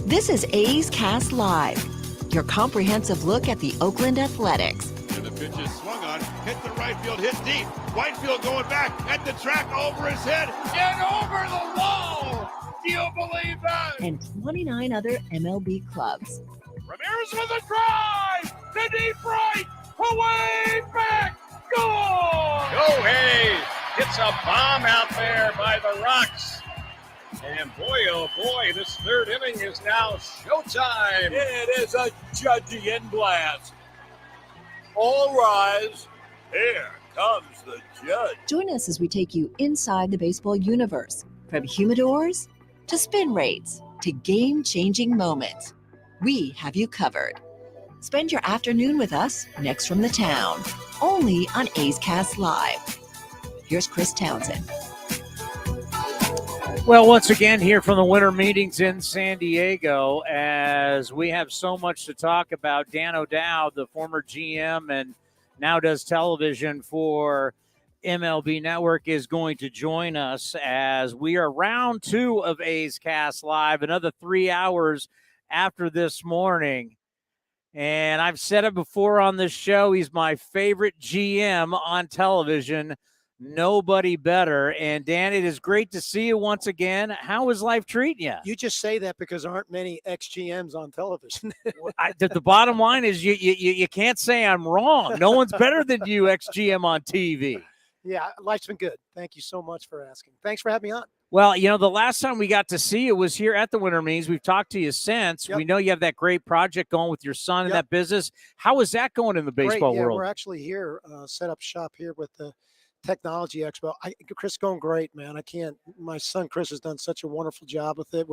This is A's Cast Live, your comprehensive look at the Oakland Athletics. And the pitch is swung on, hit the right field, hit deep. Whitefield going back at the track, over his head, and over the wall. Do you believe that? And 29 other MLB clubs. Ramirez with a drive to deep right, away back, goal! Go Hayes! Gets a bomb out there by the Rocks. And boy, oh boy, this third inning is now showtime. It is a Judgian blast. All rise. Here comes the judge. Join us as we take you inside the baseball universe, from humidors to spin rates to game-changing moments. We have you covered. Spend your afternoon with us next from the town, only on A's Cast Live. Here's Chris Townsend. Well, once again, here from the winter meetings in San Diego, as we have so much to talk about. Dan O'Dowd, the former GM and now does television for MLB Network, is going to join us as we are round 2 of A's Cast Live, another 3 hours after this morning. And I've said it before on this show, he's my favorite GM on television. Nobody better. And Dan, it is great to see you once again. How is life treating you? You just say that because there aren't many ex-GMs on television. The bottom line is you can't say I'm wrong. No one's better than you, ex-GM on TV. Yeah, life's been good. Thank you so much for asking. Thanks for having me on. Well, the last time we got to see you was here at the Winter Meetings. We've talked to you since. Yep. We know you have that great project going with your son in that business. How is that going in the baseball world? We're actually here, set up shop here with the Technology Expo. Chris, going great, man. My son Chris has done such a wonderful job with it.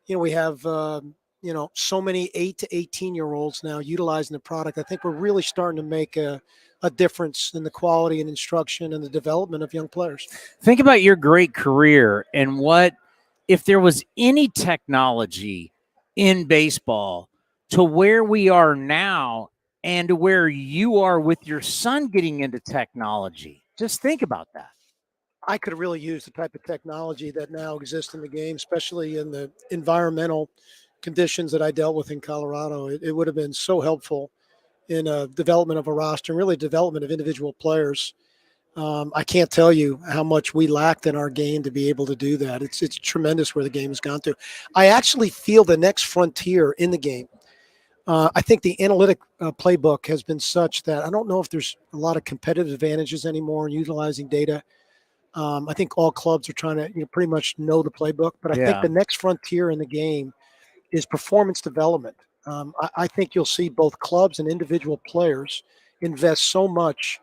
We have so many 8 to 18-year-olds now utilizing the product. I think we're really starting to make a difference in the quality and instruction and the development of young players. Think about your great career and what if there was any technology in baseball to where we are now and to where you are with your son getting into technology. Just think about that. I could really use the type of technology that now exists in the game, especially in the environmental conditions that I dealt with in Colorado. It would have been so helpful in development of a roster and really development of individual players. I can't tell you how much we lacked in our game to be able to do that. It's tremendous where the game has gone to. I actually feel the next frontier in the game. I think the analytic playbook has been such that I don't know if there's a lot of competitive advantages anymore in utilizing data. I think all clubs are trying to pretty much know the playbook, but I think the next frontier in the game is performance development. I think you'll see both clubs and individual players invest so much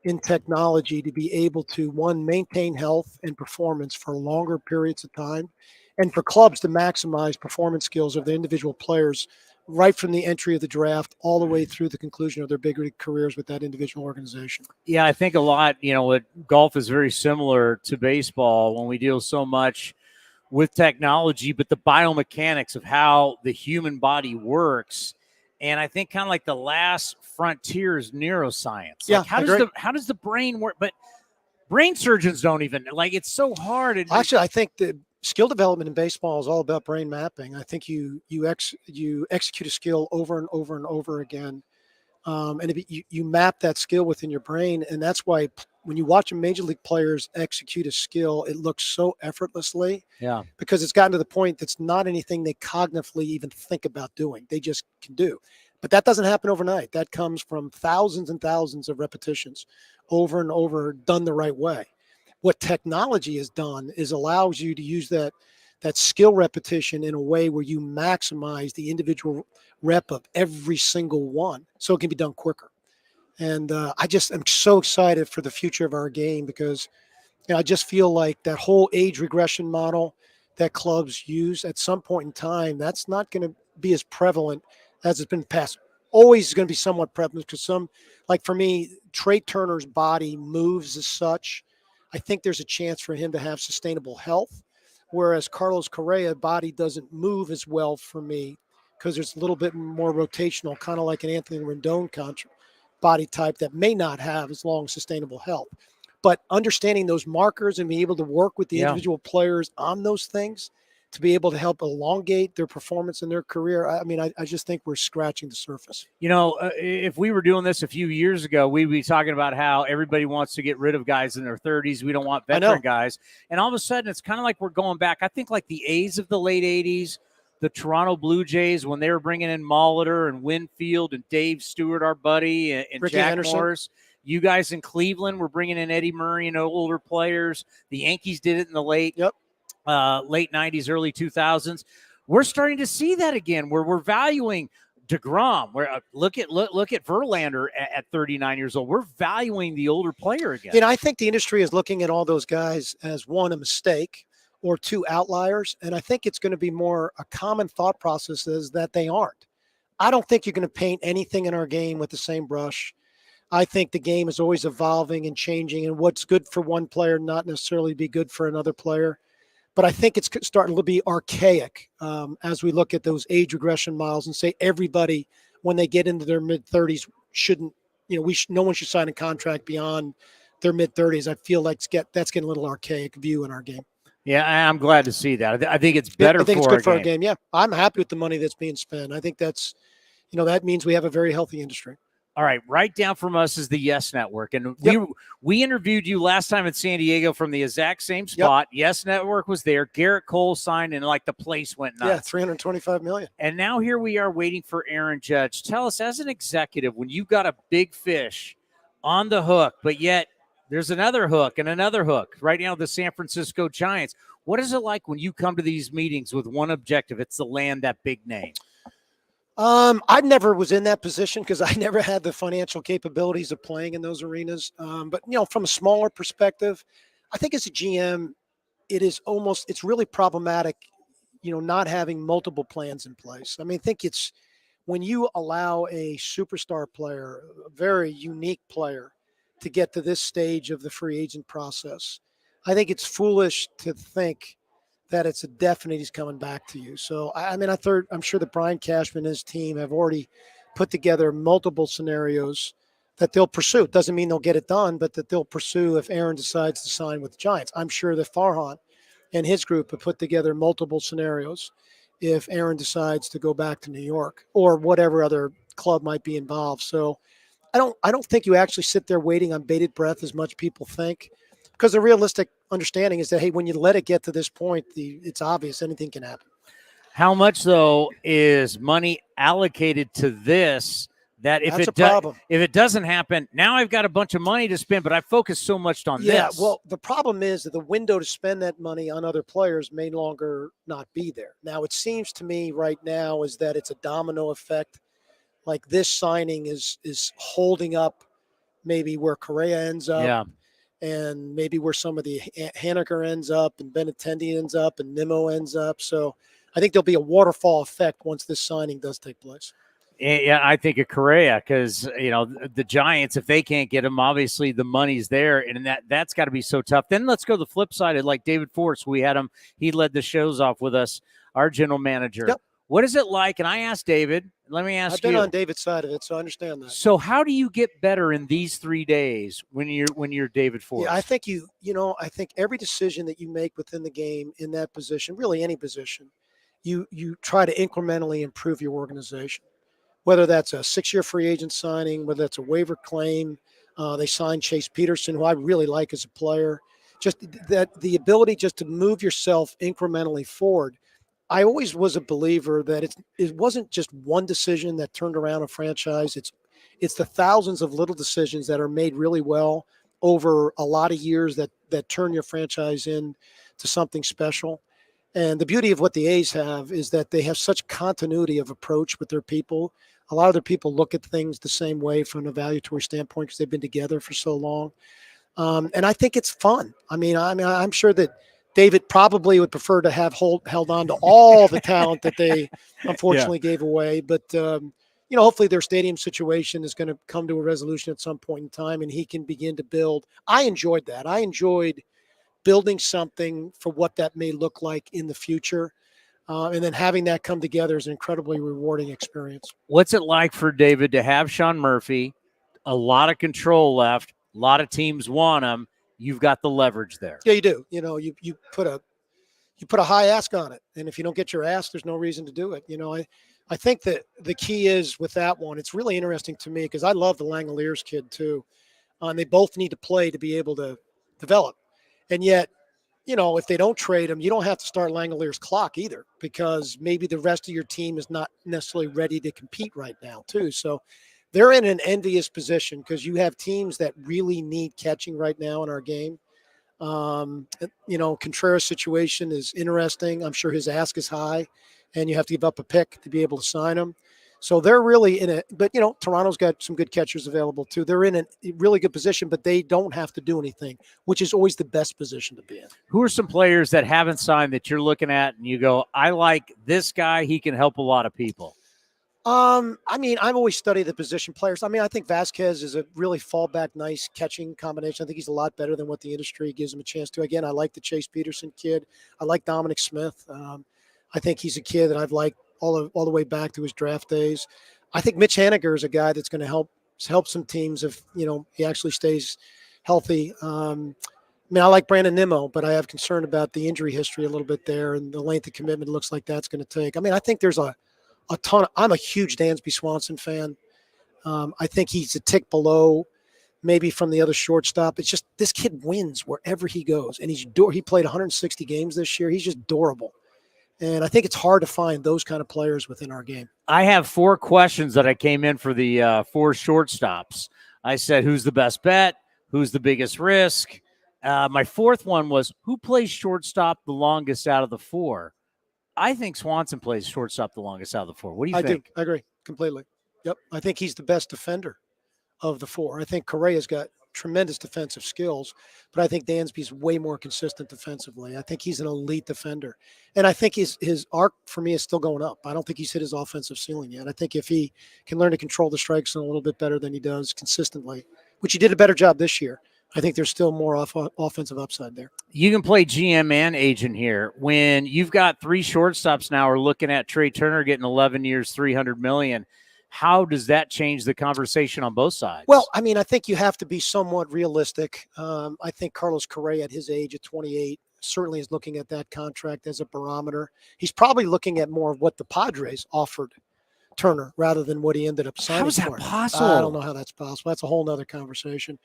in technology to be able to, one, maintain health and performance for longer periods of time, and for clubs to maximize performance skills of the individual players right from the entry of the draft all the way through the conclusion of their big league careers with that individual organization. Yeah, I think a lot, golf is very similar to baseball when we deal so much with technology, but the biomechanics of how the human body works. And I think kind of like the last frontier is neuroscience. Yeah, how does the brain work? But brain surgeons don't even, it's so hard. Actually, I think the skill development in baseball is all about brain mapping. I think you execute a skill over and over and over again. And if you map that skill within your brain. And that's why when you watch major league players execute a skill, it looks so effortlessly. Yeah. Because it's gotten to the point that's not anything they cognitively even think about doing. They just can do. But that doesn't happen overnight. That comes from thousands and thousands of repetitions over and over, done the right way. What technology has done is allows you to use that skill repetition in a way where you maximize the individual rep of every single one so it can be done quicker. And I'm so excited for the future of our game because I just feel like that whole age regression model that clubs use at some point in time, that's not going to be as prevalent as it's been in the past. Always going to be somewhat prevalent because for me, Trey Turner's body moves as such. I think there's a chance for him to have sustainable health, whereas Carlos Correa's body doesn't move as well for me because there's a little bit more rotational, kind of like an Anthony Rendon body type that may not have as long sustainable health. but understanding those markers and being able to work with the individual players on those things to be able to help elongate their performance in their career. I mean, I just think we're scratching the surface. If we were doing this a few years ago, we'd be talking about how everybody wants to get rid of guys in their 30s. We don't want veteran guys. And all of a sudden, it's kind of like we're going back. I think like the A's of the late 80s, the Toronto Blue Jays, when they were bringing in Molitor and Winfield and Dave Stewart, our buddy, and Ricky Jack Henderson. Morris. You guys in Cleveland were bringing in Eddie Murray and older players. The Yankees did it in the late 90s, early 2000s. We're starting to see that again, where we're valuing DeGrom. Where look at Verlander at 39 years old. We're valuing the older player again. I think the industry is looking at all those guys as one, a mistake, or two, outliers. And I think it's going to be more a common thought process is that they aren't. I don't think you're going to paint anything in our game with the same brush. I think the game is always evolving and changing, and what's good for one player not necessarily be good for another player. But I think it's starting to be archaic as we look at those age regression models and say everybody, when they get into their mid-30s, shouldn't, no one should sign a contract beyond their mid-30s. I feel like that's getting a little archaic view in our game. Yeah, I'm glad to see that. I think it's better. I think for it's good for our our game. Yeah, I'm happy with the money that's being spent. I think that's, that means we have a very healthy industry. All right, right down from us is the Yes Network. And we interviewed you last time in San Diego from the exact same spot. Yes Network was there. Garrett Cole signed, and like the place went nuts. Yeah, $325 million. And now here we are waiting for Aaron Judge. Tell us, as an executive, when you've got a big fish on the hook, but yet there's another hook and another hook, right now the San Francisco Giants. What is it like when you come to these meetings with one objective? It's to land that big name. I never was in that position because I never had the financial capabilities of playing in those arenas. But, from a smaller perspective, I think as a GM, it's really problematic, not having multiple plans in place. I mean, I think it's when you allow a superstar player, a very unique player, to get to this stage of the free agent process, I think it's foolish to think that it's a definite he's coming back to you. So, I'm sure that Brian Cashman and his team have already put together multiple scenarios that they'll pursue. It doesn't mean they'll get it done, but that they'll pursue if Aaron decides to sign with the Giants. I'm sure that Farhan and his group have put together multiple scenarios if Aaron decides to go back to New York or whatever other club might be involved. So I don't think you actually sit there waiting on bated breath as much people think. Because the realistic understanding is that, hey, when you let it get to this point, it's obvious anything can happen. How much, though, is money allocated to this that if it doesn't happen, now I've got a bunch of money to spend, but I focus so much on this? Yeah, well, the problem is that the window to spend that money on other players may longer not be there. Now, it seems to me right now is that it's a domino effect. Like this signing is holding up maybe where Correa ends up. Yeah. And maybe where some of the Haneker ends up and Benintendi ends up and Nimmo ends up. So I think there'll be a waterfall effect once this signing does take place. Yeah, I think of Correa because, the Giants, if they can't get him, obviously the money's there, and that's got to be so tough. Then let's go to the flip side. Like David Force, we had him. He led the shows off with us, our general manager. Yep. What is it like? And I asked David, let me ask you. I've been on David's side of it, so I understand that. So how do you get better in these 3 days when you're David Force? Yeah, I think I think every decision that you make within the game in that position, really any position, you try to incrementally improve your organization. Whether that's a 6-year free agent signing, whether that's a waiver claim, they signed Chase Peterson, who I really like as a player. Just that the ability just to move yourself incrementally forward. I always was a believer that it wasn't just one decision that turned around a franchise. It's the thousands of little decisions that are made really well over a lot of years that turn your franchise into something special. And the beauty of what the A's have is that they have such continuity of approach with their people. A lot of their people look at things the same way from an evaluatory standpoint because they've been together for so long. And I think it's fun. I'm sure that David probably would prefer to have held on to all the talent that they unfortunately gave away. But, hopefully their stadium situation is going to come to a resolution at some point in time and he can begin to build. I enjoyed that. I enjoyed building something for what that may look like in the future. And then having that come together is an incredibly rewarding experience. What's it like for David to have Sean Murphy, a lot of control left, a lot of teams want him, you've got the leverage there. Yeah, you do. You put a high ask on it, and if you don't get your ask, there's no reason to do it. I think that the key is with that one. It's really interesting to me because I love the Langoliers kid too. And they both need to play to be able to develop. And yet, if they don't trade them, you don't have to start Langoliers' clock either, because maybe the rest of your team is not necessarily ready to compete right now too. So they're in an envious position because you have teams that really need catching right now in our game. Contreras' situation is interesting. I'm sure his ask is high, and you have to give up a pick to be able to sign him. So they're really in it. But, Toronto's got some good catchers available too. They're in a really good position, but they don't have to do anything, which is always the best position to be in. Who are some players that haven't signed that you're looking at and you go, I like this guy. He can help a lot of people. I've always studied the position players. I think Vasquez is a really fallback, nice catching combination. I think he's a lot better than what the industry gives him a chance to. Again, I like the Chase Peterson kid. I like Dominic Smith. I think he's a kid that I've liked all the way back to his draft days. I think Mitch Haniger is a guy that's going to help some teams if, he actually stays healthy. I like Brandon Nimmo, but I have concern about the injury history a little bit there, and the length of commitment looks like that's going to take. I think there's a ton. I'm a huge Dansby Swanson fan. I think he's a tick below maybe from the other shortstop. It's just this kid wins wherever he goes, and he played 160 games this year. He's just durable. And I think it's hard to find those kind of players within our game. I have 4 questions that I came in for the 4 shortstops. I said, who's the best bet? Who's the biggest risk? My 4th one was, who plays shortstop the longest out of the 4? I think Swanson plays shortstop the longest out of the 4. What do you think? I agree completely. Yep. I think he's the best defender of the 4. I think Correa's got tremendous defensive skills, but I think Dansby's way more consistent defensively. I think he's an elite defender. And I think his arc for me is still going up. I don't think he's hit his offensive ceiling yet. I think if he can learn to control the strike zone a little bit better than he does consistently, which he did a better job this year, I think there's still more offensive upside there. You can play GM and agent here. When you've got 3 shortstops now, we're looking at Trey Turner getting 11 years, $300 million. How does that change the conversation on both sides? Well, I think you have to be somewhat realistic. I think Carlos Correa at his age at 28 certainly is looking at that contract as a barometer. He's probably looking at more of what the Padres offered Turner rather than what he ended up signing. How is that for. possible? I don't know how that's possible. That's a whole nother conversation.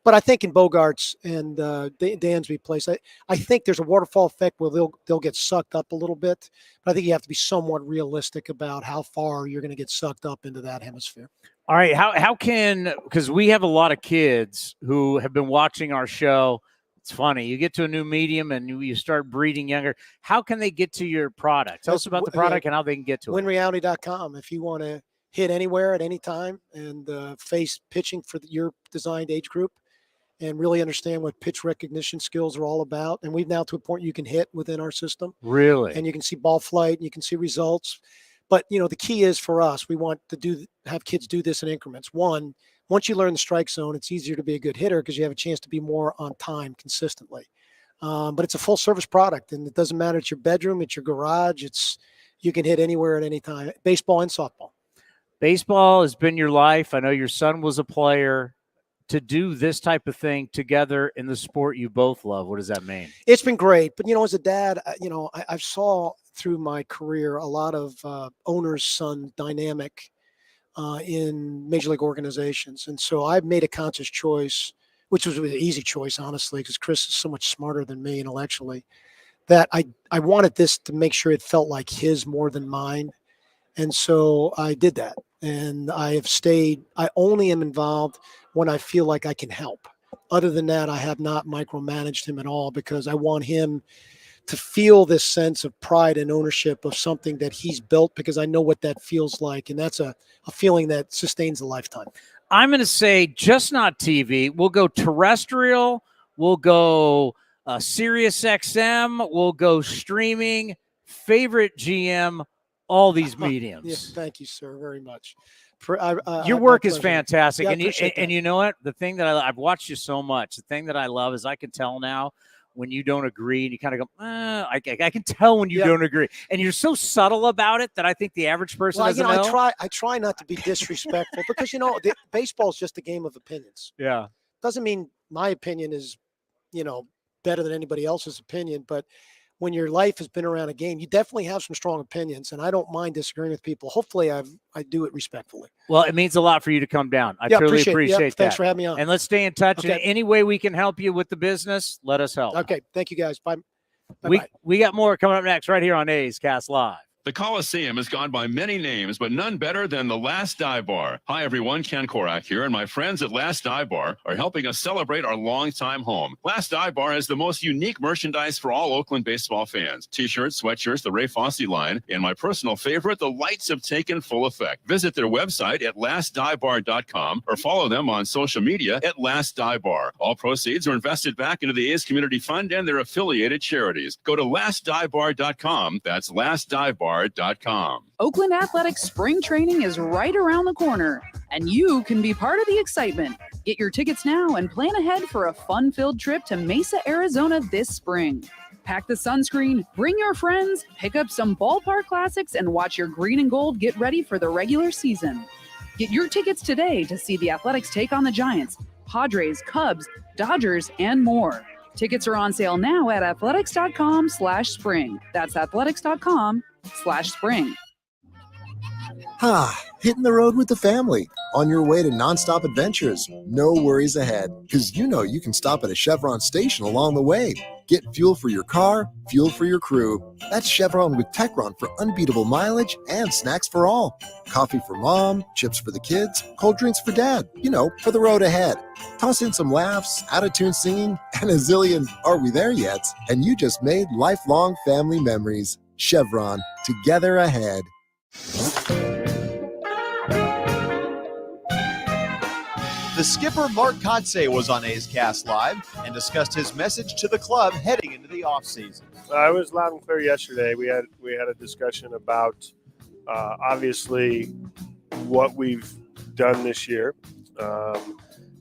But I think in Bogarts and Dansby place, I think there's a waterfall effect where they'll get sucked up a little bit. But I think you have to be somewhat realistic about how far you're going to get sucked up into that hemisphere. All right. How can, because we have a lot of kids who have been watching our show. It's funny. You get to a new medium and you start breeding younger. How can they get to your product? Tell us about the product and how they can get to it. WinReality.com. If you want to hit anywhere at any time and face pitching for your designed age group and really understand what pitch recognition skills are all about. And we've now to a point you can hit within our system. Really? And you can see ball flight and you can see results. But, the key is for us, we want to have kids do this in increments. One, once you learn the strike zone, it's easier to be a good hitter because you have a chance to be more on time consistently. But it's a full service product, and it doesn't matter. It's your bedroom, it's your garage. You can hit anywhere at any time, baseball and softball. Baseball has been your life. I know your son was a player. To do this type of thing together in the sport you both love, what does that mean? It's been great. But, as a dad, I saw through my career a lot of owner's son dynamic in major league organizations. And so I've made a conscious choice, which was an easy choice, honestly, because Chris is so much smarter than me intellectually, that I wanted this to make sure it felt like his more than mine. And so I did that. And I only am involved when I feel like I can help. Other than that, I have not micromanaged him at all because I want him to feel this sense of pride and ownership of something that he's built, because I know what that feels like. And that's a feeling that sustains a lifetime. I'm going to say just not TV. We'll go terrestrial. We'll go Sirius XM. We'll go streaming. Favorite GM, all these mediums. Yes, thank you, sir, very much. Your work is fantastic. Yeah, and you know what? The thing that I've watched you so much, the thing that I love is I can tell now when you don't agree and you kind of go, I can tell when you don't agree. And you're so subtle about it that I think the average person doesn't know. I try not to be disrespectful because, baseball is just a game of opinions. Yeah. Doesn't mean my opinion is, better than anybody else's opinion. But when your life has been around a game, you definitely have some strong opinions, and I don't mind disagreeing with people. Hopefully I do it respectfully. Well, it means a lot for you to come down. I truly appreciate that. Thanks for having me on. And let's stay in touch. Okay. In any way we can help you with the business, let us help. Okay. Thank you, guys. Bye. We got more coming up next right here on A's Cast Live. The Coliseum has gone by many names, but none better than the Last Dive Bar. Hi, everyone. Ken Korak here, and my friends at Last Dive Bar are helping us celebrate our longtime home. Last Dive Bar has the most unique merchandise for all Oakland baseball fans. T-shirts, sweatshirts, the Ray Fosse line, and my personal favorite, the lights have taken full effect. Visit their website at lastdivebar.com or follow them on social media at Last Dive Bar. All proceeds are invested back into the A's Community Fund and their affiliated charities. Go to lastdivebar.com. That's lastdivebar.com. Oakland Athletics spring training is right around the corner, and you can be part of the excitement. Get your tickets now and plan ahead for a fun-filled trip to Mesa, Arizona this spring. Pack the sunscreen, bring your friends, pick up some ballpark classics, and watch your green and gold get ready for the regular season. Get your tickets today to see the Athletics take on the Giants, Padres, Cubs, Dodgers, and more. Tickets are on sale now at athletics.com/spring. That's athletics.com/spring. Hitting the road with the family. On your way to nonstop adventures. No worries ahead, because you can stop at a Chevron station along the way. Get fuel for your car, fuel for your crew. That's Chevron with Techron for unbeatable mileage and snacks for all. Coffee for mom, chips for the kids, cold drinks for dad, for the road ahead. Toss in some laughs, out-of-tune singing, and a zillion "Are we there yet?" And you just made lifelong family memories. Chevron, together ahead. The skipper, Mark Kotsay, was on A's Cast Live and discussed his message to the club heading into the offseason. I was loud and clear yesterday. We had a discussion about obviously what we've done this year,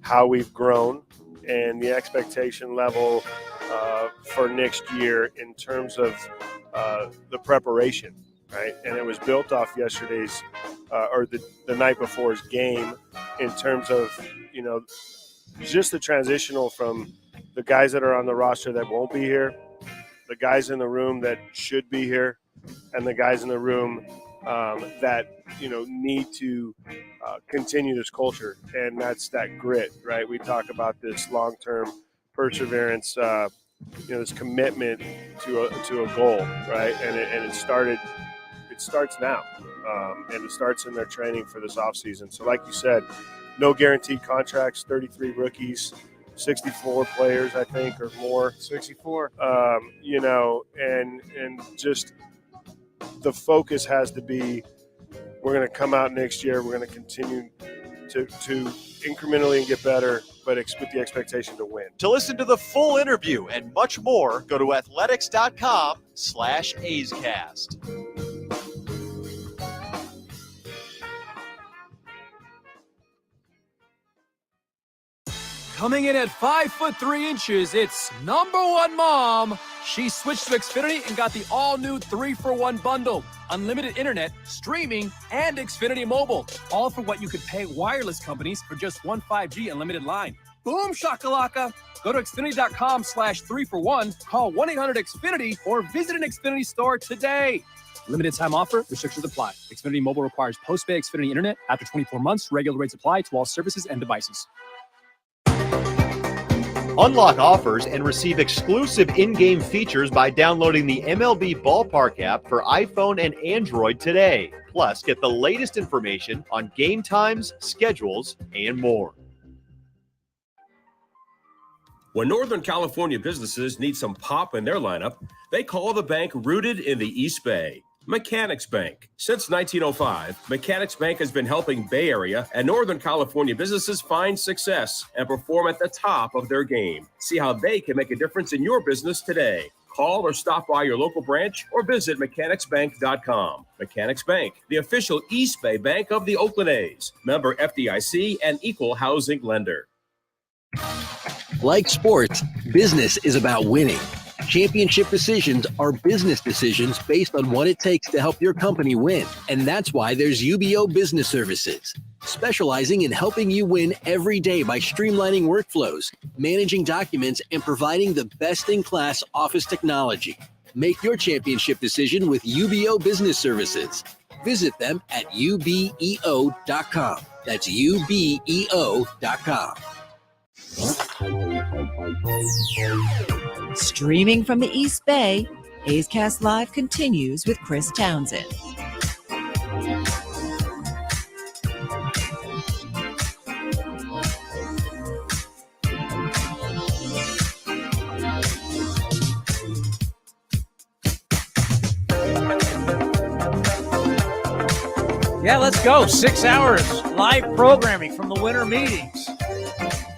how we've grown, and the expectation level for next year in terms of the preparation, right? And it was built off yesterday's or the night before's game in terms of, just the transitional from the guys that are on the roster that won't be here, the guys in the room that should be here, and the guys in the room that, need to continue this culture. And that's that grit, right? We talk about this long-term perseverance, this commitment to a goal, right? And it starts now, and it starts in their training for this offseason. So like you said, no guaranteed contracts, 33 rookies, 64 players, I think, or more. 64. And just the focus has to be, we're going to come out next year, we're going to continue to incrementally and get better, but with the expectation to win. To listen to the full interview and much more, go to athletics.com/A'sCast. Coming in at 5'3", it's number one mom. She switched to Xfinity and got the all-new 3-for-1 bundle. Unlimited internet, streaming, and Xfinity Mobile. All for what you could pay wireless companies for just one 5G unlimited line. Boom shakalaka. Go to Xfinity.com/3-for-1, call 1-800-XFINITY, or visit an Xfinity store today. Limited time offer, restrictions apply. Xfinity Mobile requires post-pay Xfinity internet. After 24 months, regular rates apply to all services and devices. Unlock offers and receive exclusive in-game features by downloading the MLB Ballpark app for iPhone and Android today. Plus, get the latest information on game times, schedules, and more. When Northern California businesses need some pop in their lineup, they call the bank rooted in the East Bay. Mechanics Bank. Since 1905, Mechanics Bank has been helping Bay Area and Northern California businesses find success and perform at the top of their game. See how they can make a difference in your business today. Call or stop by your local branch or visit mechanicsbank.com. Mechanics Bank, the official East Bay bank of the Oakland A's. Member FDIC and equal housing lender. Like sports, business is about winning. Championship decisions are business decisions based on what it takes to help your company win. And that's why there's UBO Business Services, specializing in helping you win every day by streamlining workflows, managing documents, and providing the best-in-class office technology. Make your championship decision with UBO Business Services. Visit them at ubeo.com. That's ubeo.com. Streaming from the East Bay, A's Cast Live continues with Chris Townsend. Yeah, let's go. 6 hours live programming from the winter meetings.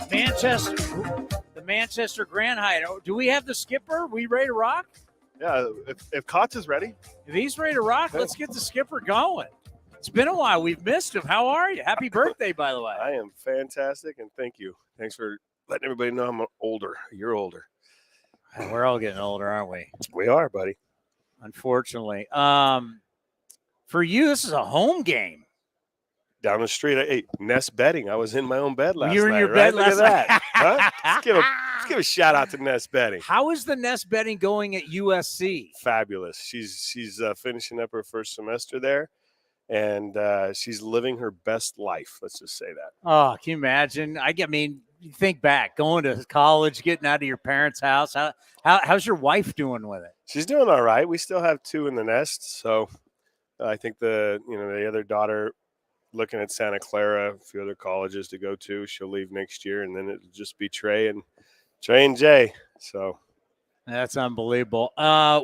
The Manchester Grand Hyatt. Do we have the skipper? We ready to rock? Yeah, if Kotsay is ready. If he's ready to rock, let's get the skipper going. It's been a while. We've missed him. How are you? Happy birthday, by the way. I am fantastic, and thank you. Thanks for letting everybody know I'm older. You're older. We're all getting older, aren't we? We are, buddy. Unfortunately. For you, this is a home game. Down the street, hey, Nest Bedding. I was in my own bed last night. You were in your bed last night. Huh? Let's give a shout out to Nest Bedding. How is the Nest Bedding going at USC? Fabulous. She's finishing up her first semester there, and she's living her best life. Let's just say that. Oh, can you imagine? I mean, you think back, going to college, getting out of your parents' house. How's your wife doing with it? She's doing all right. We still have two in the nest, so I think the other daughter, looking at Santa Clara, a few other colleges to go to. She'll leave next year, and then it'll just be Trey and Jay. So that's unbelievable.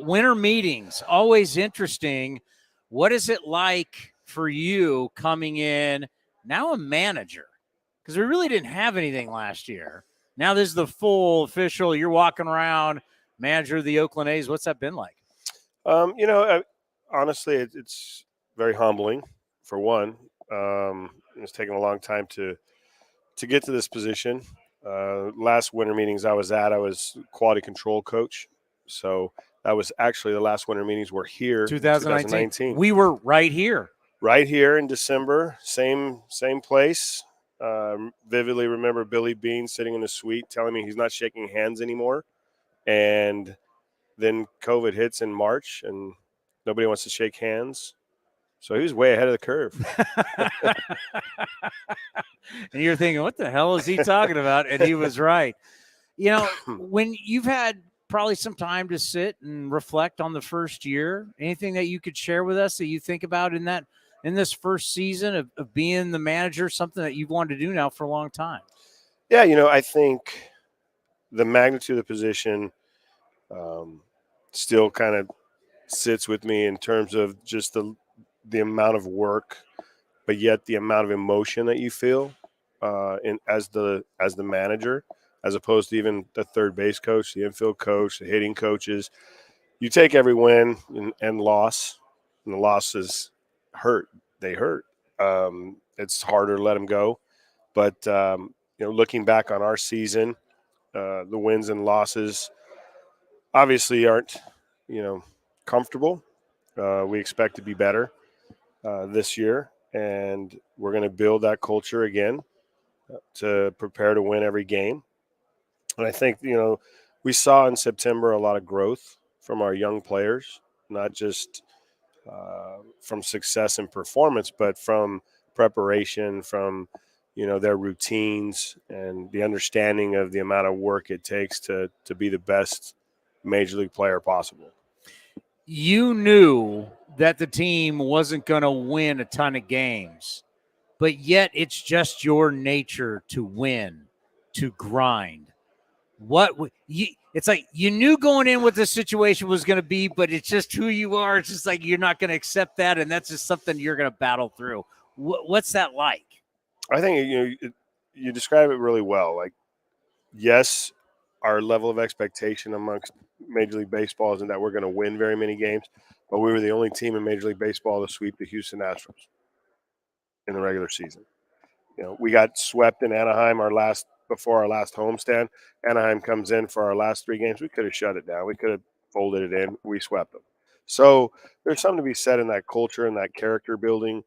Winter meetings, always interesting. What is it like for you coming in now a manager? Because we really didn't have anything last year. Now this is the full official. You're walking around, manager of the Oakland A's. What's that been like? Honestly, it's very humbling, for one. It's taken a long time to get to this position. Last winter meetings I was at, I was quality control coach. So that was actually the last winter meetings were here. 2019. We were right here. Right here in December. Same place. Vividly remember Billy Bean sitting in the suite telling me he's not shaking hands anymore. And then COVID hits in March and nobody wants to shake hands. So he was way ahead of the curve. And you're thinking, what the hell is he talking about? And he was right. When you've had probably some time to sit and reflect on the first year, anything that you could share with us that you think about in this first season of being the manager, something that you've wanted to do now for a long time? Yeah, I think the magnitude of the position still kind of sits with me in terms of just the amount of work, but yet the amount of emotion that you feel as the manager, as opposed to even the third base coach, the infield coach, the hitting coaches. You take every win and loss, and the losses hurt. They hurt. It's harder to let them go. But, looking back on our season, the wins and losses obviously aren't, comfortable. We expect to be better this year, and we're going to build that culture again to prepare to win every game. And I think, we saw in September a lot of growth from our young players, not just from success and performance, but from preparation, from, their routines and the understanding of the amount of work it takes to be the best major league player possible. You knew that the team wasn't going to win a ton of games, but yet it's just your nature to win, to grind. It's like you knew going in what the situation was going to be, but it's just who you are. It's just like you're not going to accept that, and that's just something you're going to battle through. What's that like? I think you describe it really well. Like, yes, our level of expectation amongst Major League Baseball isn't that we're going to win very many games, but we were the only team in Major League Baseball to sweep the Houston Astros in the regular season. We got swept in Anaheim our last before our last homestand. Anaheim comes in for our last 3 games. We could have shut it down. We could have folded it in. We swept them. So there's something to be said in that culture and that character building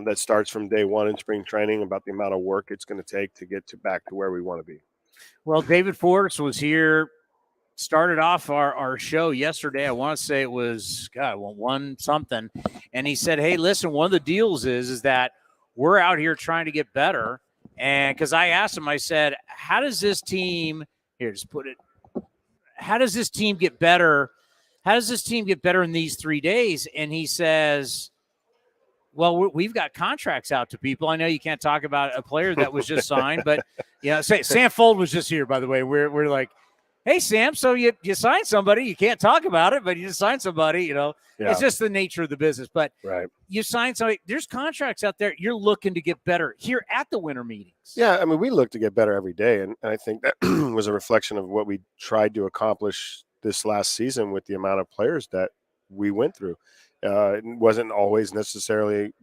that starts from day one in spring training about the amount of work it's going to take to get back to where we want to be. Well, David Forks was here, started off our show yesterday. I want to say it was, one something. And he said, hey, listen, one of the deals is that we're out here trying to get better. And because I asked him, I said, how does this team get better? How does this team get better in these 3 days? And he says, well, we've got contracts out to people. I know you can't talk about a player that was just signed, but Sam Fold was just here, by the way. We're like, hey, Sam, so you signed somebody. You can't talk about it, but you just signed somebody, It's just the nature of the business. But you signed somebody. There's contracts out there. You're looking to get better here at the winter meetings. Yeah, I mean, we look to get better every day, and I think that was a reflection of what we tried to accomplish this last season with the amount of players that we went through. It wasn't always necessarily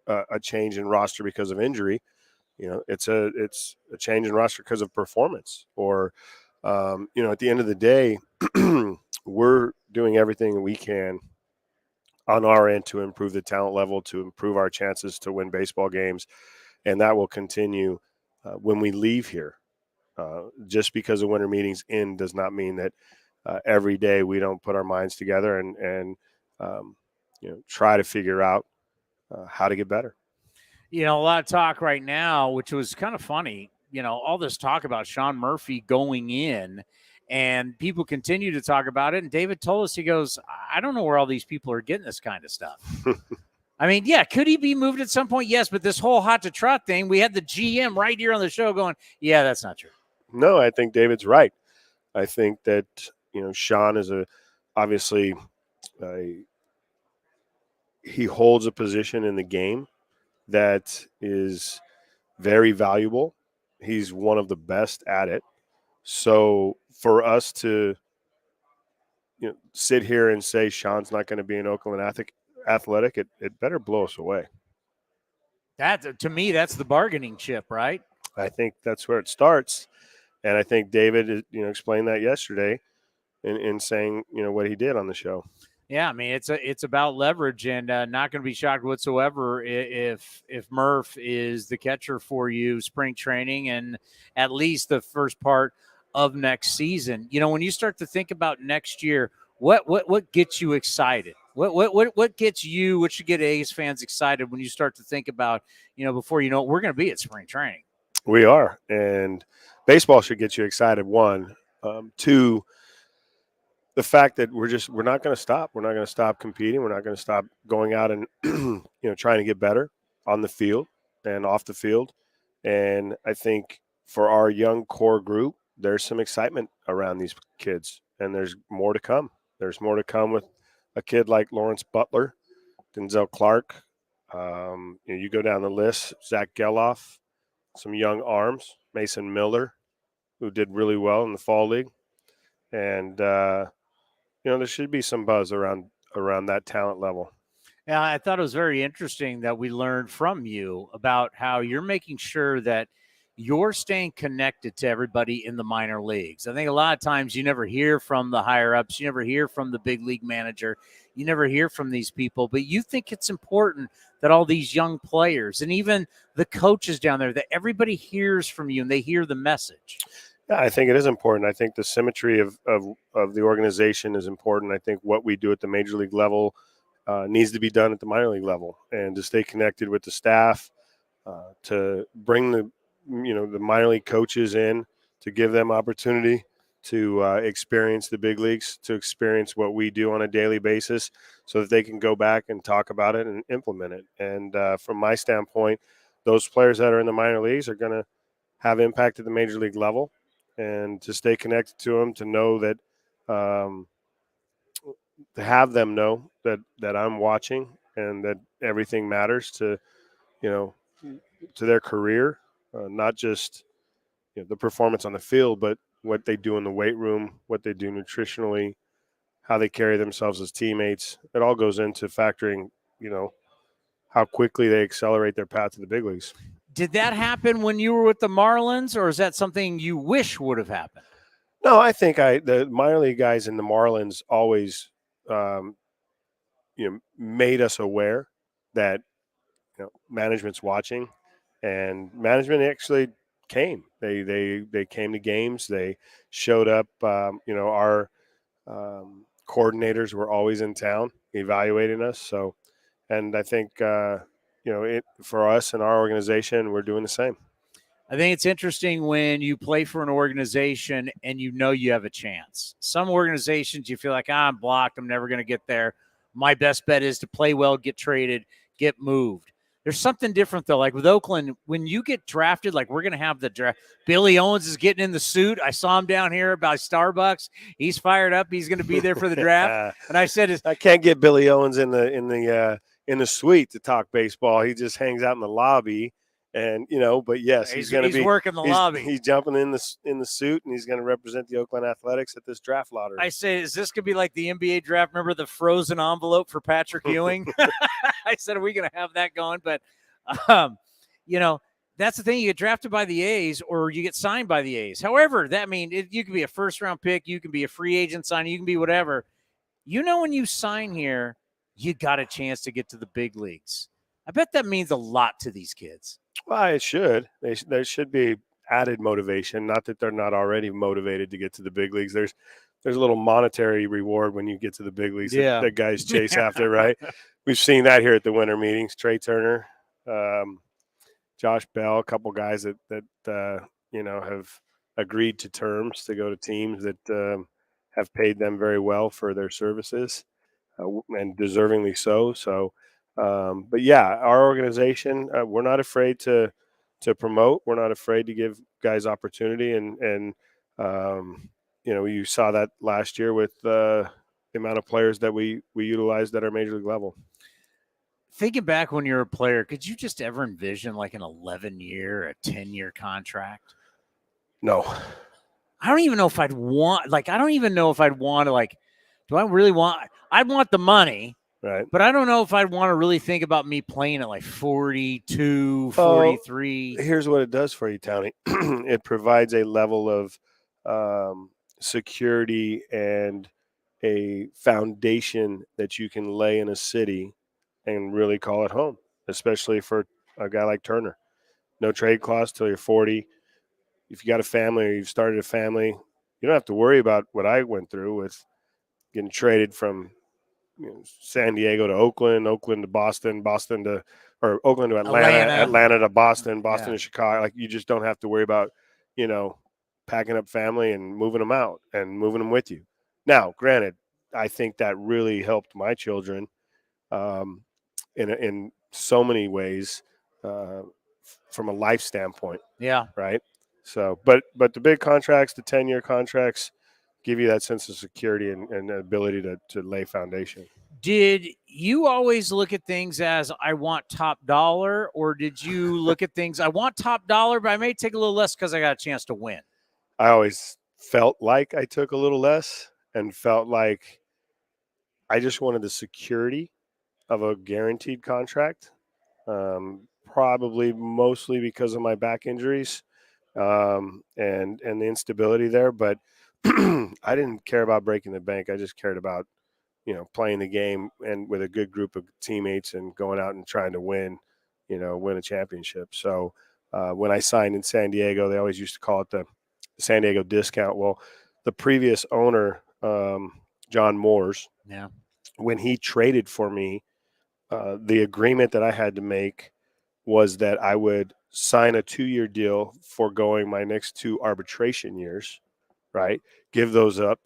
a change in roster because of injury. It's a change in roster because of performance. Or, at the end of the day, we're doing everything we can on our end to improve the talent level, to improve our chances to win baseball games, and that will continue when we leave here. Just because the winter meetings end does not mean that every day we don't put our minds together and try to figure out how to get better. A lot of talk right now, which was kind of funny, all this talk about Sean Murphy going in, and people continue to talk about it. And David told us, he goes, I don't know where all these people are getting this kind of stuff. I mean, yeah, could he be moved at some point? Yes, but this whole hot to trot thing, we had the GM right here on the show going, yeah, that's not true. No, I think David's right. I think that, Sean is obviously he holds a position in the game that is very valuable. He's one of the best at it. So for us to sit here and say Sean's not going to be an Oakland Athletic, it better blow us away. That, to me, that's the bargaining chip, right? I think that's where it starts. And I think David, explained that yesterday in saying, what he did on the show. Yeah, I mean, it's about leverage, and not going to be shocked whatsoever if Murph is the catcher for you spring training and at least the first part of next season. When you start to think about next year, what gets you excited? What gets you? What should get A's fans excited when you start to think about before you know it, we're going to be at spring training? We are, and baseball should get you excited. 1, 2. The fact that we're not going to stop. We're not going to stop competing. We're not going to stop going out and trying to get better on the field and off the field. And I think for our young core group, there's some excitement around these kids, and there's more to come. There's more to come with a kid like Lawrence Butler, Denzel Clark. You go down the list, Zach Geloff, some young arms, Mason Miller, who did really well in the fall league. And, there should be some buzz around that talent level. Yeah, I thought it was very interesting that we learned from you about how you're making sure that you're staying connected to everybody in the minor leagues. I think a lot of times you never hear from the higher ups. You never hear from the big league manager. You never hear from these people, but you think it's important that all these young players and even the coaches down there, that everybody hears from you and they hear the message. Yeah, I think it is important. I think the symmetry of the organization is important. I think what we do at the major league level needs to be done at the minor league level, and to stay connected with the staff, to bring the minor league coaches in, to give them opportunity to experience the big leagues, to experience what we do on a daily basis, so that they can go back and talk about it and implement it. And from my standpoint, those players that are in the minor leagues are going to have impact at the major league level. And to stay connected to them, to know that, to have them know that I'm watching and that everything matters to their career, not just the performance on the field, but what they do in the weight room, what they do nutritionally, how they carry themselves as teammates. It all goes into factoring, how quickly they accelerate their path to the big leagues. Did that happen when you were with the Marlins, or is that something you wish would have happened? No, I think the minor league guys in the Marlins always, made us aware that management's watching, and management actually came. They came to games. They showed up. Our coordinators were always in town evaluating us. So, and I think for us and our organization, we're doing the same. I think it's interesting when you play for an organization and you know you have a chance. Some organizations you feel like, I'm blocked, I'm never going to get there. My best bet is to play well, get traded, get moved. There's something different, though. Like with Oakland, when you get drafted, like we're going to have the draft. Billy Owens is getting in the suit. I saw him down here by Starbucks. He's fired up. He's going to be there for the draft. And I said, I can't get Billy Owens in the suite to talk baseball. He just hangs out in the lobby. And but yes, he's working the lobby. He's jumping in the suit, and he's going to represent the Oakland Athletics at this draft lottery. I say, is this going to be like the NBA draft? Remember the frozen envelope for Patrick Ewing? I said, are we going to have that going? But that's the thing. You get drafted by the A's, or you get signed by the A's. However, you can be a first-round pick, you can be a free agent signing, you can be whatever. When you sign here, you got a chance to get to the big leagues. I bet that means a lot to these kids. Well, it should. There should be added motivation. Not that they're not already motivated to get to the big leagues. There's a little monetary reward when you get to the big leagues that guys chase after, right? We've seen that here at the winter meetings. Trey Turner, Josh Bell, a couple guys that have agreed to terms to go to teams that have paid them very well for their services, and deservingly so. So. But yeah, our organization, we're not afraid to promote. We're not afraid to give guys opportunity, and you saw that last year with the amount of players that we utilized at our major league level. Thinking back when you were a player, could you just ever envision like an 11-year, a 10-year contract? No. I don't even know if I'd want. Do I really want? I'd want the money. Right. But I don't know if I'd want to really think about me playing at like 42, 43. Here's what it does for you, Townie. It provides a level of security and a foundation that you can lay in a city and really call it home, especially for a guy like Turner. No trade clause till you're 40. If you got a family or you've started a family, you don't have to worry about what I went through with getting traded from San Diego to Oakland to Boston, or Oakland to Atlanta to Boston to Chicago. Like, you just don't have to worry about, packing up family and moving them out and moving them with you. Now, granted, I think that really helped my children in so many ways from a life standpoint. Yeah. Right. So, but the big contracts, the 10-year contracts, give you that sense of security and ability to lay foundation. Did you always look at things as I want top dollar, or did you look at things I want top dollar, but I may take a little less because I got a chance to win? I always felt like I took a little less and felt like I just wanted the security of a guaranteed contract, probably mostly because of my back injuries and the instability there. But I didn't care about breaking the bank. I just cared about, playing the game and with a good group of teammates and going out and trying to win a championship. So when I signed in San Diego, they always used to call it the San Diego discount. Well, the previous owner, John Moores, when he traded for me, the agreement that I had to make was that I would sign a 2-year deal foregoing my next 2 arbitration years. Right. Give those up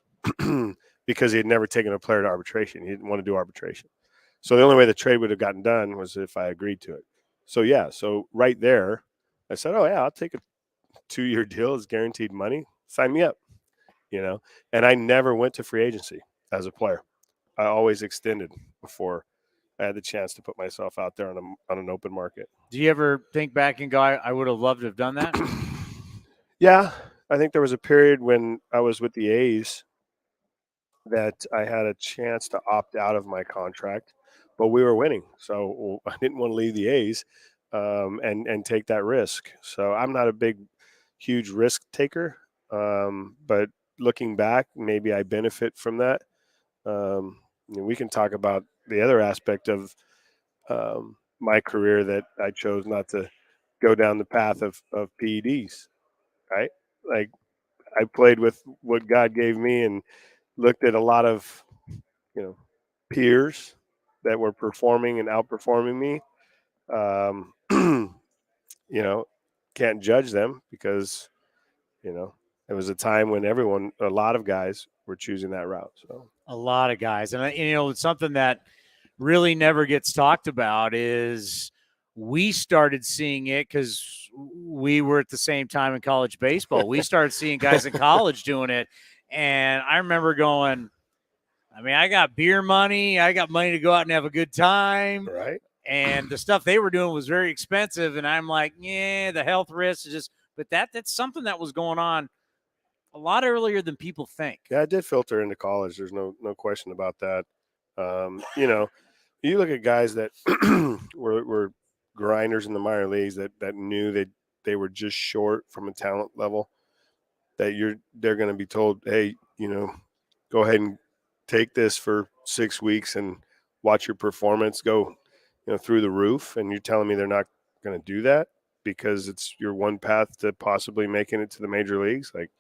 because he had never taken a player to arbitration. He didn't want to do arbitration. So the only way the trade would have gotten done was if I agreed to it. So, yeah. So right there, I said, oh, yeah, I'll take a 2-year deal. It's guaranteed money. Sign me up, and I never went to free agency as a player. I always extended before I had the chance to put myself out there on an open market. Do you ever think back and go, I would have loved to have done that? Yeah. I think there was a period when I was with the A's that I had a chance to opt out of my contract, but we were winning. So I didn't want to leave the A's, and take that risk. So I'm not a huge risk taker, but looking back, maybe I benefit from that. We can talk about the other aspect of my career that I chose not to go down the path of PEDs, right? Like I played with what God gave me and looked at a lot of, peers that were performing and outperforming me. Can't judge them because, it was a time when a lot of guys were choosing that route. So a lot of guys. And, it's something that really never gets talked about is we started seeing it because we were at the same time in college baseball. We started seeing guys in college doing it. And I remember going, I got beer money. I got money to go out and have a good time. Right. And the stuff they were doing was very expensive. And I'm like, the health risks is just, but that's something that was going on a lot earlier than people think. Yeah, it did filter into college. There's no question about that. You look at guys that were grinders in the minor leagues that knew that they were just short from a talent level, that they're going to be told, hey, go ahead and take this for 6 weeks and watch your performance go, through the roof. And you're telling me they're not going to do that because it's your one path to possibly making it to the major leagues. Like,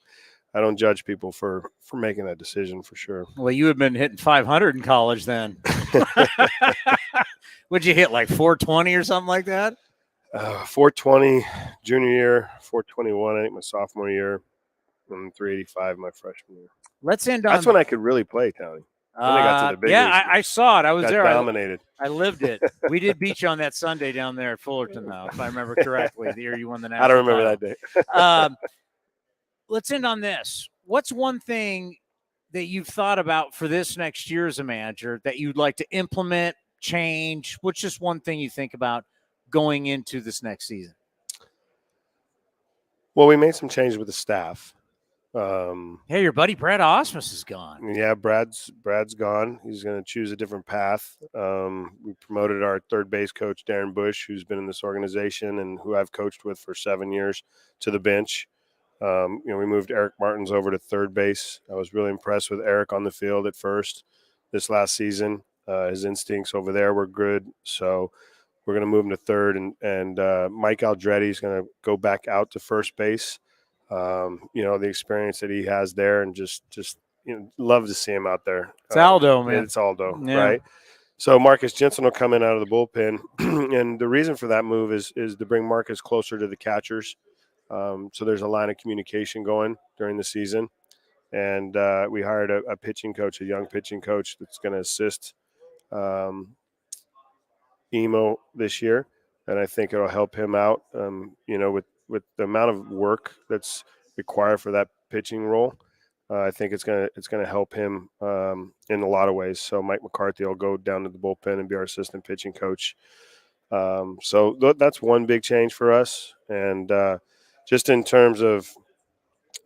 I don't judge people for making that decision for sure. Well, you have been hitting 500 in college then. Would you hit like 420 or something like that? 420 junior year, 421, I think my sophomore year, and 385 my freshman year. Let's end on. That's when I could really play, Tony. When I got to the big leagues. I saw it. I was there. Dominated. I lived it. We did beat you on that Sunday down there at Fullerton, though, if I remember correctly. The year you won the national. I don't remember that day. Let's end on this. What's one thing that you've thought about for this next year as a manager that you'd like to implement, change? What's just one thing you think about going into this next season? Well, we made some changes with the staff. Hey, your buddy Brad Osmus is gone. Yeah, Brad's gone. He's going to choose a different path. We promoted our third base coach, Darren Bush, who's been in this organization and who I've coached with for 7 years, to the bench. We moved Eric Martins over to third base. I was really impressed with Eric on the field at first this last season. His instincts over there were good. So we're going to move him to third. And Mike Aldretti is going to go back out to first base. The experience that he has there, and just love to see him out there. It's Aldo, man. It's Aldo, yeah. Right? So Marcus Jensen will come in out of the bullpen. And the reason for that move is to bring Marcus closer to the catchers. So there's a line of communication going during the season. And we hired a pitching coach, a young pitching coach that's going to assist Emo this year. And I think it'll help him out, with the amount of work that's required for that pitching role. I think it's gonna help him in a lot of ways. So Mike McCarthy will go down to the bullpen and be our assistant pitching coach. So that's one big change for us. And just in terms of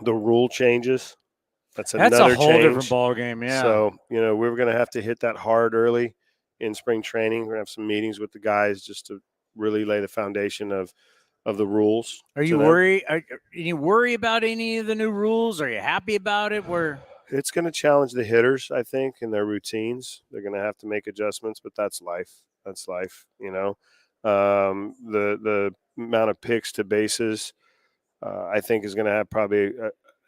the rule changes, that's another a whole change. Different ball game. Yeah. So we're gonna have to hit that hard early in spring training. We're gonna have some meetings with the guys just to really lay the foundation of the rules. Are you worried? Are you worry about any of the new rules? Are you happy about it? It's going to challenge the hitters, I think, in their routines. They're going to have to make adjustments, but that's life. That's life. The amount of picks to bases, I think, is going to have probably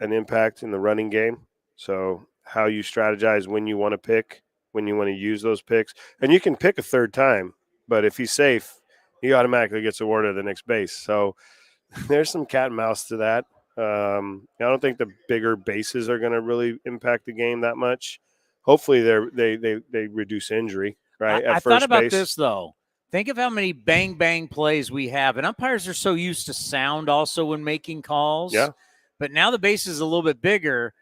an impact in the running game. So how you strategize when you want to pick, when you want to use those picks, and you can pick a third time, but if he's safe, he automatically gets awarded the next base. So there's some cat and mouse to that. I don't think the bigger bases are going to really impact the game that much. Hopefully they reduce injury, right? I thought about this, though. Think of how many bang plays we have. And umpires are so used to sound also when making calls. Yeah. But now the base is a little bit bigger.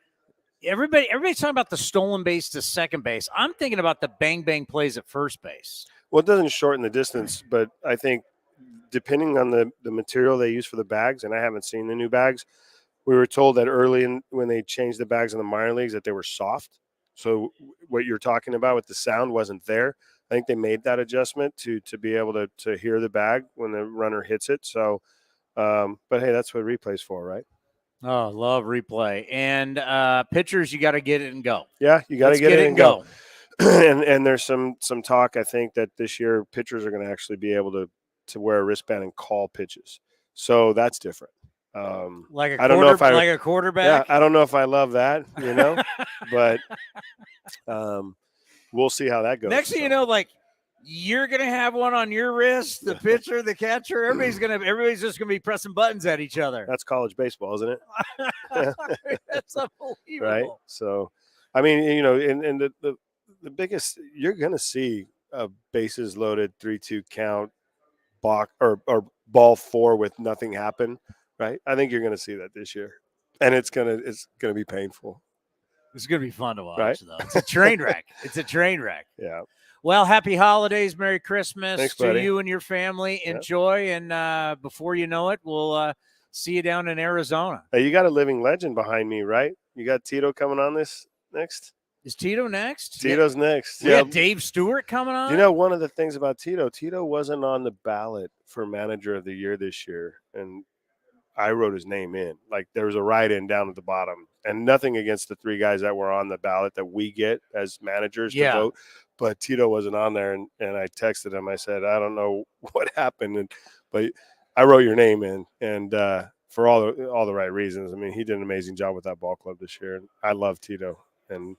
Everybody's talking about the stolen base to second base. I'm thinking about the bang plays at first base. Well, it doesn't shorten the distance, but I think depending on the material they use for the bags, and I haven't seen the new bags, we were told that early when they changed the bags in the minor leagues that they were soft. So what you're talking about with the sound wasn't there. I think they made that adjustment to be able to hear the bag when the runner hits it. So, but hey, that's what replay's for, right? Oh, love replay. And pitchers, you got to get it and go. Yeah, you got to get it and go. and there's some talk, I think, that this year pitchers are going to actually be able to wear a wristband and call pitches. So that's different. Like a I don't know if like a quarterback. Yeah, I don't know if I love that, but we'll see how that goes. Next thing you know, like you're gonna have one on your wrist, the pitcher, the catcher. Everybody's just gonna be pressing buttons at each other. That's college baseball, isn't it? That's unbelievable. Right. So, I mean, and the biggest, you're gonna see a bases loaded 3-2 count, or ball 4 with nothing happen. Right. I think you're gonna see that this year, and it's gonna be painful. It's going to be fun to watch, right? Though. It's a train wreck. It's a train wreck. Yeah. Well, happy holidays. Merry Christmas. Thanks, to buddy. you and your family. Enjoy. And before you know it, we'll see you down in Arizona. Hey, you got a living legend behind me, right? You got Tito coming on this next? Is Tito next? Tito's next. We got Dave Stewart coming on? One of the things about Tito wasn't on the ballot for manager of the year this year. And I wrote his name in. Like, there was a write-in down at the bottom. And nothing against the 3 guys that were on the ballot that we get as managers to vote. But Tito wasn't on there. And I texted him. I said, I don't know what happened. But I wrote your name in. And for all the right reasons. I mean, he did an amazing job with that ball club this year. And I love Tito. And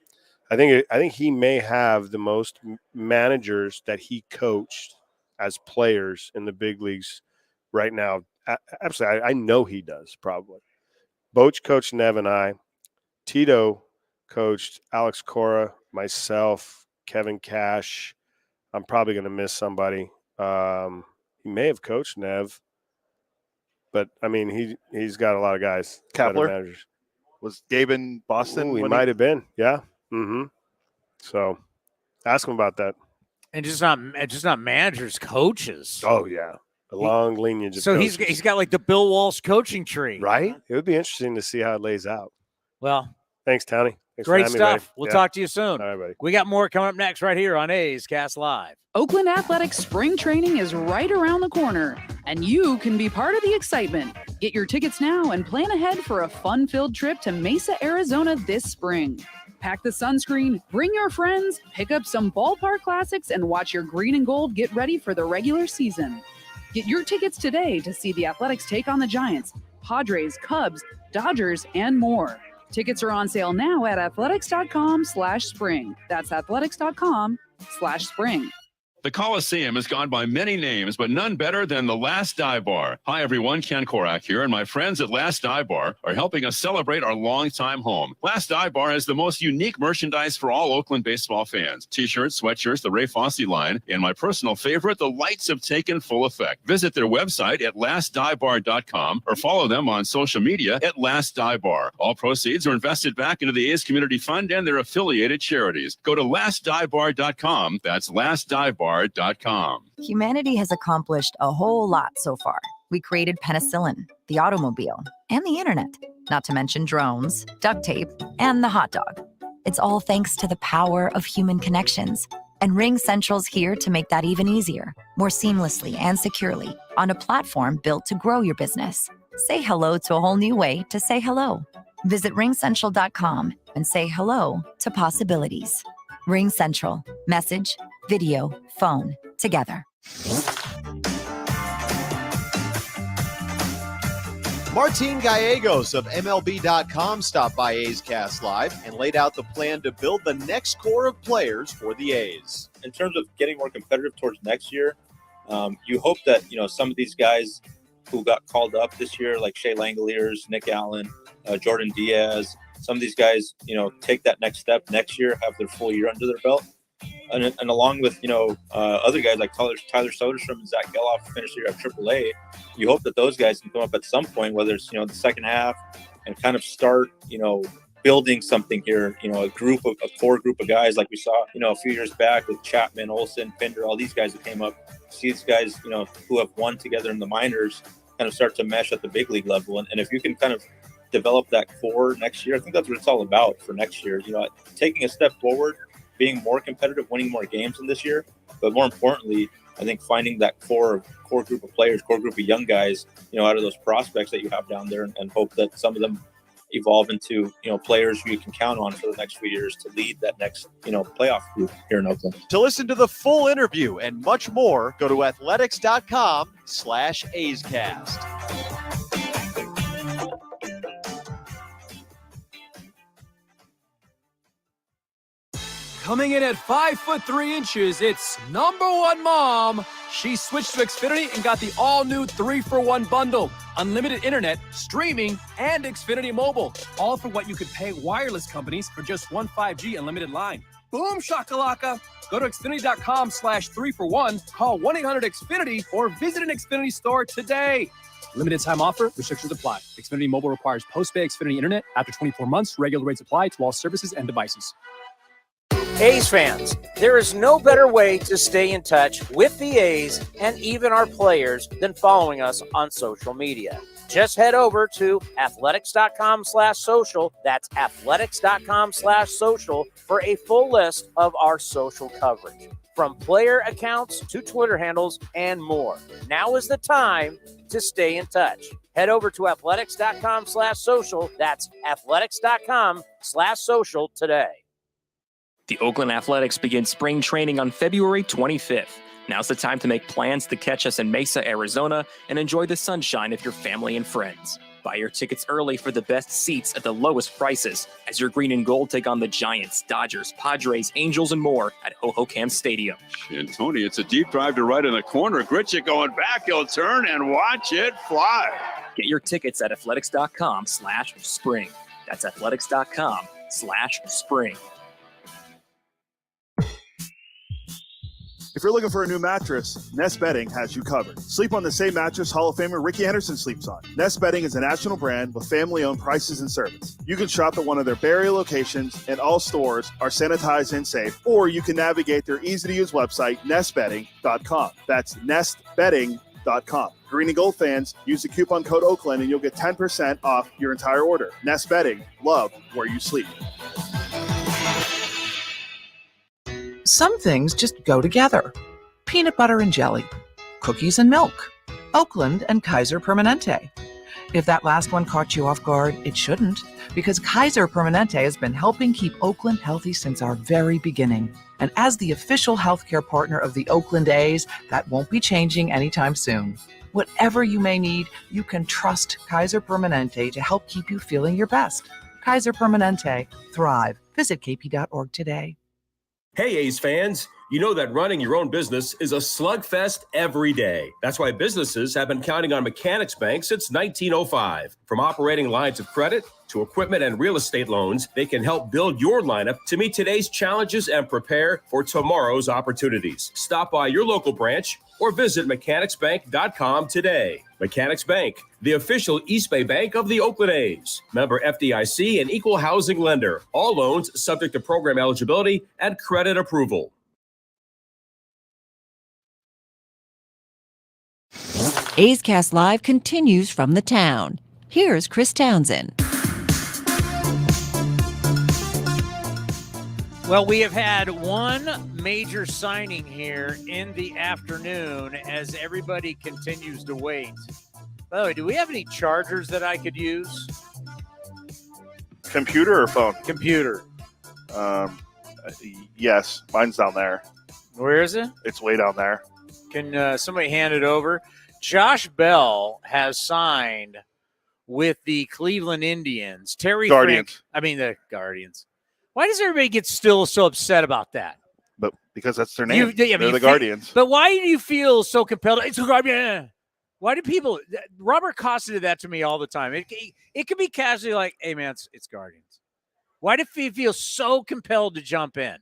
I think he may have the most managers that he coached as players in the big leagues right now. Absolutely. I know he does, probably. Boch coached Nev and I. Tito coached Alex Cora, myself, Kevin Cash. I'm probably going to miss somebody. He may have coached Nev, but, I mean, he's got a lot of guys. Kapler? Managers. Was Gabe in Boston? He might have been, yeah. Mm-hmm. So ask him about that. And just not managers, coaches. Oh, yeah. A long lineage of so coaches. he's got like the Bill Walsh coaching tree. Right? It would be interesting to see how it lays out. Well, thanks, Townie. Thanks great for having stuff. Me, we'll talk to you soon. All right, buddy. We got more coming up next right here on A's Cast Live. Oakland Athletics spring training is right around the corner, and you can be part of the excitement. Get your tickets now and plan ahead for a fun-filled trip to Mesa, Arizona this spring. Pack the sunscreen, bring your friends, pick up some ballpark classics, and watch your green and gold get ready for the regular season. Get your tickets today to see the Athletics take on the Giants, Padres, Cubs, Dodgers, and more. Tickets are on sale now at athletics.com/spring. That's athletics.com/spring. The Coliseum has gone by many names, but none better than the Last Dive Bar. Hi, everyone. Ken Korak here, and my friends at Last Dive Bar are helping us celebrate our longtime home. Last Dive Bar has the most unique merchandise for all Oakland baseball fans. T-shirts, sweatshirts, the Ray Fosse line, and my personal favorite, the lights have taken full effect. Visit their website at lastdivebar.com or follow them on social media at Last Dive Bar. All proceeds are invested back into the A's Community Fund and their affiliated charities. Go to lastdivebar.com. That's lastdivebar.com. Humanity has accomplished a whole lot so far. We created penicillin, the automobile, and the internet, not to mention drones, duct tape, and the hot dog. It's all thanks to the power of human connections. And Ring Central's here to make that even easier, more seamlessly and securely, on a platform built to grow your business. Say hello to a whole new way to say hello. Visit ringcentral.com and say hello to possibilities. Ring Central. Message, video, phone, together. Martin Gallegos of MLB.com stopped by A's Cast Live and laid out the plan to build the next core of players for the A's. In terms of getting more competitive towards next year, you hope that, some of these guys who got called up this year, like Shea Langoliers, Nick Allen, Jordan Diaz, some of these guys, take that next step next year, have their full year under their belt. And along with, other guys like Tyler Soderstrom and Zach Geloff finish the year at AAA, you hope that those guys can come up at some point, whether it's, the second half, and kind of start, building something here, a core group of guys like we saw, a few years back with Chapman, Olsen, Pinder, all these guys that came up. See these guys, who have won together in the minors kind of start to mesh at the big league level. And if you can kind of develop that core next year, I think that's what it's all about for next year. Taking a step forward, being more competitive, winning more games in this year. But more importantly, I think finding that core group of players, core group of young guys, out of those prospects that you have down there, and hope that some of them evolve into, players who you can count on for the next few years to lead that next, playoff group here in Oakland. To listen to the full interview and much more, go to athletics.com/A'sCast. Coming in at 5'3", it's number one mom. She switched to Xfinity and got the all-new 3-for-1 bundle. Unlimited internet, streaming, and Xfinity Mobile. All for what you could pay wireless companies for just one 5G unlimited line. Boom shakalaka. Go to Xfinity.com/3-for-1, call 1-800-XFINITY, or visit an Xfinity store today. Limited time offer, restrictions apply. Xfinity Mobile requires post-pay Xfinity internet. After 24 months, regular rates apply to all services and devices. A's fans, there is no better way to stay in touch with the A's and even our players than following us on social media. Just head over to athletics.com/social. That's athletics.com/social for a full list of our social coverage, from player accounts to Twitter handles and more. Now is the time to stay in touch. Head over to athletics.com/social. That's athletics.com/social today. The Oakland Athletics begin spring training on February 25th. Now's the time to make plans to catch us in Mesa, Arizona, and enjoy the sunshine with your family and friends. Buy your tickets early for the best seats at the lowest prices as your green and gold take on the Giants, Dodgers, Padres, Angels, and more at Hohokam Stadium. And Tony, it's a deep drive to right in the corner. Gritchick going back. He'll turn and watch it fly. Get your tickets at athletics.com/spring. That's athletics.com/spring. If you're looking for a new mattress, Nest Bedding has you covered. Sleep on the same mattress Hall of Famer Ricky Henderson sleeps on. Nest Bedding is a national brand with family-owned prices and service. You can shop at one of their Barrie locations, and all stores are sanitized and safe, or you can navigate their easy-to-use website, nestbedding.com. That's nestbedding.com. Green and gold fans, use the coupon code Oakland and you'll get 10% off your entire order. Nest Bedding, love where you sleep. Some things just go together. Peanut butter and jelly, cookies and milk, Oakland and Kaiser Permanente. If that last one caught you off guard, it shouldn't, because Kaiser Permanente has been helping keep Oakland healthy since our very beginning. And as the official healthcare partner of the Oakland A's, that won't be changing anytime soon. Whatever you may need, you can trust Kaiser Permanente to help keep you feeling your best. Kaiser Permanente. Thrive. Visit kp.org today. Hey, A's fans, you know that running your own business is a slugfest every day. That's why businesses have been counting on Mechanics Bank since 1905. From operating lines of credit to equipment and real estate loans, they can help build your lineup to meet today's challenges and prepare for tomorrow's opportunities. Stop by your local branch or visit mechanicsbank.com today. Mechanics Bank, the official East Bay bank of the Oakland A's. Member FDIC and equal housing lender. All loans subject to program eligibility and credit approval. A's Cast Live continues from the town. Here's Chris Townsend. Well, we have had one major signing here in the afternoon as everybody continues to wait. By the way, do we have any chargers that I could use? Computer or phone? Computer. Yes, mine's down there. Where is it? It's way down there. Can somebody hand it over? Josh Bell has signed with the Cleveland Indians. The Guardians. Why does everybody get still so upset about that? But because that's their name. They're the Guardians. But why do you feel so compelled? It's a Guardian. Why do people? Robert Costa did that to me all the time. It could be casually like, "Hey man, it's Guardians." Why do you feel so compelled to jump in?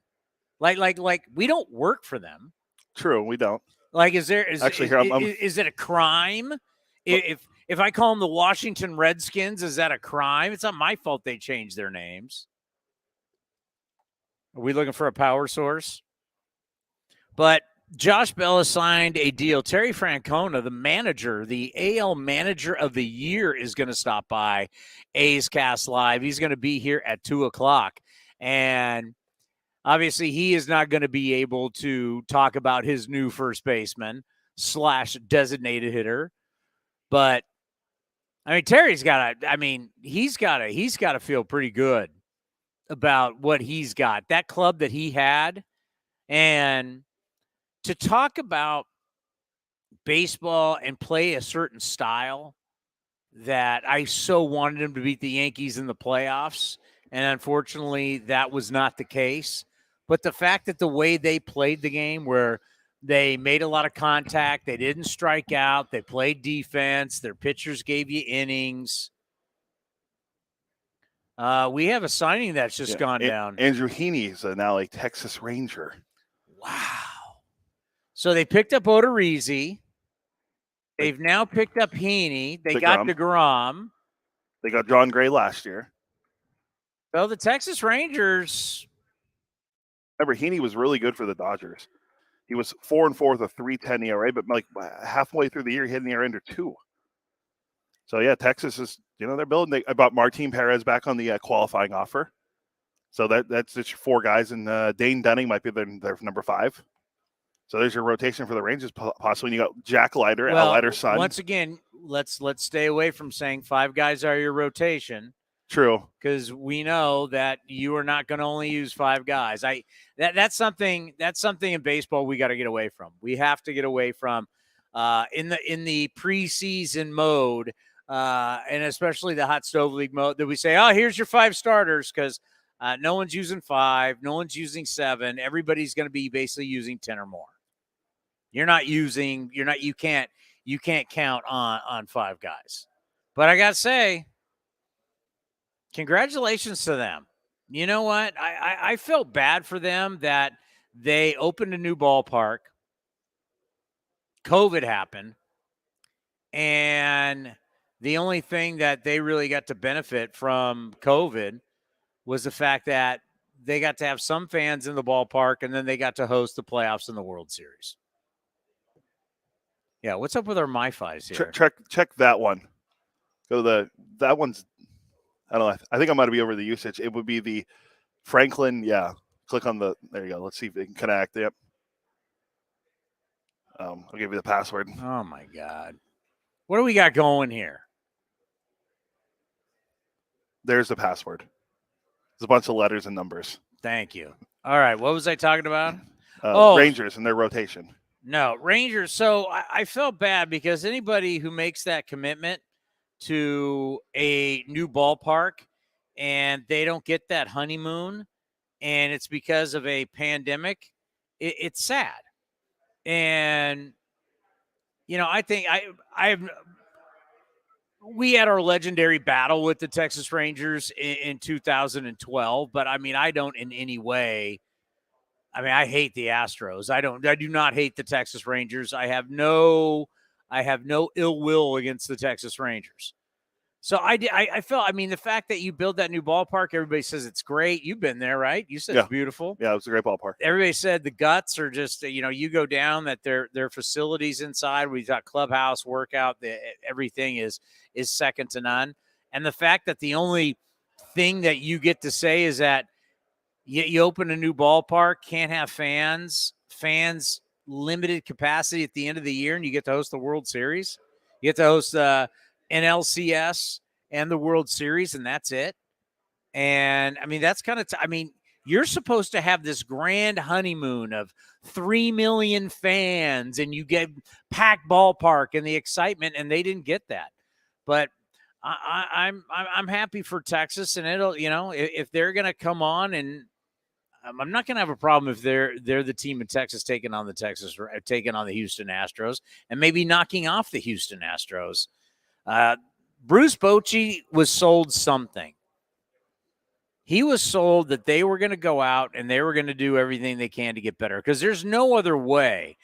Like we don't work for them. True, we don't. Like, is it a crime if I call them the Washington Redskins? Is that a crime? It's not my fault they changed their names. Are we looking for a power source? But Josh Bell has signed a deal. Terry Francona, the manager, the AL Manager of the Year, is going to stop by A's Cast Live. He's going to be here at 2 o'clock. And Obviously, he is not going to be able to talk about his new first baseman / designated hitter. But I mean, Terry's got to. I mean, he's got to feel pretty good about what he's got. That club that he had, and to talk about baseball and play a certain style that I so wanted him to beat the Yankees in the playoffs, and unfortunately, that was not the case. But the fact that the way they played the game, where they made a lot of contact, they didn't strike out, they played defense, their pitchers gave you innings. We have a signing that's just gone down. Andrew Heaney is now a Texas Ranger. Wow. So they picked up Odorizzi. They've now picked up Heaney. They got DeGrom. They got John Gray last year. Well, the Texas Rangers. Remember, Heaney was really good for the Dodgers. He was 4-4 with a 3.10 ERA, but like halfway through the year, he hit an ERA under 2. So yeah, Texas is, they're building. I brought Martin Perez back on the qualifying offer. So that's just 4 guys, and Dane Dunning might be their number 5. So there's your rotation for the Rangers, possibly. You got Jack Leiter, Al Leiter's son. Once again, let's stay away from saying 5 guys are your rotation. True, because we know that you are not going to only use 5 guys. That's something in baseball we got to get away from. We have to get away from in the preseason mode, and especially the hot stove league mode, that we say, oh, here's your 5 starters, because no one's using 5, no one's using 7. Everybody's going to be basically using 10 or more. You can't count on 5 guys. But I got to say, congratulations to them. You know what? I felt bad for them that they opened a new ballpark. COVID happened. And the only thing that they really got to benefit from COVID was the fact that they got to have some fans in the ballpark, and then they got to host the playoffs in the World Series. Yeah, what's up with our MiFis here? Check that one. Go to that one's. I don't know. I think I'm going to be over the usage. It would be the Franklin. Yeah, click on the. There you go. Let's see if they can connect. Yep. I'll give you the password. Oh my God, what do we got going here? There's the password. There's a bunch of letters and numbers. Thank you. All right, what was I talking about? Rangers and their rotation. No, Rangers. So I felt bad because anybody who makes that commitment to a new ballpark and they don't get that honeymoon, and it's because of a pandemic, it's sad. And, I think we had our legendary battle with the Texas Rangers in 2012, but I don't in any way. I hate the Astros. I do not hate the Texas Rangers. I have no ill will against the Texas Rangers. So I felt, the fact that you build that new ballpark, everybody says it's great. You've been there, right? You said It's beautiful. Yeah, it was a great ballpark. Everybody said the guts are just, you go down, that their facilities inside, we got clubhouse, workout, everything is second to none. And the fact that the only thing that you get to say is that you open a new ballpark, can't have fans limited capacity at the end of the year, and you get to host the World Series. You get to host NLCS and the World Series, and that's it. And that's kind of you're supposed to have this grand honeymoon of 3 million fans, and you get packed ballpark and the excitement, and they didn't get that. But I'm happy for Texas, and it'll, if they're going to come on, and I'm not going to have a problem if they're the team in Texas taking on the Houston Astros and maybe knocking off the Houston Astros. Bruce Bochy was sold something. He was sold that they were going to go out and they were going to do everything they can to get better, because there's no other way.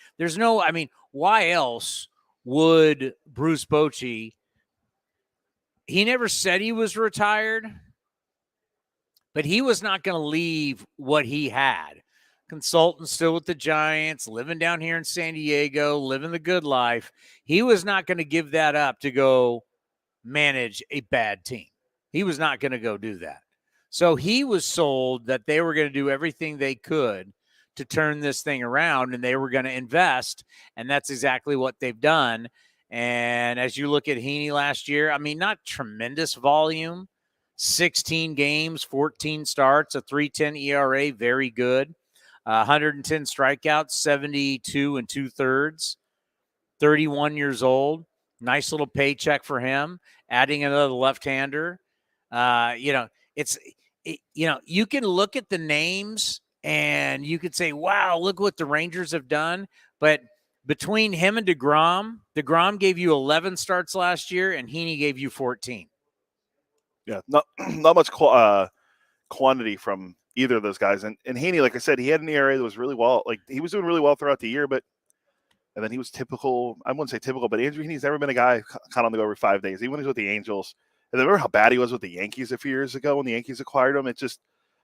Why else would Bruce Bochy? He never said he was retired, but he was not going to leave what he had. Consultant still with the Giants, living down here in San Diego, living the good life. He was not going to give that up to go manage a bad team. He was not going to go do that. So he was sold that they were going to do everything they could to turn this thing around, and they were going to invest, and that's exactly what they've done. And as you look at Heaney last year, I mean, not tremendous volume, 16 games, 14 starts, a 3.10 ERA, very good. 110 strikeouts, 72 and 2/3, 31 years old. Nice little paycheck for him, adding another left-hander. You can look at the names and you could say, wow, look what the Rangers have done. But between him and DeGrom gave you 11 starts last year, and Heaney gave you 14. Yeah, not much quantity from either of those guys. And Heaney, like I said, he had an ERA that was really well. Like, he was doing really well throughout the year, and then he was typical. I wouldn't say typical, but Andrew Heaney's never been a guy kind of on the go every 5 days, even when he's with the Angels. And remember how bad he was with the Yankees a few years ago when the Yankees acquired him? It just,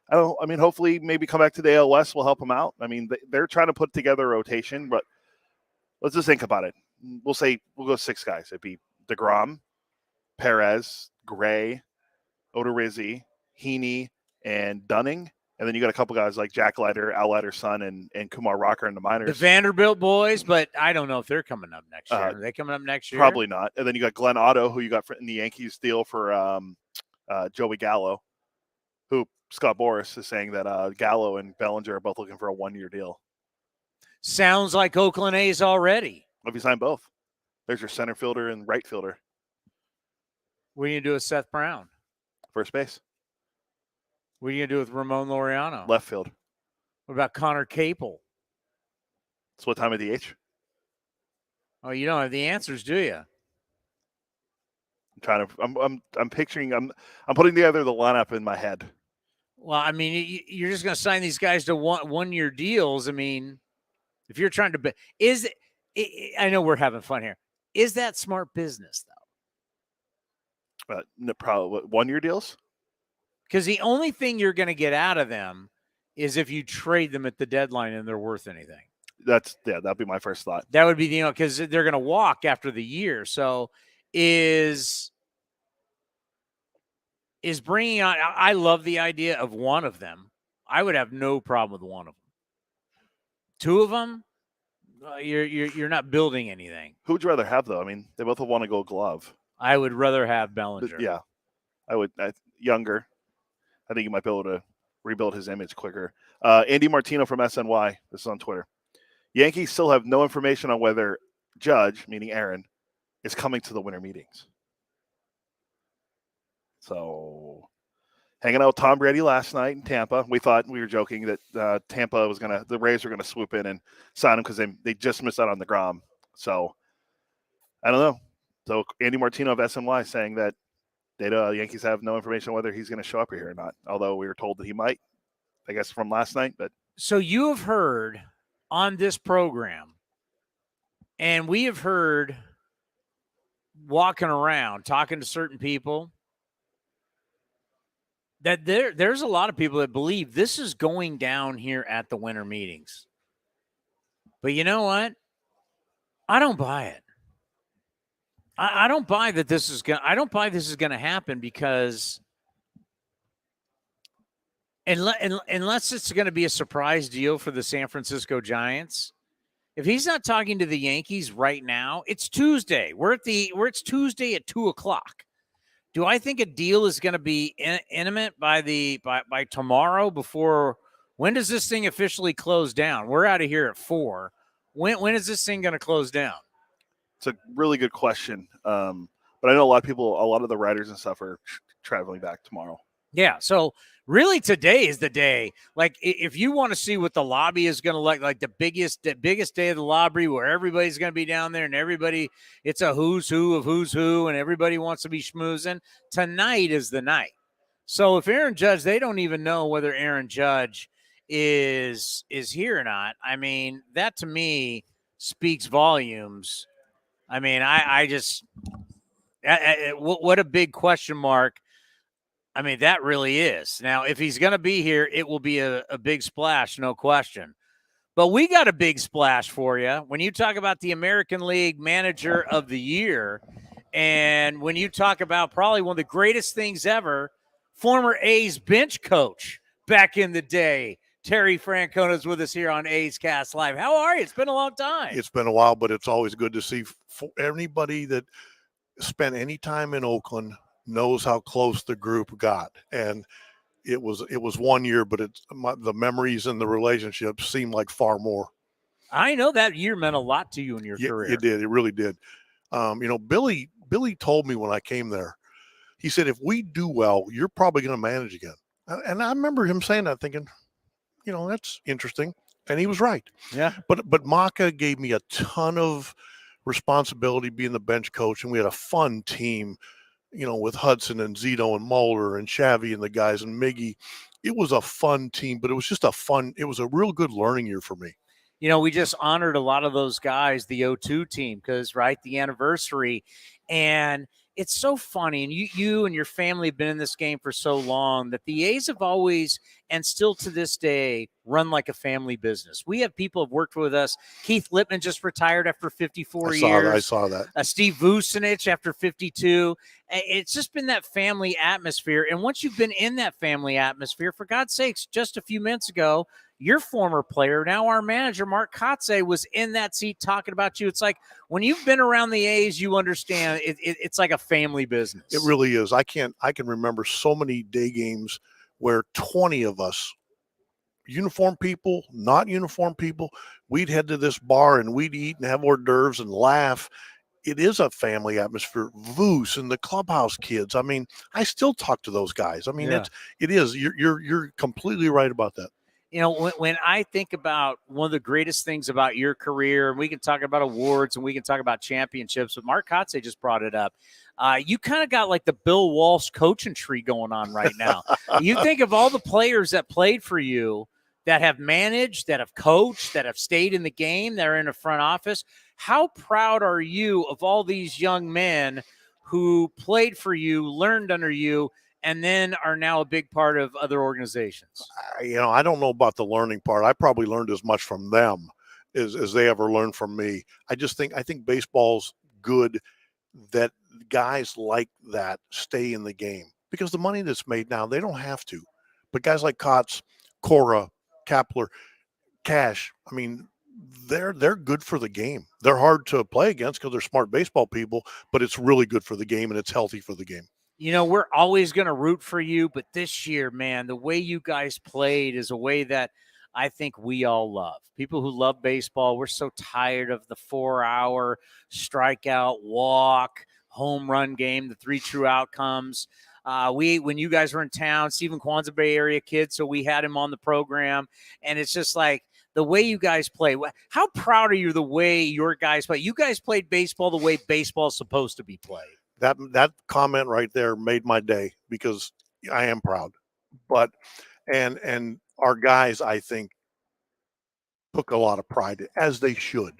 hopefully maybe come back to the AL West will help him out. I mean, they're trying to put together a rotation, but let's just think about it. We'll go 6 guys. It'd be DeGrom, Perez, Gray, Odorizzi, Heaney, and Dunning. And then you got a couple guys like Jack Leiter, Al Leiter's son, and Kumar Rocker in the minors. The Vanderbilt boys, but I don't know if they're coming up next year. Are they coming up next year? Probably not. And then you got Glenn Otto, who you got in the Yankees deal for Joey Gallo, who Scott Boras is saying that Gallo and Bellinger are both looking for a 1-year deal. Sounds like Oakland A's already. If you sign both, there's your center fielder and right fielder. What are you going to do with Seth Brown? First base. What are you going to do with Ramon Laureano? Left field. What about Connor Capel? So what time of DH? Oh, you don't have the answers, do you? I'm picturing, I'm putting together the lineup in my head. Well, I mean, you're just going to sign these guys to one-year deals. I mean, if you're trying to I know we're having fun here. Is that smart business, though? No, probably 1-year deals? Because the only thing you're going to get out of them is if you trade them at the deadline and they're worth anything. That'd be my first thought. That would be, because they're going to walk after the year. So is bringing on, I love the idea of one of them. I would have no problem with one of them. 2 of them, you're not building anything. Who would you rather have, though? I mean, they both have won a Gold Glove. I would rather have Bellinger. Yeah, I would. Younger. I think he might be able to rebuild his image quicker. Andy Martino from SNY. This is on Twitter. Yankees still have no information on whether Judge, meaning Aaron, is coming to the winter meetings. So, hanging out with Tom Brady last night in Tampa. We were joking that the Rays were going to swoop in and sign him because they just missed out on DeGrom. So, I don't know. So, Andy Martino of SNY saying that Yankees have no information on whether he's going to show up here or not, although we were told that he might, I guess, from last night. But so you have heard on this program, and we have heard walking around, talking to certain people, that there's a lot of people that believe this is going down here at the winter meetings. But you know what? I don't buy it. I don't buy that this is going. I don't buy this is going to happen because unless it's going to be a surprise deal for the San Francisco Giants. If he's not talking to the Yankees right now, it's Tuesday. It's Tuesday at 2:00. Do I think a deal is going to be imminent by tomorrow? Before when does this thing officially close down? We're out of here at 4:00. When is this thing going to close down? It's a really good question. But I know a lot of the writers and stuff are traveling back tomorrow. Yeah. So really today is the day. Like if you want to see what the lobby is going to look like, the biggest day of the lobby where everybody's going to be down there and it's a who's who of who's who and everybody wants to be schmoozing. Tonight is the night. So if Aaron Judge, they don't even know whether Aaron Judge is here or not. I mean, that to me speaks volumes. I mean, what a big question mark. I mean, that really is. Now, if he's going to be here, it will be a big splash, no question. But we got a big splash for you. When you talk about the American League Manager of the Year, and when you talk about probably one of the greatest things ever, former A's bench coach back in the day. Terry Francona is with us here on A's Cast Live. How are you? It's been a long time. It's been a while, but it's always good to see. For anybody that spent any time in Oakland knows how close the group got. And it was 1 year, but the memories and the relationships seem like far more. I know that year meant a lot to you in your career. It did. It really did. Billy told me when I came there, he said, if we do well, you're probably going to manage again. And I remember him saying that, thinking, that's interesting. And he was right. Yeah. But Maka gave me a ton of responsibility being the bench coach, and we had a fun team, with Hudson and Zito and Mulder and Shavy and the guys and Miggy. It was a fun team, but it was just it was a real good learning year for me. We just honored a lot of those guys, the 02 team, because, right, the anniversary. And it's so funny. And you and your family have been in this game for so long that the A's have always, and still to this day, run like a family business. We have people who have worked with us. Keith Lippman just retired after 54 years. I saw that. Steve Vucinich after 52. It's just been that family atmosphere. And once you've been in that family atmosphere, for God's sakes, just a few minutes ago, your former player, now our manager, Mark Kotsay, was in that seat talking about you. It's like when you've been around the A's, you understand it's like a family business. It really is. I can remember so many day games where 20 of us, uniform people, not uniform people, we'd head to this bar and we'd eat and have hors d'oeuvres and laugh. It is a family atmosphere. Voos and the clubhouse kids. I mean, I still talk to those guys. I mean, Yeah. it is. You're completely right about that. When I think about one of the greatest things about your career, and we can talk about awards and we can talk about championships, but Mark Kotsay just brought it up. You kind of got like the Bill Walsh coaching tree going on right now. You think of all the players that played for you, that have managed, that have coached, that have stayed in the game, that are in the front office. How proud are you of all these young men who played for you, learned under you, and then are now a big part of other organizations? I don't know about the learning part. I probably learned as much from them as they ever learned from me. I think baseball's good that guys like that stay in the game, because the money that's made now, they don't have to. But guys like Kotz, Cora, Kapler, Cash, I mean, they're good for the game. They're hard to play against because they're smart baseball people, but it's really good for the game and it's healthy for the game. We're always going to root for you, but this year, man, the way you guys played is a way that I think we all love. People who love baseball, we're so tired of the 4-hour strikeout, walk, home run game, the 3 true outcomes. When you guys were in town, Stephen Kwan's a Bay Area kid, so we had him on the program, and it's just like the way you guys play. How proud are you the way your guys play? You guys played baseball the way baseball's supposed to be played. That comment right there made my day, because I am proud. But and our guys, I think, took a lot of pride, as they should,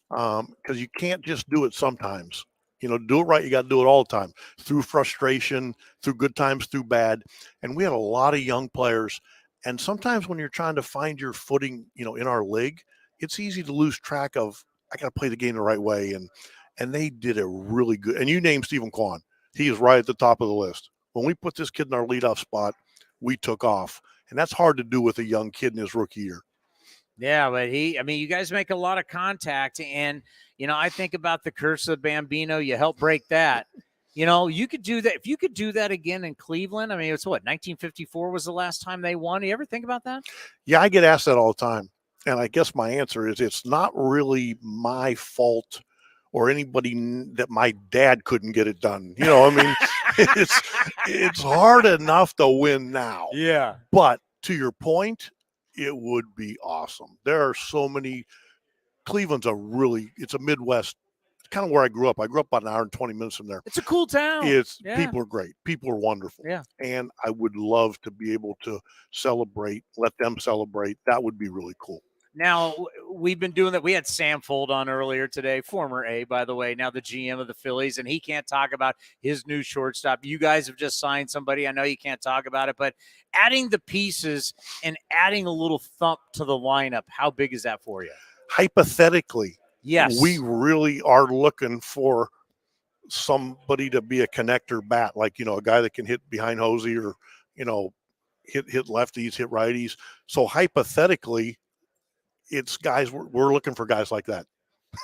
because you can't just do it sometimes. Do it right. You got to do it all the time, through frustration, through good times, through bad. And we have a lot of young players. And sometimes when you're trying to find your footing, in our league, it's easy to lose track of, I got to play the game the right way. And they did a really good. And you named Stephen Kwan. He is right at the top of the list. When we put this kid in our leadoff spot, we took off. And that's hard to do with a young kid in his rookie year. Yeah, but you guys make a lot of contact. And, I think about the curse of Bambino. You help break that. You could do that. If you could do that again in Cleveland, I mean, it's 1954 was the last time they won. You ever think about that? Yeah, I get asked that all the time. And I guess my answer is it's not really my fault or anybody that my dad couldn't get it done. It's hard enough to win now. Yeah. But to your point, it would be awesome. There are so many. Cleveland's it's a Midwest, kind of where I grew up. I grew up about an hour and 20 minutes from there. It's a cool town. People are great. People are wonderful. Yeah. And I would love to be able to let them celebrate. That would be really cool. Now, we've been doing that. We had Sam Fold on earlier today, former A, by the way, now the GM of the Phillies, and he can't talk about his new shortstop. You guys have just signed somebody. I know you can't talk about it, but adding the pieces and adding a little thump to the lineup, how big is that for you? Hypothetically, yes, we really are looking for somebody to be a connector bat, like, a guy that can hit behind Hosey or, hit lefties, hit righties. So hypothetically, it's guys, we're looking for guys like that.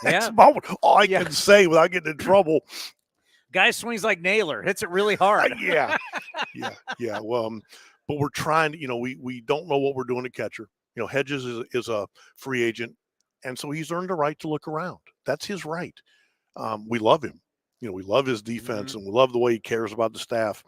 That's about all I can say without getting in trouble. Guy swings like Naylor, hits it really hard. Yeah. Well, but we're trying to, we don't know what we're doing at catcher. Hedges is a free agent, and so he's earned the right to look around. That's his right. We love him. We love his defense, and we love the way he cares about the staff.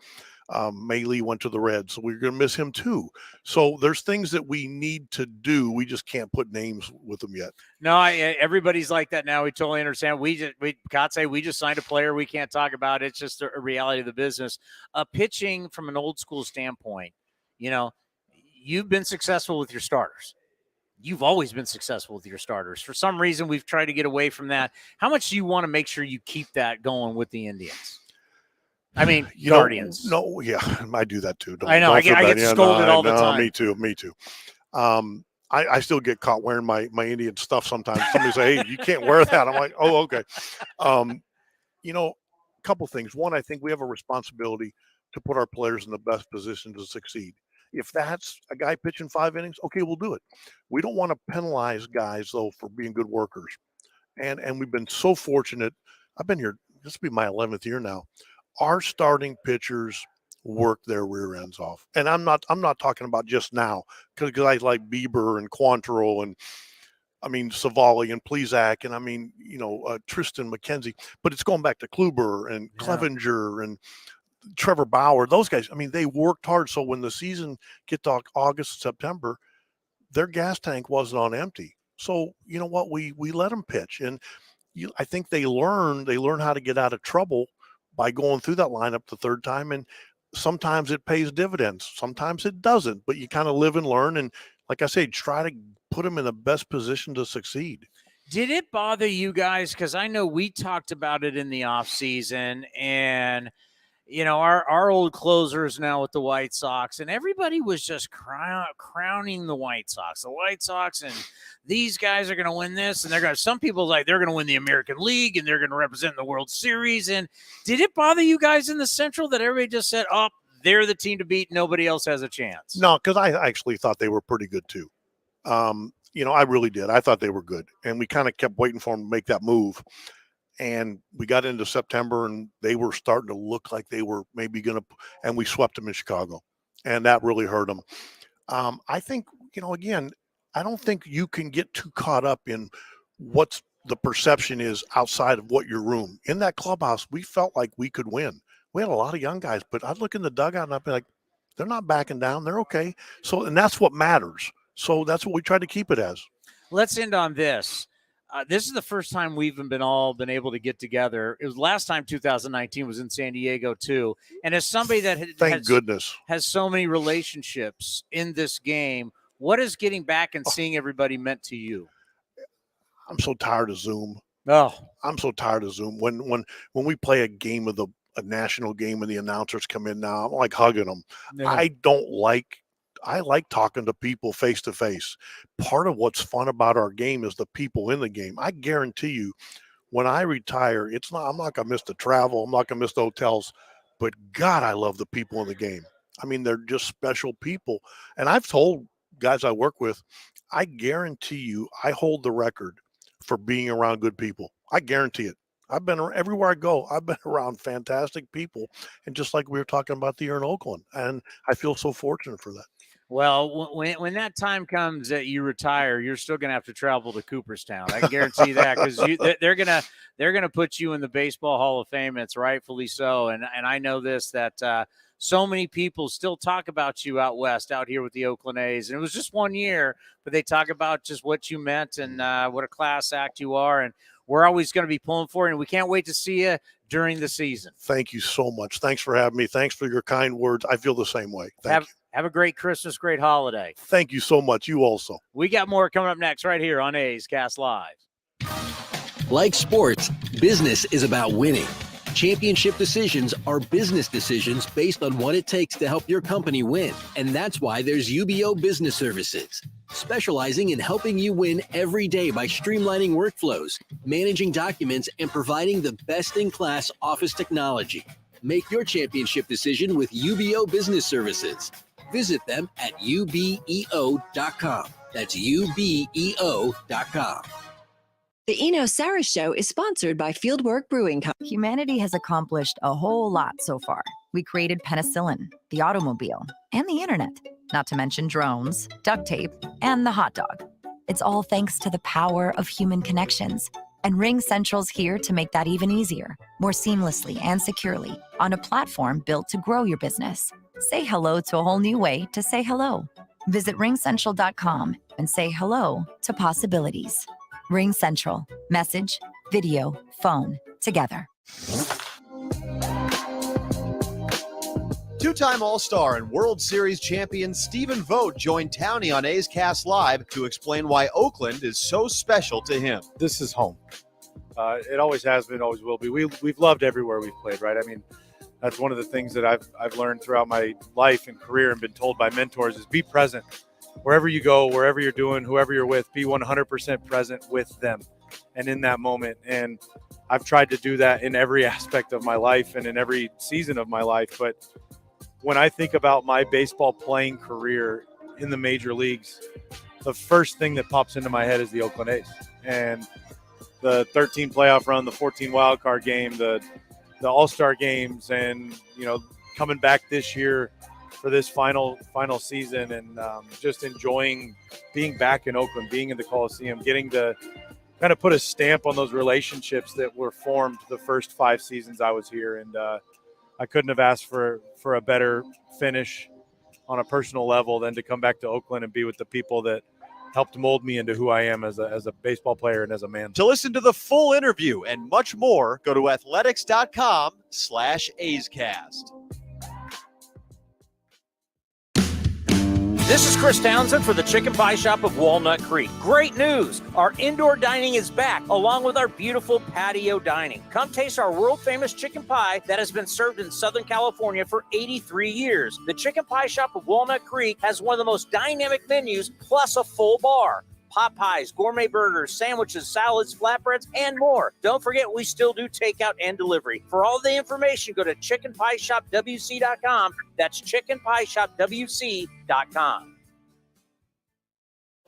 Mayley went to the Reds, so we're going to miss him too. So there's things that we need to do. We just can't put names with them yet. No, everybody's like that now. We totally understand. Kotsay, we just signed a player. We can't talk about it. It's just a reality of the business. Pitching from an old school standpoint, you've been successful with your starters. You've always been successful with your starters. For some reason, we've tried to get away from that. How much do you want to make sure you keep that going with the Indians? I mean, Guardians. No, yeah, I do that too. I know. I get scolded all the time. Me too. I still get caught wearing my Indian stuff sometimes. Somebody say, "Hey, you can't wear that." I'm like, "Oh, okay." A couple things. One, I think we have a responsibility to put our players in the best position to succeed. If that's a guy pitching 5 innings, okay, we'll do it. We don't want to penalize guys, though, for being good workers. And we've been so fortunate. I've been here, this will be my 11th year now. Our starting pitchers work their rear ends off. And I'm not talking about just now, because guys like Bieber and Quantrill and Savali and Plesac and Tristan McKenzie, but it's going back to Kluber and Clevenger and Trevor Bauer, those guys. They worked hard. So when the season get to August, September, their gas tank wasn't on empty. So you know what? We let them pitch, and I think they learn how to get out of trouble by going through that lineup the third time. And sometimes it pays dividends, sometimes it doesn't. But you kind of live and learn. And like I say, try to put them in the best position to succeed. Did it bother you guys? Because I know we talked about it in the offseason, and our old closers now with the White Sox, and everybody was just crowning the White Sox. The White Sox, and these guys are going to win this, and some people they're going to win the American League, and they're going to represent the World Series. And did it bother you guys in the Central that everybody just said, "Oh, they're the team to beat. Nobody else has a chance"? No, because I actually thought they were pretty good too. I really did. I thought they were good, and we kind of kept waiting for them to make that move. And we got into September, and they were starting to look like they were maybe going to, and we swept them in Chicago, and that really hurt them. I think, again, I don't think you can get too caught up in what the perception is outside of what your room. In that clubhouse, we felt like we could win. We had a lot of young guys, but I'd look in the dugout and I'd be like, they're not backing down. They're okay. So, and that's what matters. So that's what we try to keep it as. Let's end on this. This is the first time we've been able to get together. It was last time 2019 was in San Diego too. And as somebody that has so many relationships in this game, what is getting back and seeing everybody meant to you? I'm so tired of Zoom. Oh, I'm so tired of Zoom. When we play a game of a national game and the announcers come in now, I'm like hugging them. Yeah. I like talking to people face to face. Part of what's fun about our game is the people in the game. I guarantee you, when I retire, I'm not going to miss the travel. I'm not going to miss the hotels, but God, I love the people in the game. They're just special people. And I've told guys I work with, I guarantee you, I hold the record for being around good people. I guarantee it. I've been everywhere I go. I've been around fantastic people. And just like we were talking about the year in Oakland, and I feel so fortunate for that. Well, when that time comes that you retire, you're still going to have to travel to Cooperstown. I can guarantee that, because they're gonna put you in the Baseball Hall of Fame. It's rightfully so. And I know this, that so many people still talk about you out west, out here with the Oakland A's. And it was just 1 year, but they talk about just what you meant and what a class act you are. And we're always going to be pulling for you, and we can't wait to see you during the season. Thank you so much. Thanks for having me. Thanks for your kind words. I feel the same way. Thank you. Have a great Christmas, great holiday. Thank you so much. You also. We got more coming up next right here on A's Cast Live. Like sports, business is about winning. Championship decisions are business decisions based on what it takes to help your company win. And that's why there's UBO Business Services, specializing in helping you win every day by streamlining workflows, managing documents, and providing the best-in-class office technology. Make your championship decision with UBO Business Services. Visit them at ubeo.com. That's ubeo.com. The Eno Sarris Show is sponsored by Fieldwork Brewing Company. Humanity has accomplished a whole lot so far. We created penicillin, the automobile, and the internet, not to mention drones, duct tape, and the hot dog. It's all thanks to the power of human connections. And Ring Central's here to make that even easier, more seamlessly and securely, on a platform built to grow your business. Say hello to a whole new way to say hello. Visit ringcentral.com and say hello to possibilities. Ring Central. Message, video, phone, together. Two-time All-Star and World Series champion Stephen Vogt joined Towney on A's Cast Live to explain why Oakland is so special to him. This is home. It always has been, always will be. We've loved everywhere we've played, right? I mean, that's one of the things that I've learned throughout my life and career and been told by mentors is be present. Wherever you go, wherever you're doing, whoever you're with, be 100% present with them and in that moment. And I've tried to do that in every aspect of my life and in every season of my life. But when I think about my baseball playing career in the major leagues, the first thing that pops into my head is the Oakland A's. And the 13 playoff run, the 14 wild card game, the All-Star games, and, you know, coming back this year for this final season, and just enjoying being back in Oakland, being in the Coliseum, getting to kind of put a stamp on those relationships that were formed the first 5 seasons I was here. And I couldn't have asked for a better finish on a personal level than to come back to Oakland and be with the people that helped mold me into who I am as a baseball player and as a man. To listen to the full interview and much more, go to athletics.com/A'sCast. This is Chris Townsend for the Chicken Pie Shop of Walnut Creek. Great news! Our indoor dining is back, along with our beautiful patio dining. Come taste our world-famous chicken pie that has been served in Southern California for 83 years. The Chicken Pie Shop of Walnut Creek has one of the most dynamic menus, plus a full bar. Pot pies, gourmet burgers, sandwiches, salads, flatbreads, and more. Don't forget, we still do takeout and delivery. For all the information, go to chickenpieshopwc.com. That's chickenpieshopwc.com.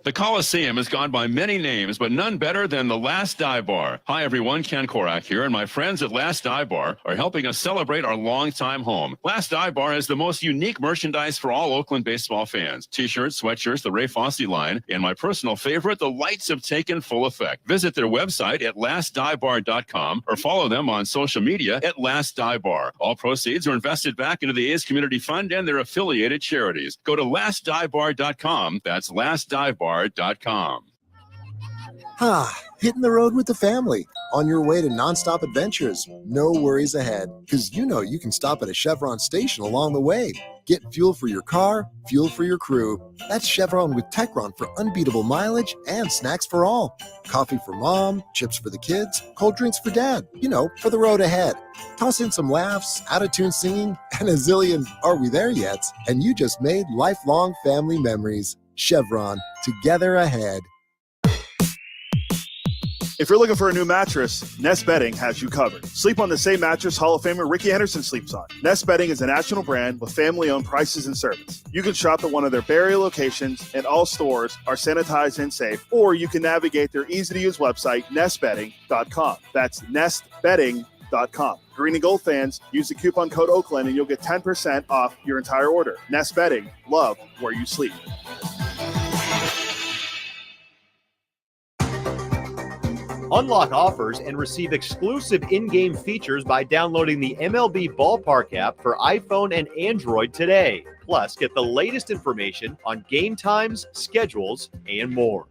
The Coliseum has gone by many names, but none better than the Last Dive Bar. Hi, everyone. Ken Korak here, and my friends at Last Dive Bar are helping us celebrate our longtime home. Last Dive Bar has the most unique merchandise for all Oakland baseball fans. T-shirts, sweatshirts, the Ray Fosse line, and my personal favorite, the lights have taken full effect. Visit their website at lastdivebar.com or follow them on social media at Last Dive Bar. All proceeds are invested back into the A's Community Fund and their affiliated charities. Go to lastdivebar.com. That's lastdivebar.com. Hitting the road with the family. On your way to nonstop adventures. No worries ahead, because you know you can stop at a Chevron station along the way. Get fuel for your car, fuel for your crew. That's Chevron with Techron for unbeatable mileage and snacks for all. Coffee for mom, chips for the kids, cold drinks for dad. You know, for the road ahead. Toss in some laughs, out-of-tune singing, and a zillion "Are we there yet?" And you just made lifelong family memories. Chevron, together ahead. If you're looking for a new mattress, Nest Bedding has you covered. Sleep on the same mattress Hall of Famer Ricky Henderson sleeps on. Nest Bedding is a national brand with family-owned prices and service. You can shop at one of their Barrie locations, and all stores are sanitized and safe, or you can navigate their easy-to-use website, nestbedding.com. That's nestbedding.com. Green and gold fans, use the coupon code Oakland and you'll get 10% off your entire order. Nest Bedding, love where you sleep. Unlock offers and receive exclusive in-game features by downloading the MLB Ballpark app for iPhone and Android today. Plus, get the latest information on game times, schedules, and more.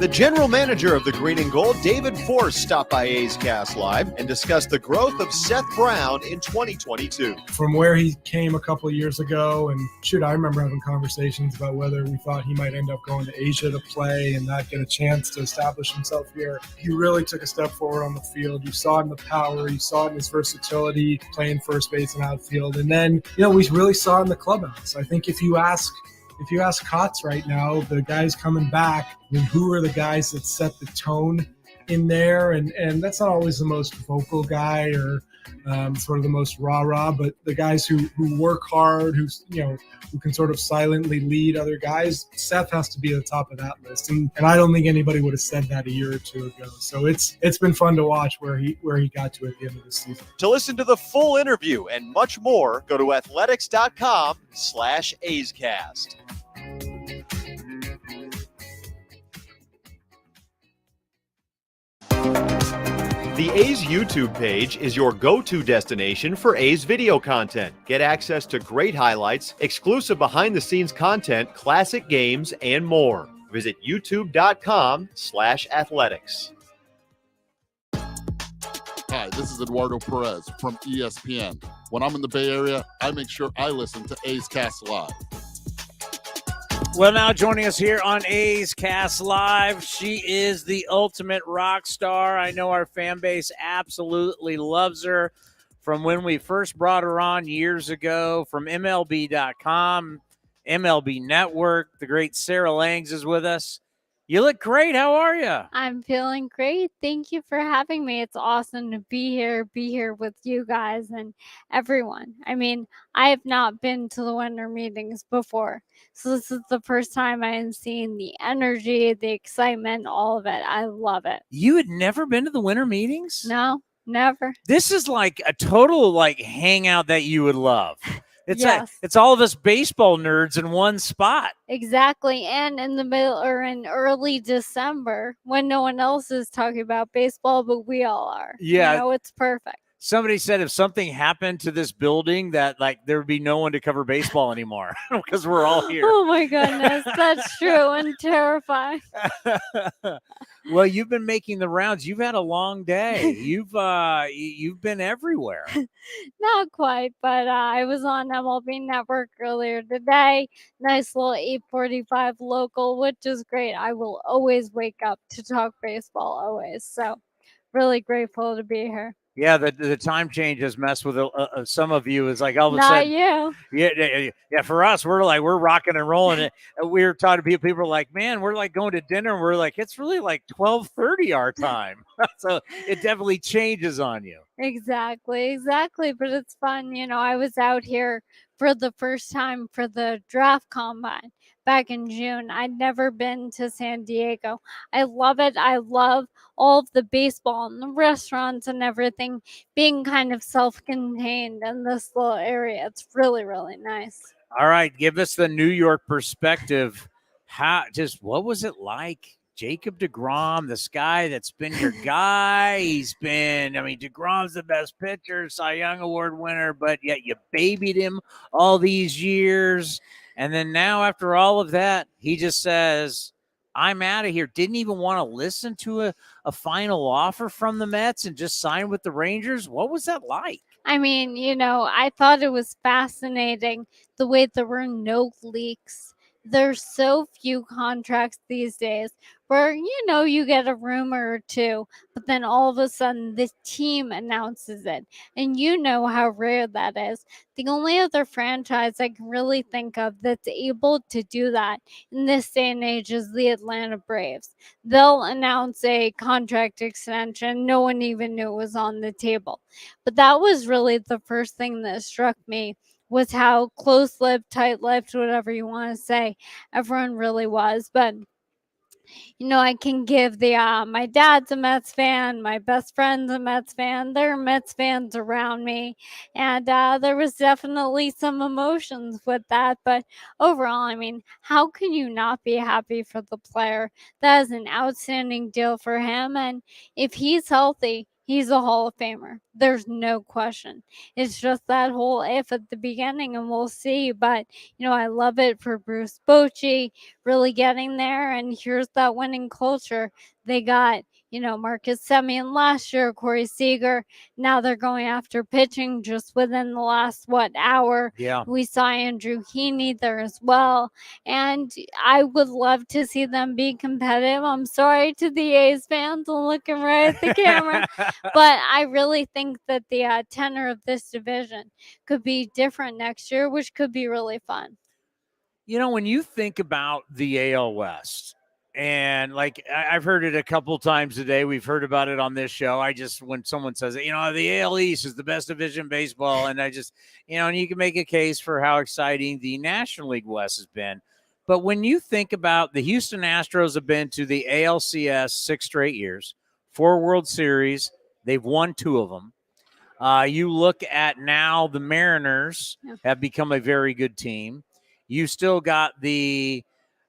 The general manager of the Green and Gold, David Force, stopped by A's Cast Live and discussed the growth of Seth Brown in 2022. From where he came a couple of years ago, and I remember having conversations about whether we thought he might end up going to Asia to play and not get a chance to establish himself here. He really took a step forward on the field. You saw it in the power, you saw it in his versatility, playing first base and outfield, and then we really saw it in the clubhouse. I think if you ask Kotsay right now, the guys coming back, who are the guys that set the tone in there? And that's not always the most vocal guy or sort of the most rah-rah, but the guys who work hard, who can sort of silently lead other guys. Seth has to be at the top of that list. And I don't think anybody would have said that a year or two ago. So it's been fun to watch where he got to at the end of the season. To listen to the full interview and much more, go to athletics.com/A'sCast. The A's YouTube page is your go-to destination for A's video content. Get access to great highlights, exclusive behind-the-scenes content, classic games, and more. Visit youtube.com/athletics. Hi, this is Eduardo Perez from ESPN. When I'm in the Bay Area, I make sure I listen to A's Cast Live. Well, now joining us here on A's Cast Live, she is the ultimate rock star. I know our fan base absolutely loves her. From when we first brought her on years ago, from MLB.com, MLB Network, the great Sarah Langs is with us. You look great. How are you? I'm feeling great. Thank you for having me. It's awesome to be here with you guys and everyone. I mean, I have not been to the winter meetings before. So this is the first time I am seeing the energy, the excitement, all of it. I love it. You had never been to the winter meetings? No, never. This is like a total hangout that you would love. It's all of us baseball nerds in one spot. Exactly. And in the middle or in early December when no one else is talking about baseball, but we all are. Yeah. It's perfect. Somebody said if something happened to this building that there would be no one to cover baseball anymore because we're all here. Oh my goodness. That's true and terrifying. Well, you've been making the rounds. You've had a long day. You've been everywhere. Not quite, but I was on MLB Network earlier today. Nice little 8:45 local, which is great. I will always wake up to talk baseball, always. So really grateful to be here. Yeah, the time change has messed with some of you. It's like all of a Not sudden. you. Yeah. For us, we're rocking and rolling it. We were talking to people. People are like, man, we're going to dinner. And we're like, it's really 12:30 our time. So it definitely changes on you. Exactly. But it's fun. I was out here for the first time for the draft combine back in June. I'd never been to San Diego. I love it. I love all of the baseball and the restaurants and everything being kind of self-contained in this little area. It's really, really nice. All right. Give us the New York perspective. What was it like? Jacob deGrom, this guy that's been your guy. deGrom's the best pitcher, Cy Young Award winner, but yet you babied him all these years. And then now after all of that, he just says, I'm out of here. Didn't even want to listen to a final offer from the Mets and just sign with the Rangers. What was that like? I thought it was fascinating the way there were no leaks. There's so few contracts these days where, you get a rumor or two, but then all of a sudden the team announces it. And you know how rare that is. The only other franchise I can really think of that's able to do that in this day and age is the Atlanta Braves. They'll announce a contract extension. No one even knew it was on the table. But that was really the first thing that struck me, was how close-lipped, tight-lipped, whatever you want to say, everyone really was. But I can give my dad's a Mets fan, my best friend's a Mets fan. There are Mets fans around me, and there was definitely some emotions with that. But overall, how can you not be happy for the player? That is an outstanding deal for him, and if he's healthy, He's a Hall of Famer. There's no question. It's just that whole if at the beginning, and we'll see. But, I love it for Bruce Bochy really getting there. And here's that winning culture. They got, Marcus Semien last year, Corey Seager. Now they're going after pitching just within the last, hour. Yeah. We saw Andrew Heaney there as well. And I would love to see them be competitive. I'm sorry to the A's fans. I'm looking right at the camera. But I really think that the tenor of this division could be different next year, which could be really fun. When you think about the AL West, and I've heard it a couple times today, we've heard about it on this show. When someone says, the AL East is the best division in baseball, and and you can make a case for how exciting the National League West has been. But when you think about the Houston Astros have been to the ALCS 6 straight years, 4 World Series, they've won 2 of them. You look at now the Mariners have become a very good team. You still got the,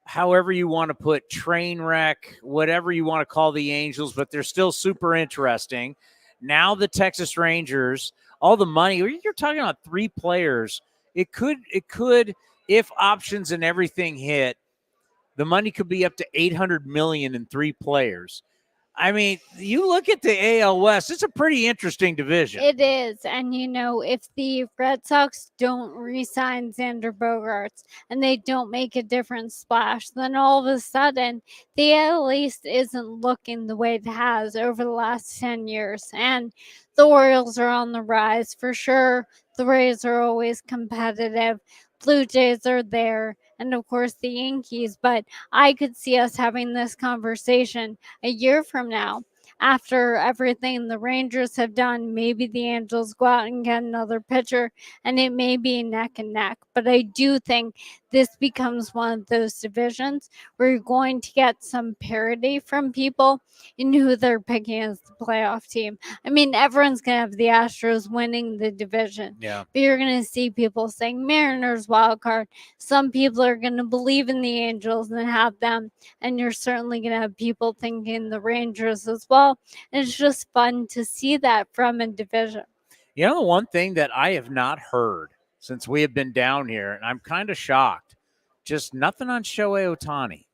however you want to put, train wreck, whatever you want to call the Angels, but they're still super interesting. Now the Texas Rangers, all the money, you're talking about 3 players. It could, if options and everything hit, the money could be up to $800 million in 3 players. I mean, you look at the AL West, it's a pretty interesting division. It is. And, if the Red Sox don't re-sign Xander Bogaerts and they don't make a different splash, then all of a sudden the AL East isn't looking the way it has over the last 10 years. And the Orioles are on the rise for sure. The Rays are always competitive. Blue Jays are there. And of course the Yankees. But I could see us having this conversation a year from now. After everything the Rangers have done, maybe the Angels go out and get another pitcher, and it may be neck and neck. But I do think this becomes one of those divisions where you're going to get some parity from people in who they're picking as the playoff team. I mean, everyone's going to have the Astros winning the division. Yeah. But you're going to see people saying Mariners wild card. Some people are going to believe in the Angels and have them. And you're certainly going to have people thinking the Rangers as well. And it's just fun to see that from a division. The one thing that I have not heard since we have been down here, and I'm kind of shocked, just nothing on Shohei Ohtani.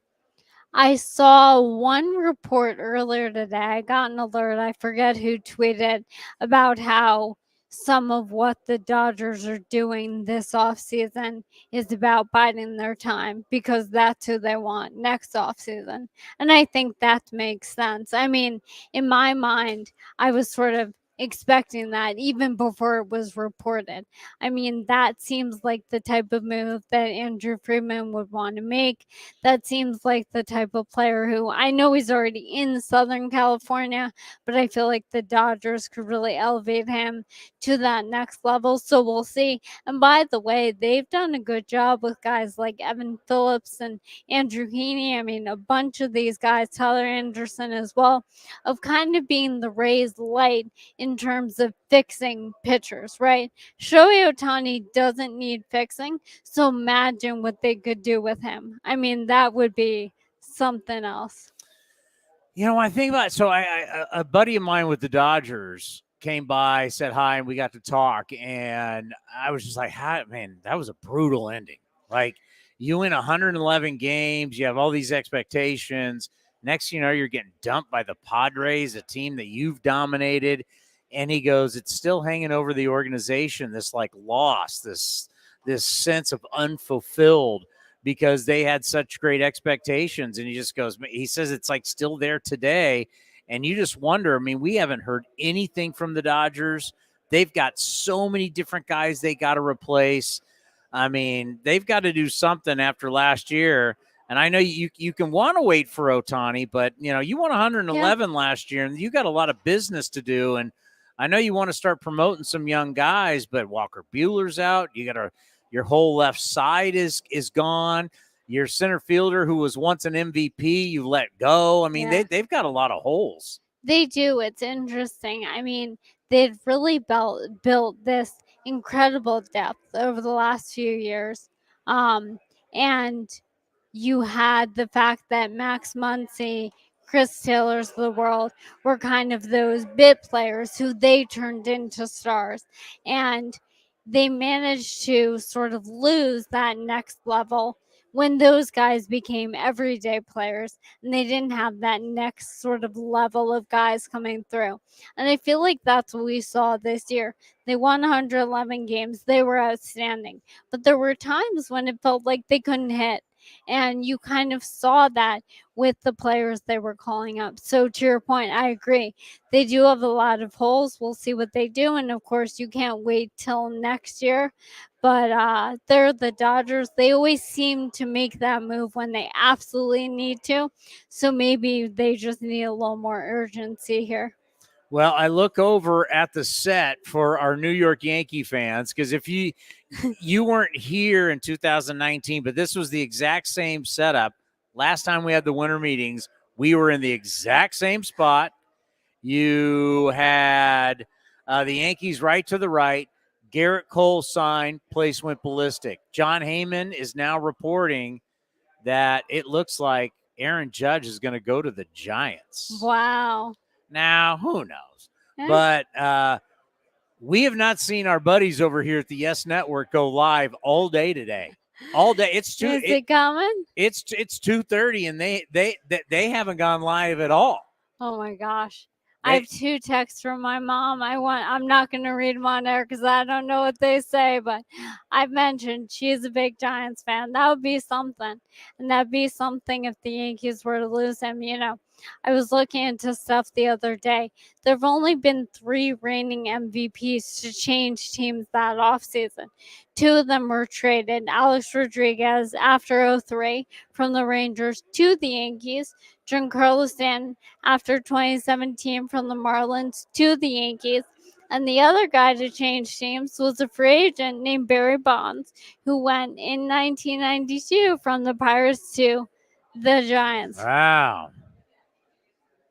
I saw one report earlier today. I got an alert. I forget who tweeted about how some of what the Dodgers are doing this offseason is about biding their time because that's who they want next offseason. And I think that makes sense. I mean, in my mind, I was sort of expecting that even before it was reported. I mean, that seems like the type of move that Andrew Friedman would want to make. That seems like the type of player who, I know he's already in Southern California, but I feel like the Dodgers could really elevate him to that next level. So we'll see. And by the way, they've done a good job with guys like Evan Phillips and Andrew Heaney. I mean, a bunch of these guys, Tyler Anderson as well, of kind of being the Rays light in terms of fixing pitchers, right? Shohei Ohtani doesn't need fixing, so imagine what they could do with him. I mean, that would be something else. I think about it. So a buddy of mine with the Dodgers came by, said hi, and we got to talk. And I was just like, man, that was a brutal ending. Like, you win 111 games, you have all these expectations. Next, you're getting dumped by the Padres, a team that you've dominated. And he goes, it's still hanging over the organization, this loss, this sense of unfulfilled because they had such great expectations. And he just goes, he says it's still there today. And you just wonder, I mean, we haven't heard anything from the Dodgers. They've got so many different guys they got to replace. I mean, they've got to do something after last year. And I know you can want to wait for Ohtani, but, you won 111 last year, and you got a lot of business to do. And I know you want to start promoting some young guys, but Walker Buehler's out. You got your whole left side is gone. Your center fielder, who was once an MVP, you let go. I mean, they've got a lot of holes. They do. It's interesting. I mean, they've really built this incredible depth over the last few years. And you had the fact that Max Muncy Chris Taylors of the world were kind of those bit players who they turned into stars. And they managed to sort of lose that next level when those guys became everyday players and they didn't have that next sort of level of guys coming through. And I feel like that's what we saw this year. They won 111 games. They were outstanding. But there were times when it felt like they couldn't hit. And you kind of saw that with the players they were calling up. So to your point, I agree. They do have a lot of holes. We'll see what they do. And of course, you can't wait till next year. But they're the Dodgers. They always seem to make that move when they absolutely need to. So maybe they just need a little more urgency here. Well, I look over at the set for our New York Yankee fans, because if you weren't here in 2019, but this was the exact same setup. Last time we had the winter meetings, we were in the exact same spot. You had the Yankees right to the right. Garrett Cole signed, place went ballistic. John Heyman is now reporting that it looks like Aaron Judge is going to go to the Giants. Wow. Now, who knows? But we have not seen our buddies over here at the Yes Network go live all day today. All day. It's Is it coming? It's 2:30, and they haven't gone live at all. Oh my gosh. I have 2 texts from my mom. I'm not going to read them on air because I don't know what they say, but I've mentioned she's a big Giants fan. That would be something. And that'd be something if the Yankees were to lose him. I was looking into stuff the other day. There have only been 3 reigning MVPs to change teams that offseason. 2 of them were traded. Alex Rodriguez after 03 from the Rangers to the Yankees. Giancarlo Stanton after 2017 from the Marlins to the Yankees. And the other guy to change teams was a free agent named Barry Bonds, who went in 1992 from the Pirates to the Giants. Wow.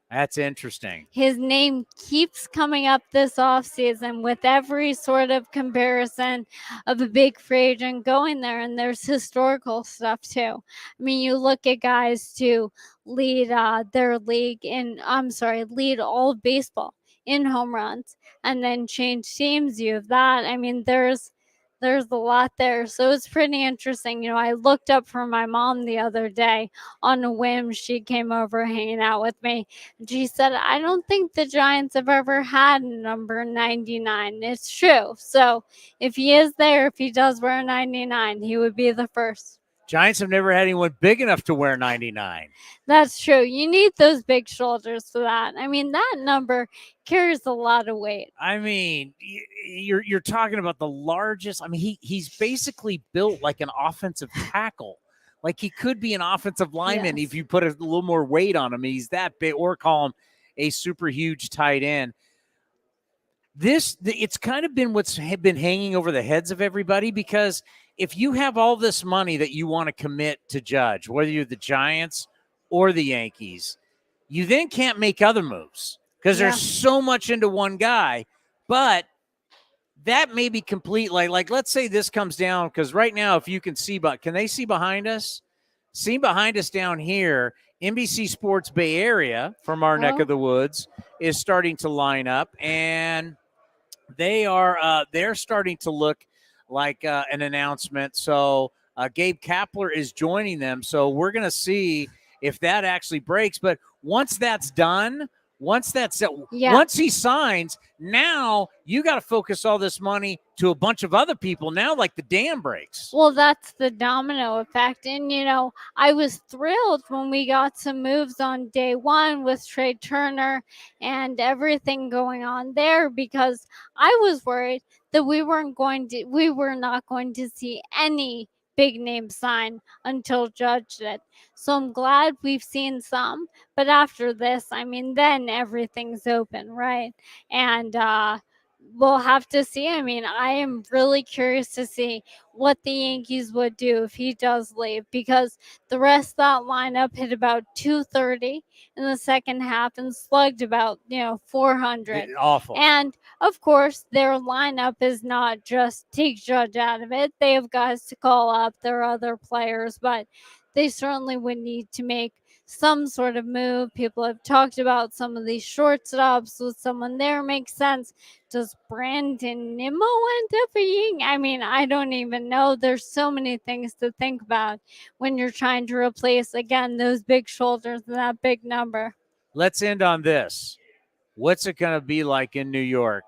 That's interesting. His name keeps coming up this offseason with every sort of comparison of a big free agent going there. And there's historical stuff too. I mean, you look at guys to lead their league lead all of baseball in home runs and then change teams. You have that. I mean, there's a lot there. So it's pretty interesting. I looked up for my mom the other day on a whim. She came over hanging out with me. And she said, I don't think the Giants have ever had number 99. It's true. So if he is there, if he does wear 99, he would be the first. Giants have never had anyone big enough to wear 99. That's true. You need those big shoulders for that. I mean, that number carries a lot of weight. I mean, you're talking about the largest. I mean, he's basically built like an offensive tackle. Like he could be an offensive lineman if you put a little more weight on him. He's that big, or call him a super huge tight end. It's kind of been what's been hanging over the heads of everybody, because if you have all this money that you want to commit to Judge, whether you're the Giants or the Yankees, you then can't make other moves because there's so much into one guy. But that may be complete. Like let's say this comes down, because right now, if you can see, but can they see behind us? See behind us down here, NBC Sports Bay Area from our neck of the woods is starting to line up, and they're starting to look like an announcement. So Gabe Kapler is joining them. So we're going to see if that actually breaks. But once that's done, once he signs, now you got to focus all this money to a bunch of other people now, like the dam breaks. Well, that's the domino effect. And, I was thrilled when we got some moves on day one with Trey Turner and everything going on there, because I was worried that we were not going to see any big name sign until Judge did. So I'm glad we've seen some, but after this, I mean, then everything's open, right? And we'll have to see. I mean, I am really curious to see what the Yankees would do if he does leave, because the rest of that lineup hit about 230 in the second half and slugged about 400. Awful. And of course, their lineup is not just take Judge out of it. They have guys to call up. There are other players, but they certainly would need to make some sort of move. People have talked about some of these shortstops with someone there makes sense. Does Brandon Nimmo end up being? I mean, I don't even know. There's so many things to think about when you're trying to replace, again, those big shoulders and that big number. Let's end on this. What's it going to be like in New York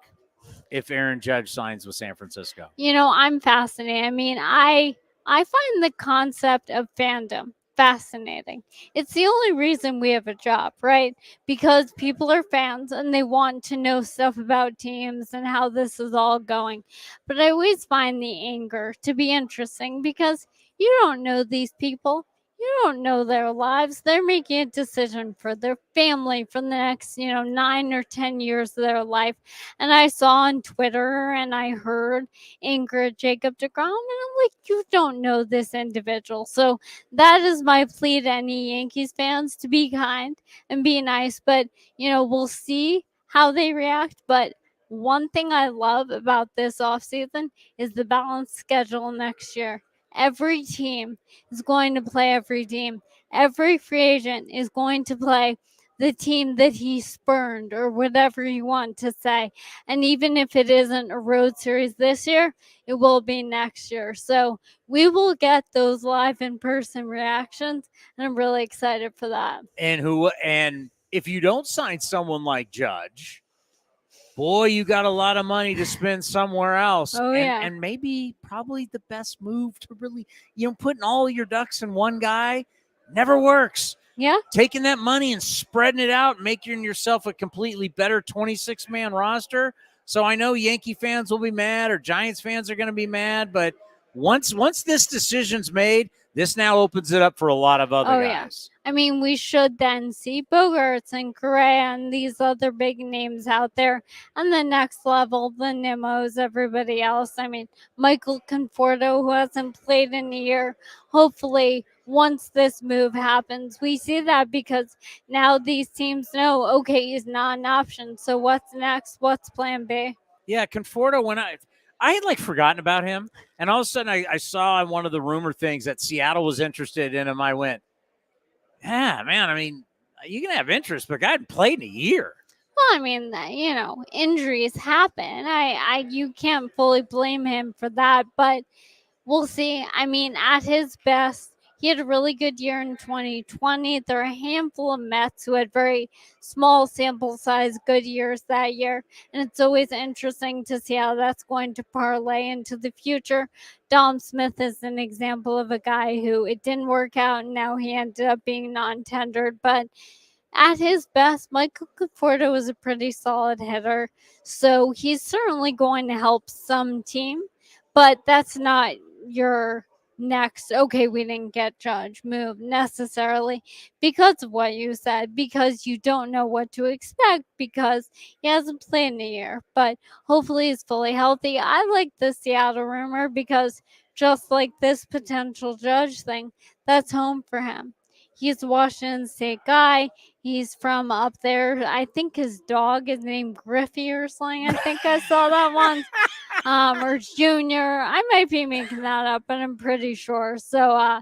if Aaron Judge signs with San Francisco? You know, I'm fascinated. I mean, I find the concept of fandom fascinating. It's the only reason we have a job, right? Because people are fans and they want to know stuff about teams and how this is all going. But I always find the anger to be interesting because you don't know these people. You don't know their lives. They're making a decision for their family for the next, 9 or 10 years of their life. And I saw on Twitter and I heard anger at Jacob deGrom, and I'm like, you don't know this individual. So that is my plea to any Yankees fans, to be kind and be nice. But, we'll see how they react. But one thing I love about this offseason is the balanced schedule next year. Every team is going to play every team. Every free agent is going to play the team that he spurned, or whatever you want to say. And even if it isn't a road series this year, it will be next year. So we will get those live in-person reactions, and I'm really excited for that. And if you don't sign someone like Judge, boy, you got a lot of money to spend somewhere else. Oh, yeah. And maybe probably the best move to really, putting all your ducks in one guy never works. Yeah. Taking that money and spreading it out, making yourself a completely better 26-man roster. So I know Yankee fans will be mad, or Giants fans are going to be mad, but once this decision's made, this now opens it up for a lot of other guys. Yeah. I mean, we should then see Bogarts and Correa and these other big names out there. And the next level, the Nimmos, everybody else. I mean, Michael Conforto, who hasn't played in a year. Hopefully, once this move happens, we see that, because now these teams know, okay, he's not an option. So what's next? What's plan B? Yeah, Conforto, when I had forgotten about him, and all of a sudden I saw on one of the rumor things that Seattle was interested in him. I went, yeah, man, I mean, you can have interest, but I hadn't played in a year. Well, I mean, injuries happen. You can't fully blame him for that, but we'll see. I mean, at his best, he had a really good year in 2020. There are a handful of Mets who had very small sample size good years that year. And it's always interesting to see how that's going to parlay into the future. Dom Smith is an example of a guy who it didn't work out, and now he ended up being non-tendered. But at his best, Michael Conforto was a pretty solid hitter. So he's certainly going to help some team, but that's not your next, okay, we didn't get Judge move necessarily, because of what you said, because you don't know what to expect, because he hasn't played in a year. But hopefully he's fully healthy. I like the Seattle rumor, because just like this potential Judge thing, that's home for him. He's a Washington State guy. He's from up there. I think his dog is named Griffey or something. I think I saw that once. Or Junior. I might be making that up, but I'm pretty sure. So, I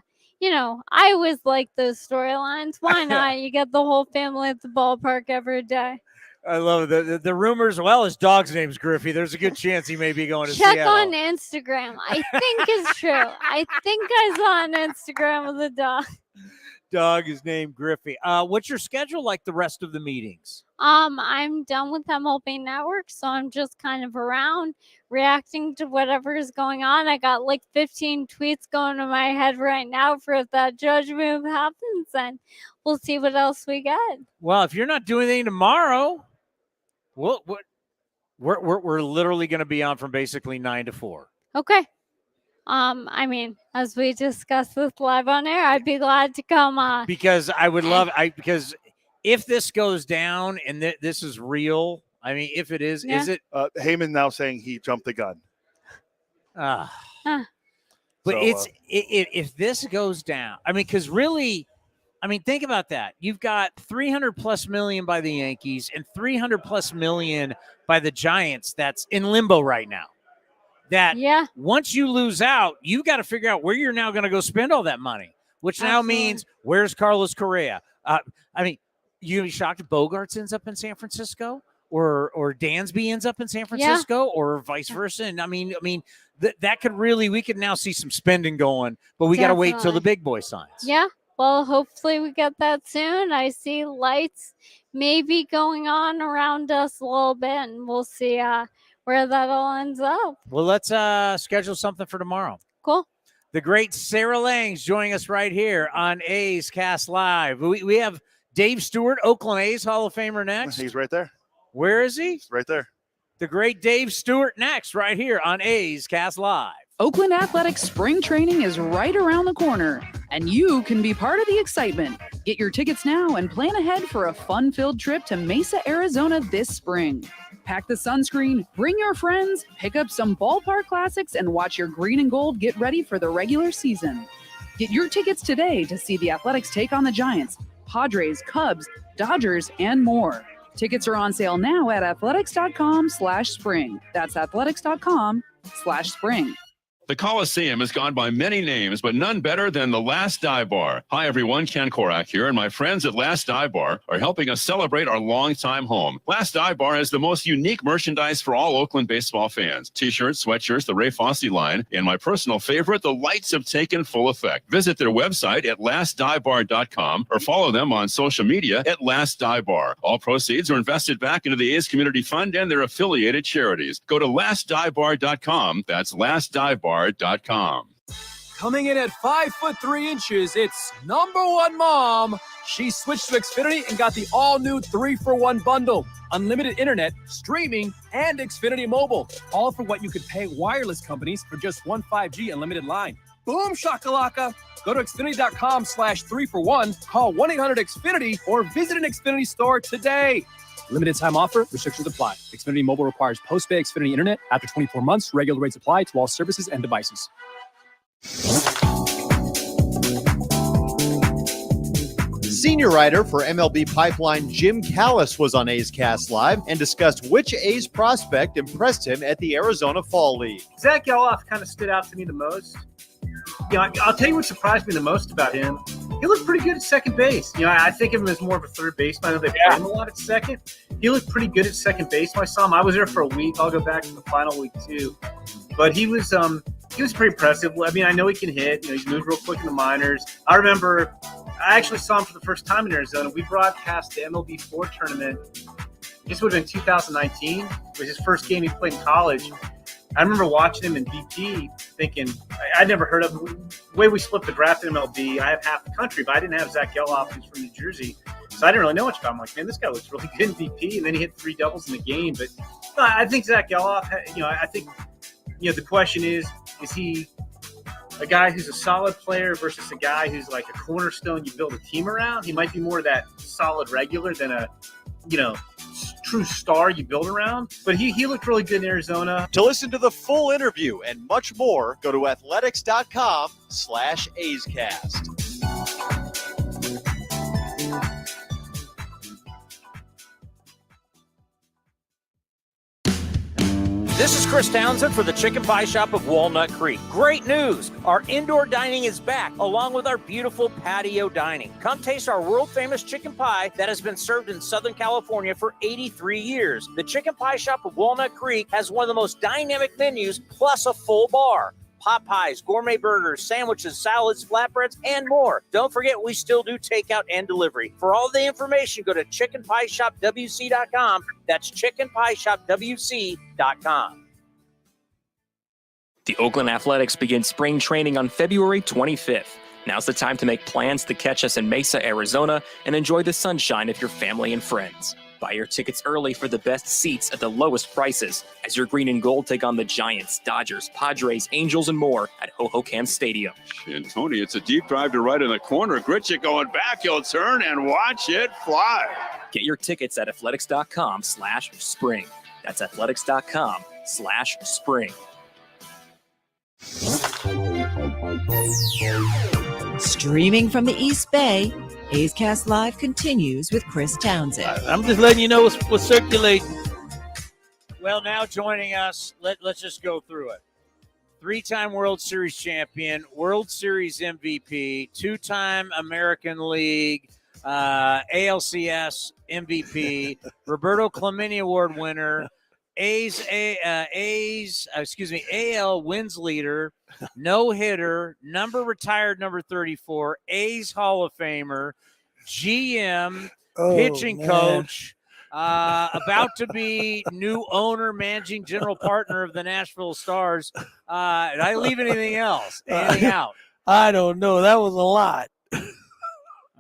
always like those storylines. Why not? You get the whole family at the ballpark every day. I love it. The rumors, well, his dog's name's Griffey. There's a good chance he may be going to Check Seattle. on Instagram. I think it's true. I think I saw an Instagram of the dog. Dog is named Griffey. What's your schedule like the rest of the meetings? I'm done with MLB Network, so I'm just kind of around reacting to whatever is going on. I got 15 tweets going to my head right now for if that Judge move happens, and we'll see what else we get. Well, if you're not doing anything tomorrow, we're literally going to be on from basically 9 to 4. Okay. I mean, as we discussed this live on air, I'd be glad to come on. Because I would love, because if this goes down and this is real, I mean, if it is, Yeah. is it? Heyman now saying he jumped the gun. But So, if this goes down, I mean, because really, I mean, think about that. You've got $300+ million by the Yankees and $300+ million by the Giants. That's in limbo right now. That once you lose out, you got to figure out where you're now going to go spend all that money. which now means where's Carlos Correa? I mean, you be shocked if Bogarts ends up in San Francisco, or Dansby ends up in San Francisco, or vice versa. And I mean, that could really, we could now see some spending going, but we got to wait till the big boy signs. Yeah. Well, hopefully we get that soon. I see lights maybe going on around us a little bit, and we'll see where that all ends up. Well, let's schedule something for tomorrow. Cool. The great Sarah Lang's joining us right here on A's Cast Live. We have Dave Stewart, Oakland A's Hall of Famer, next. He's right there. Where is he? He's right there. The great Dave Stewart next, right here on A's Cast Live. Oakland Athletics spring training is right around the corner, and you can be part of the excitement. Get your tickets now and plan ahead for a fun-filled trip to Mesa, Arizona this spring. Pack the sunscreen, bring your friends, pick up some ballpark classics, and watch your green and gold get ready for the regular season. Get your tickets today to see the Athletics take on the Giants, Padres, Cubs, Dodgers, and more. Tickets are on sale now at athletics.com/spring. That's athletics.com/spring. The Coliseum has gone by many names, but none better than the Last Dive Bar. Hi, everyone. Ken Korak here, and my friends at Last Dive Bar are helping us celebrate our longtime home. Last Dive Bar has the most unique merchandise for all Oakland baseball fans. T-shirts, sweatshirts, the Ray Fosse line, and my personal favorite, the lights have taken full effect. Visit their website at lastdivebar.com or follow them on social media at Last Dive Bar. All proceeds are invested back into the A's Community Fund and their affiliated charities. Go to lastdivebar.com. That's lastdivebar.com. Coming in at 5'3", it's number one mom. She switched to Xfinity and got the all-new 3-for-1 bundle. Unlimited internet, streaming, and Xfinity Mobile. All for what you could pay wireless companies for just one 5G unlimited line. Boom shakalaka. Go to Xfinity.com/3-for-1, call 1-800-XFINITY, or visit an Xfinity store today. Limited time offer. Restrictions apply. Xfinity Mobile requires post-pay Xfinity Internet. After 24 months, regular rates apply to all services and devices. Senior writer for MLB Pipeline Jim Callis was on A's Cast Live and discussed which A's prospect impressed him at the Arizona Fall League. Zach Geloff kind of stood out to me the most. I'll tell you what surprised me the most about him. He looked pretty good at second base. I think of him as more of a third baseman. I know they play him a lot at second. He looked pretty good at second base when I saw him. I was there for a week. I'll go back to the final week too. But he was pretty impressive. I mean, I know he can hit. He's moved real quick in the minors. I remember I actually saw him for the first time in Arizona. We broadcast the MLB 4 tournament. This would have been 2019. It was his first game he played in college. I remember watching him in BP thinking, I'd never heard of him. The way we split the draft in MLB, I have half the country, but I didn't have Zach Geloff, who's from New Jersey. So I didn't really know much about him. I'm like, man, this guy looks really good in BP. And then he hit 3 doubles in the game. But I think Zach Geloff, I think, the question is he a guy who's a solid player versus a guy who's like a cornerstone you build a team around? He might be more of that solid regular than a, true star you build around. But he looked really good in Arizona. To listen to the full interview and much more, go to athletics.com/A'sCast. This is Chris Townsend for the Chicken Pie Shop of Walnut Creek. Great news! Our indoor dining is back, along with our beautiful patio dining. Come taste our world-famous chicken pie that has been served in Southern California for 83 years. The Chicken Pie Shop of Walnut Creek has one of the most dynamic menus, plus a full bar. Pot pies, gourmet burgers, sandwiches, salads, flatbreads, and more. Don't forget, we still do takeout and delivery. For all the information, go to chickenpieshopwc.com. That's chickenpieshopwc.com. The Oakland Athletics begin spring training on February 25th. Now's the time to make plans to catch us in Mesa, Arizona, and enjoy the sunshine with your family and friends. Buy your tickets early for the best seats at the lowest prices as your green and gold take on the Giants, Dodgers, Padres, Angels, and more at Hohokam Stadium. And Tony, it's a deep drive to right in the corner. Gritchick going back. He'll turn and watch it fly. Get your tickets at athletics.com/spring. That's athletics.com/spring. Streaming from the East Bay, A's Cast Live continues with Chris Townsend. I'm just letting you know what's circulating. Well, now joining us, let's just go through it. 3-time World Series champion, World Series MVP, 2-time American League, ALCS MVP, Roberto Clemente Award winner, AL wins leader, no hitter, retired number 34, A's Hall of Famer, GM, pitching coach, about to be new owner, managing general partner of the Nashville Stars. Did I leave anything else? Anything out? I don't know. That was a lot.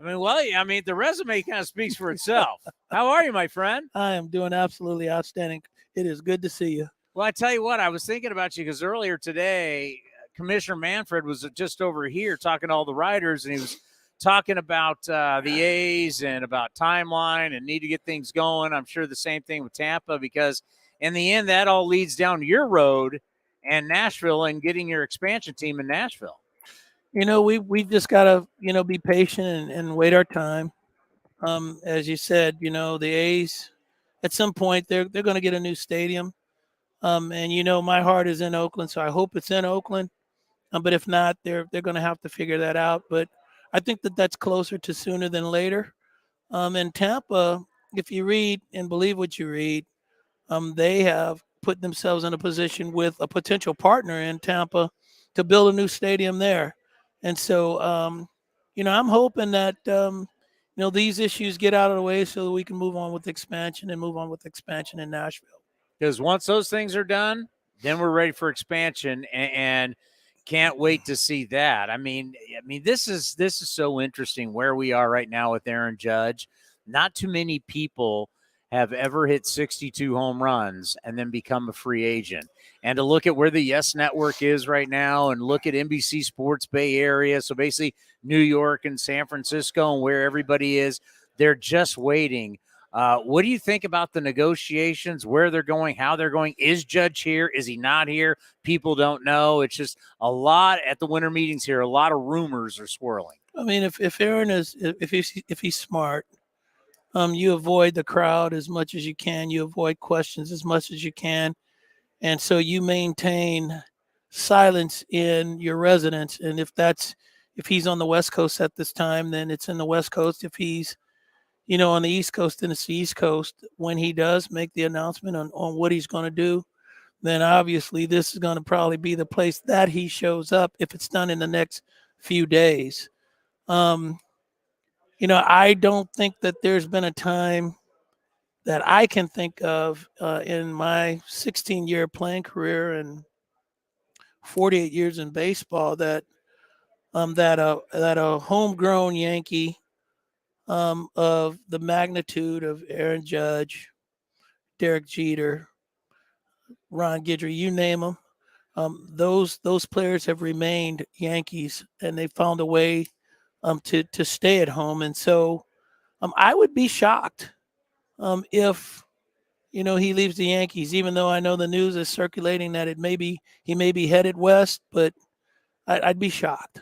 The resume kind of speaks for itself. How are you, my friend? I am doing absolutely outstanding. It is good to see you. Well, I tell you what, I was thinking about you because earlier today, Commissioner Manfred was just over here talking to all the writers, and he was talking about the A's and about timeline and need to get things going. I'm sure the same thing with Tampa, because in the end, that all leads down your road and Nashville and getting your expansion team in Nashville. We just got to, be patient and wait our time. As you said, the A's, at some point, they're going to get a new stadium. And, my heart is in Oakland, so I hope it's in Oakland. But if not, they're going to have to figure that out. But I think that's closer to sooner than later. In Tampa, if you read and believe what you read, they have put themselves in a position with a potential partner in Tampa to build a new stadium there. And so, I'm hoping that, these issues get out of the way so that we can move on with expansion in Nashville. Because once those things are done, then we're ready for expansion and can't wait to see that. I mean, this is so interesting where we are right now with Aaron Judge. Not too many people have ever hit 62 home runs and then become a free agent. And to look at where the Yes Network is right now and look at NBC Sports Bay Area, so basically New York and San Francisco and where everybody is, they're just waiting. What do you think about the negotiations, where they're going, how they're going? Is Judge here? Is he not here? People don't know. It's just a lot at the winter meetings here. A lot of rumors are swirling. I mean, if Aaron if he's smart, you avoid the crowd as much as you can. You avoid questions as much as you can. And so you maintain silence in your residence. And if he's on the West Coast at this time, then it's in the West Coast. If he's, on the East Coast, then it's the East Coast. When he does make the announcement on what he's going to do, then obviously this is going to probably be the place that he shows up if it's done in the next few days. I don't think that there's been a time that I can think of in my 16-year playing career and 48 years in baseball that a homegrown Yankee of the magnitude of Aaron Judge, Derek Jeter, Ron Guidry, you name them, those players have remained Yankees, and they found a way to stay at home. And so I would be shocked if he leaves the Yankees, even though I know the news is circulating that he may be headed west, but I'd be shocked.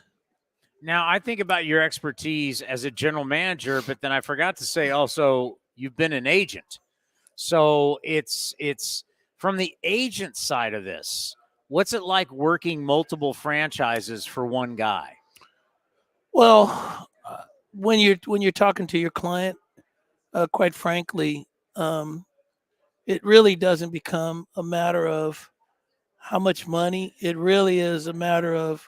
Now, I think about your expertise as a general manager, but then I forgot to say also you've been an agent. So it's from the agent side of this. What's it like working multiple franchises for one guy? Well, when you're talking to your client, quite frankly, it really doesn't become a matter of how much money. It really is a matter of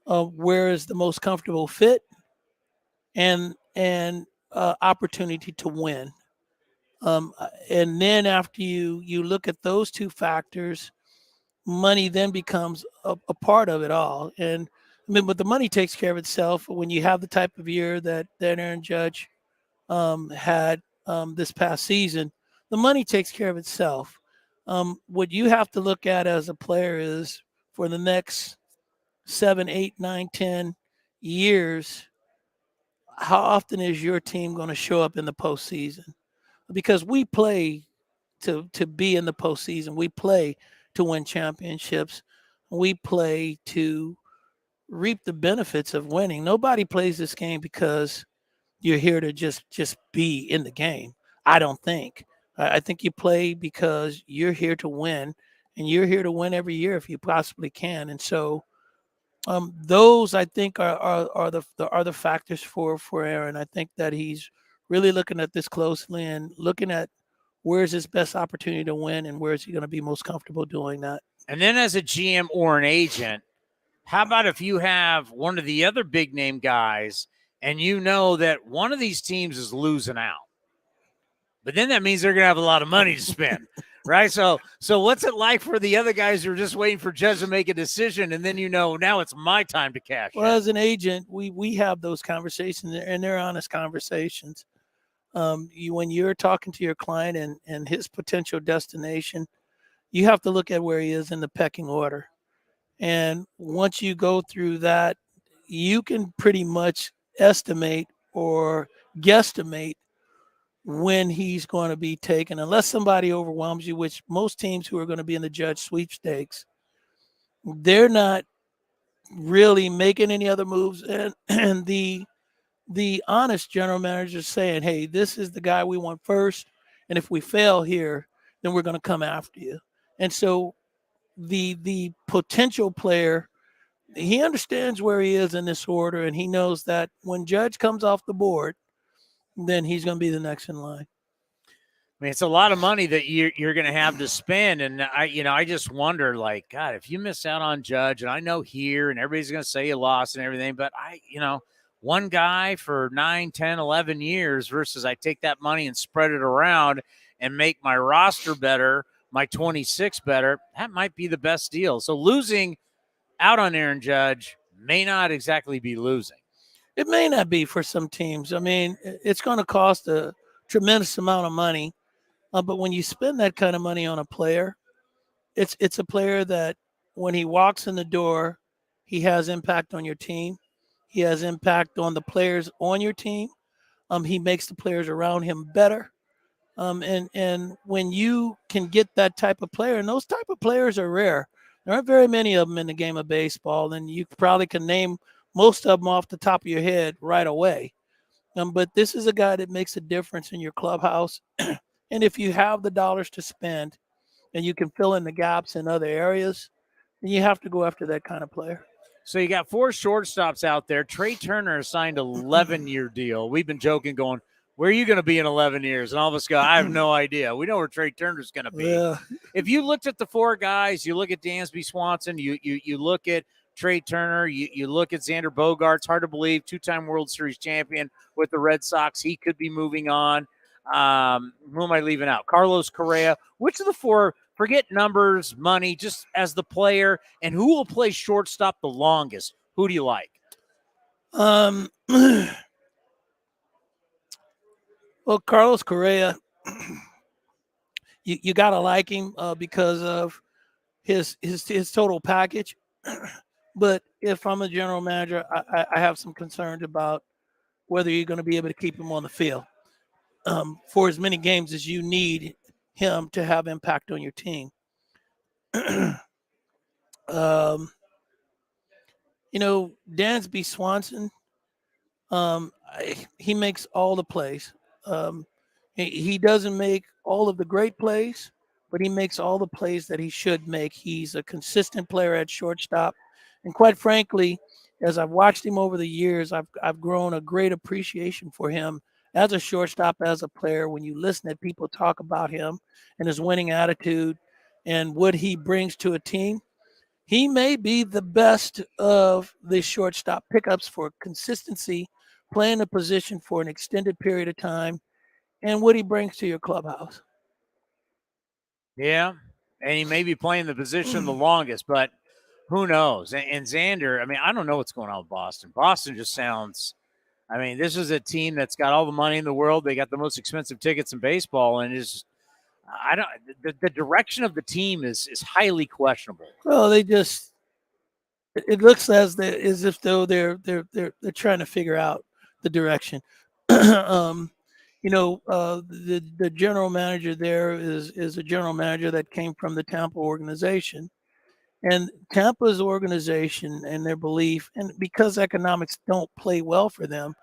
where is the most comfortable fit and opportunity to win. And then after you look at those two factors, money then becomes a part of it all. And but the money takes care of itself when you have the type of year that Aaron Judge had this past season. The money takes care of itself. What you have to look at as a player is for the next 7, 8, 9, 10 years, how often is your team going to show up in the postseason? Because we play to be in the postseason. We play to win championships. We play to reap the benefits of winning. Nobody plays this game because you're here to just be in the game. I don't think. I think you play because you're here to win, and you're here to win every year if you possibly can. And so those I think are the factors for Aaron. I think that he's really looking at this closely and looking at where's his best opportunity to win and where is he going to be most comfortable doing that. And then as a GM or an agent, how about if you have one of the other big name guys and you know that one of these teams is losing out, but then that means they're going to have a lot of money to spend, right? So what's it like for the other guys who are just waiting for Judge to make a decision, and then now it's my time to cash Well, in? as an agent, we have those conversations, and they're honest conversations. When you're talking to your client and his potential destination, you have to look at where he is in the pecking order. And once you go through that, you can pretty much estimate or guesstimate when he's going to be taken, unless somebody overwhelms you, which most teams who are going to be in the Judge sweepstakes, they're not really making any other moves. And the honest general manager is saying, hey, this is the guy we want first. And if we fail here, then we're going to come after you. And so the potential player, he understands where he is in this order, and he knows that when Judge comes off the board, then he's going to be the next in line. I mean, it's a lot of money that you're going to have to spend. And I just wonder, like, God, if you miss out on Judge, and I know here and everybody's going to say you lost and everything, but one guy for 9, 10, 11 years versus I take that money and spread it around and make my roster better, my 26 better, that might be the best deal. So losing out on Aaron Judge may not exactly be losing. It may not be for some teams. I mean, it's going to cost a tremendous amount of money. But when you spend that kind of money on a player, it's a player that when he walks in the door, he has impact on your team. He has impact on the players on your team. He makes the players around him better. And when you can get that type of player, and those type of players are rare. There aren't very many of them in the game of baseball, and you probably can name most of them off the top of your head right away. But this is a guy that makes a difference in your clubhouse. And if you have the dollars to spend and you can fill in the gaps in other areas, then you have to go after that kind of player. So you got 4 shortstops out there. Trey Turner signed an 11-year deal. We've been joking, going, where are you going to be in 11 years? And all of us go, I have no idea. We know where Trey Turner's going to be. Yeah. If you looked at the 4 guys, you look at Dansby Swanson, you look at Trey Turner, you look at Xander Bogaerts, hard to believe, 2-time World Series champion with the Red Sox. He could be moving on. Who am I leaving out? Carlos Correa. Which of the 4, forget numbers, money, just as the player, and who will play shortstop the longest? Who do you like? Well, Carlos Correa, you got to like him because of his total package. But if I'm a general manager, I have some concerns about whether you're going to be able to keep him on the field for as many games as you need him to have impact on your team. Dansby Swanson, he makes all the plays. He doesn't make all of the great plays, but he makes all the plays that he should make. He's a consistent player at shortstop. And quite frankly, as I've watched him over the years, I've grown a great appreciation for him as a shortstop, as a player. When you listen to people talk about him and his winning attitude and what he brings to a team, he may be the best of the shortstop pickups for consistency, playing a position for an extended period of time, and what he brings to your clubhouse. Yeah, and he may be playing the position the longest, but who knows? And Xander, I mean, I don't know what's going on with Boston. Boston just sounds, I mean, this is a team that's got all the money in the world. They got the most expensive tickets in baseball, and it's, the direction of the team is highly questionable. Well, it looks as if though they're trying to figure out the direction. The general manager there is a general manager that came from the Tampa organization, and Tampa's organization and their belief, and because economics don't play well for them,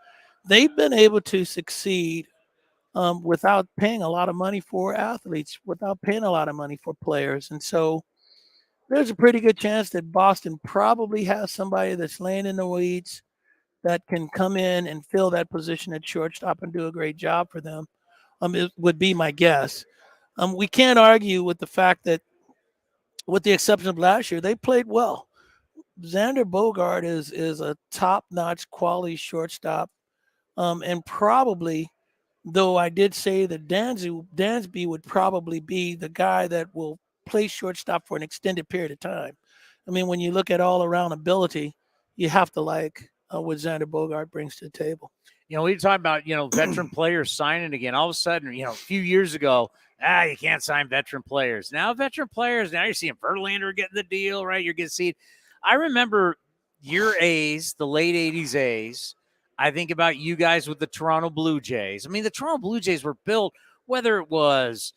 they've been able to succeed without paying a lot of money for athletes, without paying a lot of money for players. And so there's a pretty good chance that Boston probably has somebody that's laying in the weeds that can come in and fill that position at shortstop and do a great job for them. It would be my guess. We can't argue with the fact that, with the exception of last year, they played well. Xander Bogart is a top-notch quality shortstop, and probably, though I did say that Dansby would probably be the guy that will play shortstop for an extended period of time. I mean, when you look at all-around ability, you have to like what Xander Bogart brings to the table. We were talking about, veteran players signing again. All of a sudden, a few years ago, you can't sign veteran players. Now veteran players, now you're seeing Verlander getting the deal, right? You're getting to see. I remember your A's, the late 80s A's. I think about you guys with the Toronto Blue Jays. I mean, the Toronto Blue Jays were built, whether it was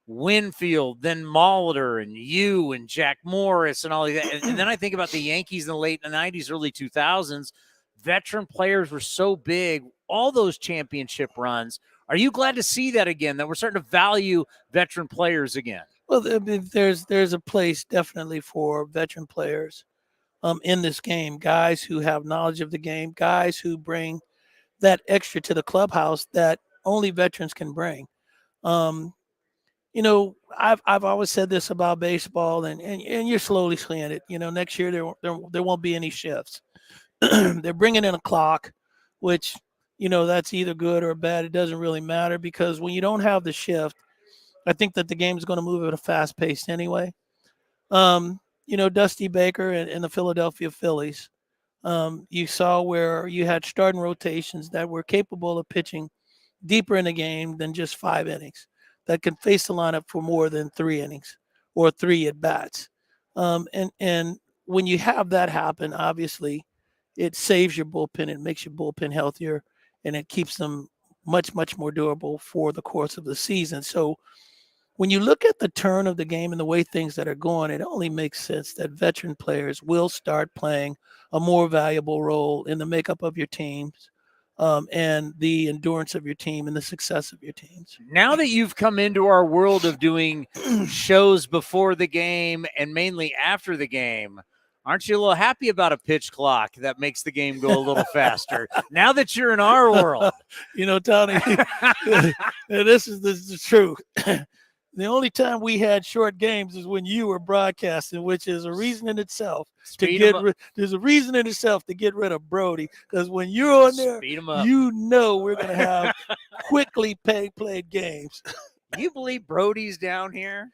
Winfield, then Molitor, and you and Jack Morris and all of that. And then I think about the Yankees in the late 90s, early 2000s. Veteran players were so big, all those championship runs. Are you glad to see that again, that we're starting to value veteran players again? Well, there's a place definitely for veteran players in this game, guys who have knowledge of the game, guys who bring that extra to the clubhouse that only veterans can bring. I've always said this about baseball, and you're slowly seeing it. Next year there won't be any shifts. They're bringing in a clock, which, that's either good or bad. It doesn't really matter, because when you don't have the shift, I think that the game is going to move at a fast pace anyway. Dusty Baker and the Philadelphia Phillies, you saw where you had starting rotations that were capable of pitching deeper in the game than just 5 innings, that can face the lineup for more than 3 innings or 3 at-bats. And when you have that happen, obviously, it saves your bullpen. It makes your bullpen healthier, and it keeps them much, much more durable for the course of the season. So when you look at the turn of the game and the way things that are going, it only makes sense that veteran players will start playing a more valuable role in the makeup of your teams, and the endurance of your team and the success of your teams. Now that you've come into our world of doing shows before the game and mainly after the game, aren't you a little happy about a pitch clock that makes the game go a little faster? Now that you're in our world. Tony, this is the truth. The only time we had short games is when you were broadcasting, which is a reason in itself there's a reason in itself to get rid of Brody, because when you're on there, we're going to have quickly played games. You believe Brody's down here?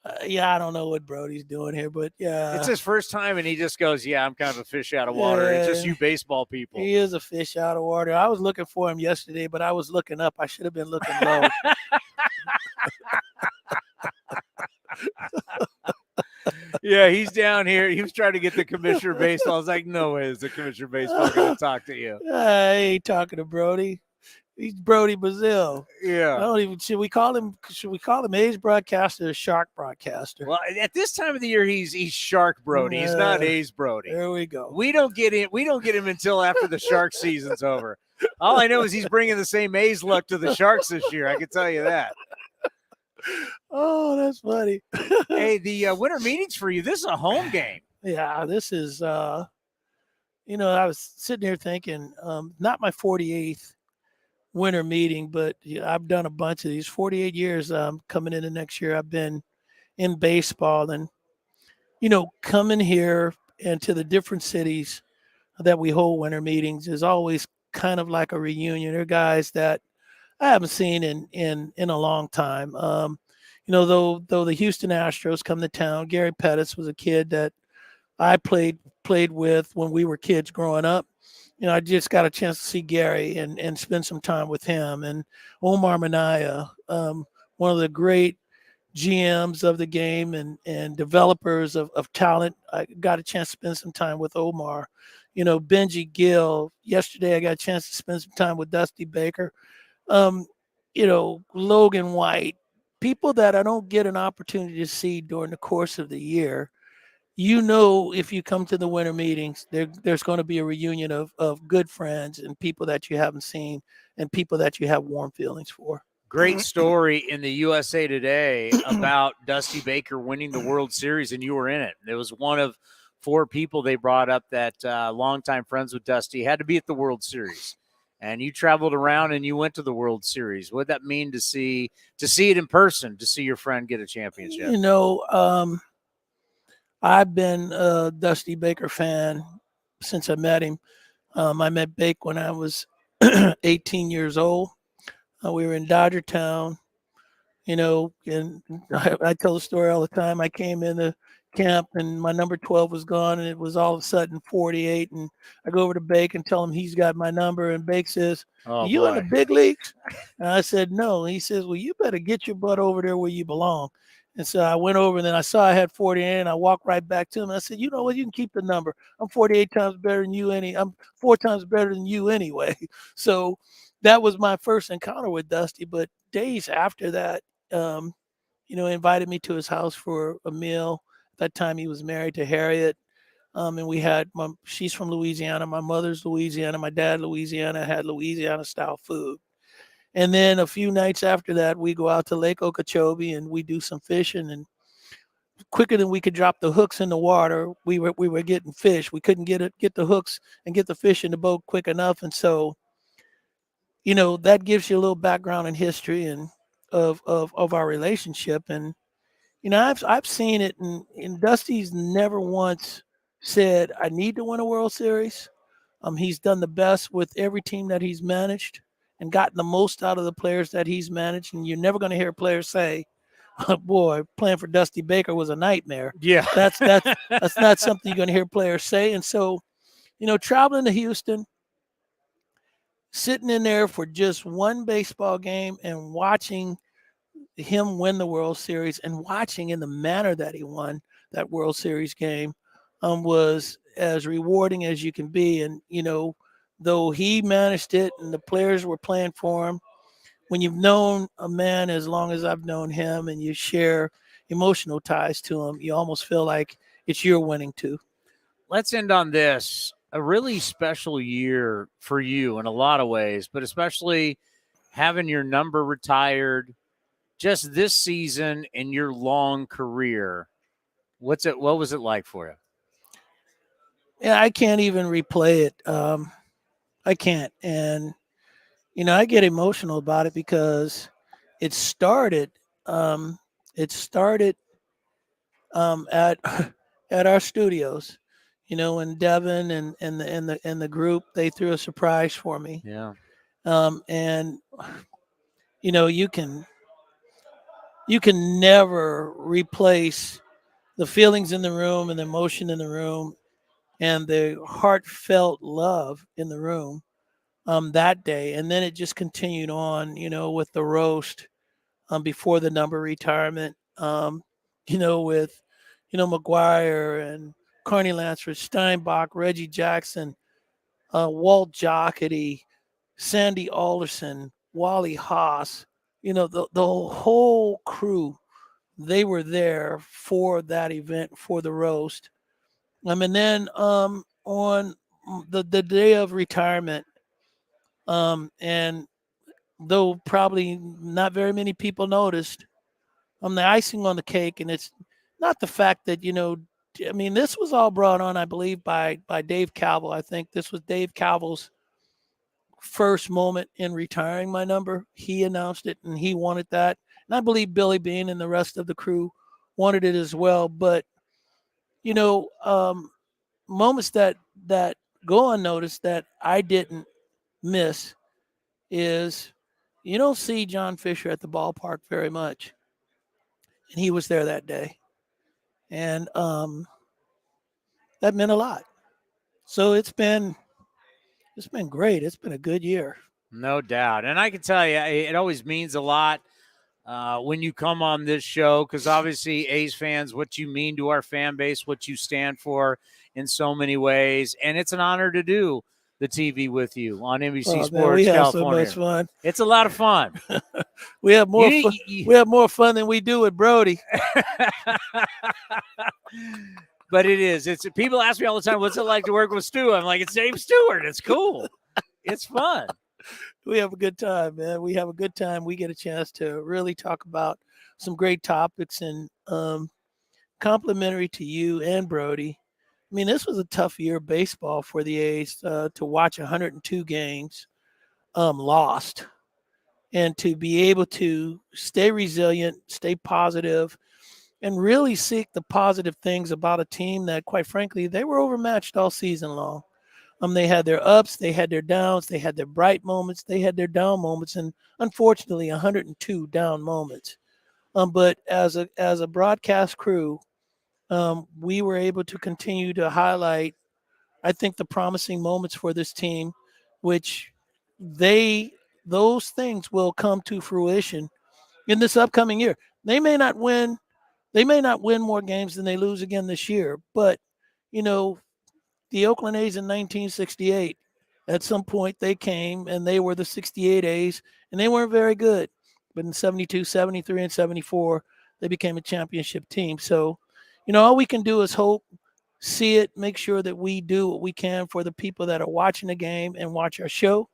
I don't know what Brody's doing here, but yeah. It's his first time, and he just goes, I'm kind of a fish out of water. It's just you baseball people. He is a fish out of water. I was looking for him yesterday, but I was looking up. I should have been looking low. Yeah, he's down here. He was trying to get the commissioner of baseball. I was like, no way is the commissioner of baseball going to talk to you. I ain't talking to Brody. He's Brody Brazil. Yeah. Should we call him A's broadcaster or Shark broadcaster? Well, at this time of the year, he's Shark Brody. He's not A's Brody. There we go. We don't get him until after the Shark season's over. All I know is he's bringing the same A's luck to the Sharks this year. I can tell you that. Oh, that's funny. Hey, the winter meetings for you, this is a home game. Yeah, this is, I was sitting here thinking, not my 48th winter meeting, but I've done a bunch of these. 48 years coming into next year, I've been in baseball, and, coming here and to the different cities that we hold winter meetings is always kind of like a reunion. They're guys that I haven't seen in a long time. Though the Houston Astros come to town, Gary Pettis was a kid that I played with when we were kids growing up. I just got a chance to see Gary and spend some time with him. And Omar Minaya, one of the great GMs of the game and developers of talent. I got a chance to spend some time with Omar. Benji Gill. Yesterday I got a chance to spend some time with Dusty Baker. Logan White. People that I don't get an opportunity to see during the course of the year. If you come to the winter meetings, there's going to be a reunion of good friends and people that you haven't seen and people that you have warm feelings for. great story in the USA Today about Dusty Baker winning the World Series, and you were in it. It was one of 4 people they brought up that longtime friends with Dusty had to be at the World Series. And you traveled around and you went to the World Series. What did that mean to see it in person, to see your friend get a championship? You know, I've been a Dusty Baker fan since I met him. I met Bake when I was 18 years old. We were in Dodger Town, you know, and I tell the story all the time. I came in the camp and my number 12 was gone, and it was all of a sudden 48. And I go over to Bake and tell him he's got my number, and Bake says, "Oh, you boy. in the big leagues?" And I said, "No." He says, "Well, you better get your butt over there where you belong." And so I went over, and then I saw I had 48, and I walked right back to him. And I said, "You know what? You can keep the number. I'm 48 times better than you. I'm 4 times better than you anyway." So that was my first encounter with Dusty. But days after that, you know, he invited me to his house for a meal. At that time, he was married to Harriet. And we had, she's from Louisiana. My mother's Louisiana. My dad, Louisiana, had Louisiana-style food. And then a few nights after that, we go out to Lake Okeechobee and we do some fishing. And quicker than we could drop the hooks in the water, we were getting fish. We couldn't get the hooks and get the fish in the boat quick enough. And so, you know, that gives you a little background and history and of our relationship. And you know, I've seen it, and Dusty's never once said, "I need to win a World Series." He's done the best with every team that he's managed and gotten the most out of the players that he's managed. And you're never going to hear players say, "Oh, boy, playing for Dusty Baker was a nightmare." Yeah. That's not something you're going to hear players say. And so, you know, traveling to Houston, sitting in there for just one baseball game and watching him win the World Series and watching in the manner that he won that World Series game was as rewarding as you can be. And, you know, though he managed it and the players were playing for him, when you've known a man as long as I've known him and you share emotional ties to him, you almost feel like it's your winning too. Let's end on this. A really special year for you in a lot of ways, but especially having your number retired just this season in your long career. What was it like for you? Yeah, I can't even replay it. I can't. And, you know, I get emotional about it because it started at our studios, you know, when Devin and the group, they threw a surprise for me. Yeah. And you know, you can never replace the feelings in the room and the emotion in the room and the heartfelt love in the room that day. And then it just continued on, you know, with the roast before the number retirement, you know, with, you know, McGuire and Carney Lansford, Steinbach, Reggie Jackson, Walt Jocketty, Sandy Alderson, Wally Haas, you know, the whole crew, they were there for that event, for the roast. And then on the day of retirement, and though probably not very many people noticed, the icing on the cake, and it's not the fact that, you know, I mean, this was all brought on, I believe, by Dave Calvel. I think this was Dave Calvel's first moment in retiring my number. He announced it, and he wanted that. And I believe Billy Bean and the rest of the crew wanted it as well. But, you know, moments that go unnoticed that I didn't miss is you don't see John Fisher at the ballpark very much. And he was there that day. And that meant a lot. So it's been great. It's been a good year. No doubt. And I can tell you, it always means a lot when you come on this show, because obviously A's fans, what you mean to our fan base, what you stand for in so many ways. And it's an honor to do the TV with you on NBC Sports man, we have California. So much fun. It's a lot of fun. We have more fun. We have more fun than we do with Brody. But it is. It's people ask me all the time, what's it like to work with Stu? I'm like, it's Dave Stewart. It's cool. It's fun. We have a good time, man. We have a good time. We get a chance to really talk about some great topics, and complimentary to you and Brody. I mean, this was a tough year of baseball for the A's to watch 102 games lost, and to be able to stay resilient, stay positive, and really seek the positive things about a team that, quite frankly, they were overmatched all season long. They had their ups, they had their downs, they had their bright moments, they had their down moments, and unfortunately, 102 down moments. But as a broadcast crew, we were able to continue to highlight, I think, the promising moments for this team, which those things will come to fruition in this upcoming year. They may not win more games than they lose again this year, but the Oakland A's in 1968, at some point they came and they were the 68 A's, and they weren't very good. But in 72, 73, and 74, they became a championship team. So, all we can do is hope, see it, make sure that we do what we can for the people that are watching the game and watch our show,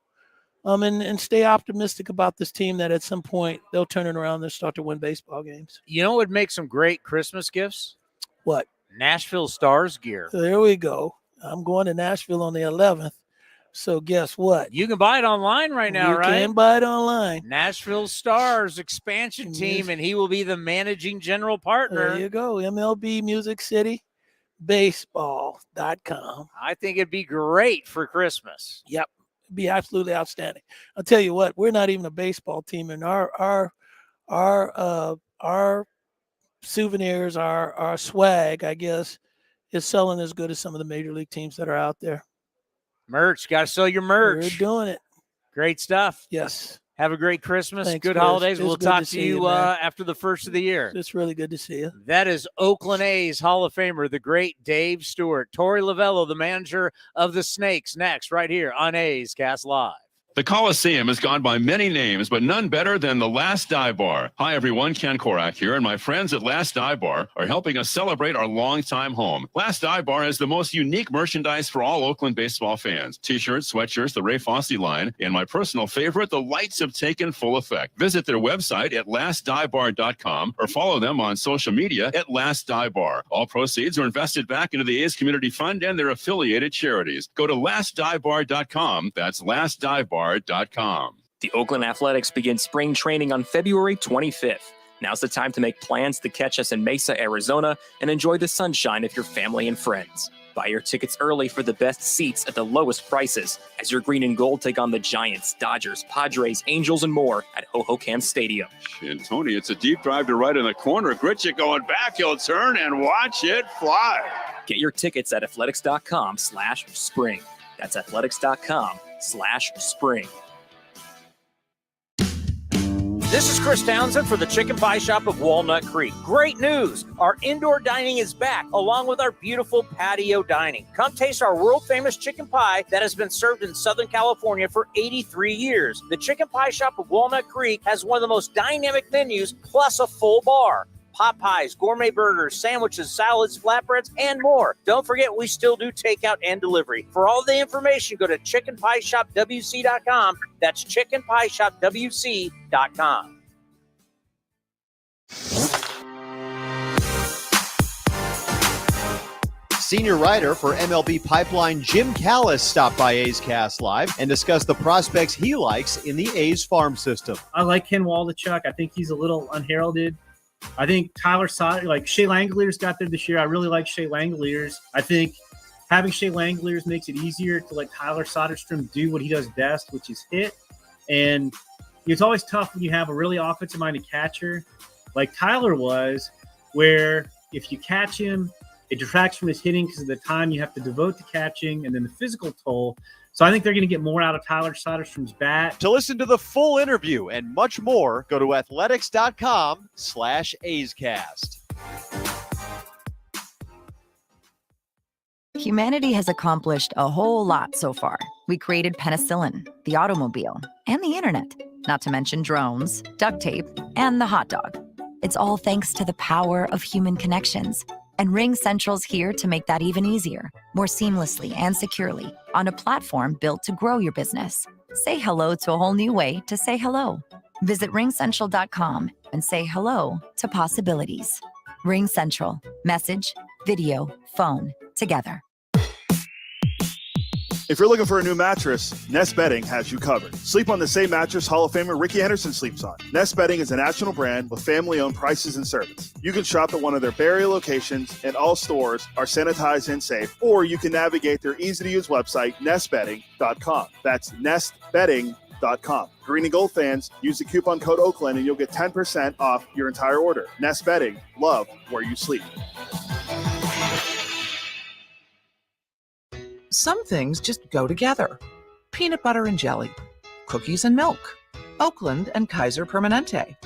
and stay optimistic about this team that at some point they'll turn it around and start to win baseball games. You know what would make some great Christmas gifts? What? Nashville Stars gear. So there we go. I'm going to Nashville on the 11th. So guess what? You can buy it online right now, right? You can buy it online. Nashville Stars expansion team, and he will be the managing general partner. There you go. MLB Music City Baseball.com. I think it'd be great for Christmas. Yep. It'd be absolutely outstanding. I'll tell you what, we're not even a baseball team, and our souvenirs, our swag, I guess, is selling as good as some of the major league teams that are out there. Merch. Got to sell your merch. We're doing it. Great stuff. Yes. Have a great Christmas. Thanks, good Chris. holidays. It's We'll good talk to to see you you, man. after the first of the year. It's really good to see you. That is Oakland A's Hall of Famer, the great Dave Stewart. Torey Lovullo, the manager of the Snakes, next right here on A's Cast Live. The Coliseum has gone by many names, but none better than the Last Dive Bar. Hi, everyone. Ken Korak here, and my friends at Last Dive Bar are helping us celebrate our longtime home. Last Dive Bar has the most unique merchandise for all Oakland baseball fans. T-shirts, sweatshirts, the Ray Fosse line, and my personal favorite, the lights have taken full effect. Visit their website at lastdivebar.com or follow them on social media at Last Dive Bar. All proceeds are invested back into the A's Community Fund and their affiliated charities. Go to lastdivebar.com. That's lastdivebar.com. The Oakland Athletics begin spring training on February 25th. Now's the time to make plans to catch us in Mesa, Arizona, and enjoy the sunshine with your family and friends. Buy your tickets early for the best seats at the lowest prices as your green and gold take on the Giants, Dodgers, Padres, Angels, and more at Hohokam Stadium. And Tony, it's a deep drive to right in the corner. Gritchick going back. He'll turn and watch it fly. Get your tickets at athletics.com/spring. That's athletics.com/spring. This is Chris Townsend for the Chicken Pie Shop of Walnut Creek. Great news! Our indoor dining is back, along with our beautiful patio dining. Come taste our world-famous chicken pie that has been served in Southern California for 83 years. The Chicken Pie Shop of Walnut Creek has one of the most dynamic menus, plus a full bar. Pot pies, gourmet burgers, sandwiches, salads, flatbreads, and more. Don't forget, we still do takeout and delivery. For all the information, go to chickenpieshopwc.com. That's chickenpieshopwc.com. Senior writer for MLB Pipeline Jim Callis stopped by A's Cast Live and discussed the prospects he likes in the A's farm system. I like Ken Waldichuk. I think he's a little unheralded. I think Tyler Sauter, like Shea Langoliers got there this year. I really like Shea Langoliers. I think having Shea Langoliers makes it easier to let Tyler Soderstrom do what he does best, which is hit. And it's always tough when you have a really offensive-minded catcher like Tyler was, where if you catch him, it detracts from his hitting because of the time you have to devote to catching and then the physical toll. So I think they're going to get more out of Tyler Soderstrom's bat. To listen to the full interview and much more, go to athletics.com/A'sCast. Humanity has accomplished a whole lot so far. We created penicillin, the automobile, and the internet, not to mention drones, duct tape, and the hot dog. It's all thanks to the power of human connections. And Ring Central's here to make that even easier, more seamlessly and securely, on a platform built to grow your business. Say hello to a whole new way to say hello. Visit ringcentral.com and say hello to possibilities. Ring Central. Message, video, phone, together. If you're looking for a new mattress, Nest Bedding has you covered. Sleep on the same mattress Hall of Famer Ricky Henderson sleeps on. Nest Bedding is a national brand with family-owned prices and service. You can shop at one of their Bay Area locations, and all stores are sanitized and safe, or you can navigate their easy-to-use website, nestbedding.com. That's nestbedding.com. Green and gold fans, use the coupon code Oakland and you'll get 10% off your entire order. Nest Bedding, love where you sleep. Some things just go together. Peanut butter and jelly, cookies and milk, Oakland and Kaiser Permanente.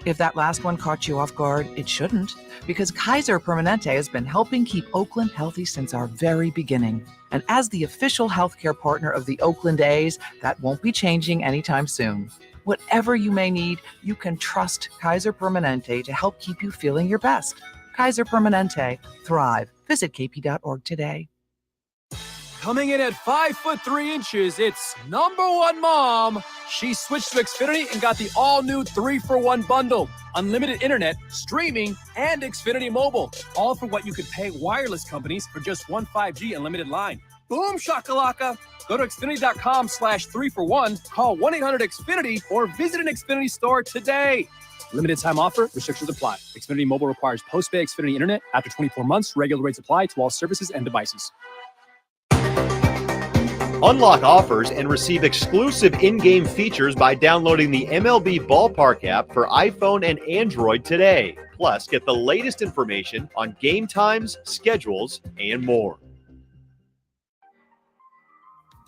If that last one caught you off guard, it shouldn't, because Kaiser Permanente has been helping keep Oakland healthy since our very beginning. And as the official healthcare partner of the Oakland A's, that won't be changing anytime soon. Whatever you may need, you can trust Kaiser Permanente to help keep you feeling your best. Kaiser Permanente. Thrive. Visit kp.org today. Coming in at 5'3", it's number one mom. She switched to Xfinity and got the all-new 3-for-1 bundle. Unlimited internet, streaming, and Xfinity Mobile. All for what you could pay wireless companies for just one 5G unlimited line. Boom shakalaka. Go to Xfinity.com/3-for-1, call 1-800-XFINITY, or visit an Xfinity store today. Limited time offer. Restrictions apply. Xfinity Mobile requires post-pay Xfinity internet. After 24 months, regular rates apply to all services and devices. Unlock offers and receive exclusive in-game features by downloading the MLB Ballpark app for iPhone and Android today. Plus, get the latest information on game times, schedules, and more.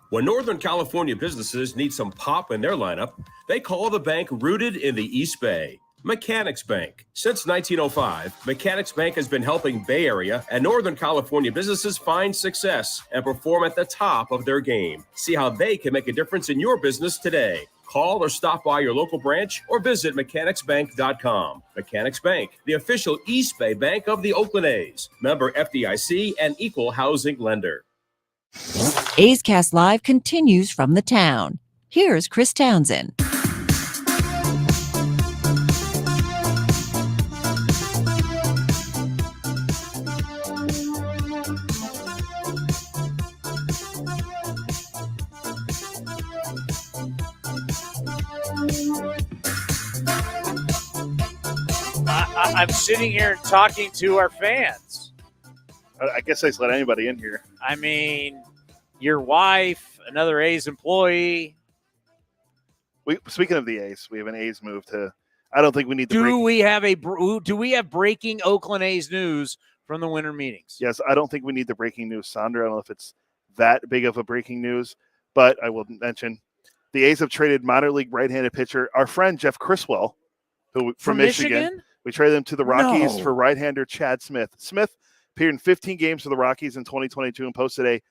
When Northern California businesses need some pop in their lineup, they call the bank rooted in the East Bay. Mechanics Bank. Since 1905, Mechanics Bank has been helping Bay Area and Northern California businesses find success and perform at the top of their game. See how they can make a difference in your business today. Call or stop by your local branch or visit mechanicsbank.com. Mechanics Bank, the official East Bay bank of the Oakland A's. Member FDIC and equal housing lender. A's Cast Live continues from the town. Here's Chris Townsend. I'm sitting here talking to our fans. I guess I just let anybody in here. I mean, your wife, another A's employee. Speaking of the A's, we have an A's move to. I don't think we need to. Do we have breaking Oakland A's news from the winter meetings? Yes, I don't think we need the breaking news, Sandra. I don't know if it's that big of a breaking news, but I will mention the A's have traded minor league right-handed pitcher, our friend Jeff Criswell, who from Michigan. We traded him to the Rockies for right-hander Chad Smith. Smith appeared in 15 games for the Rockies in 2022 and posted a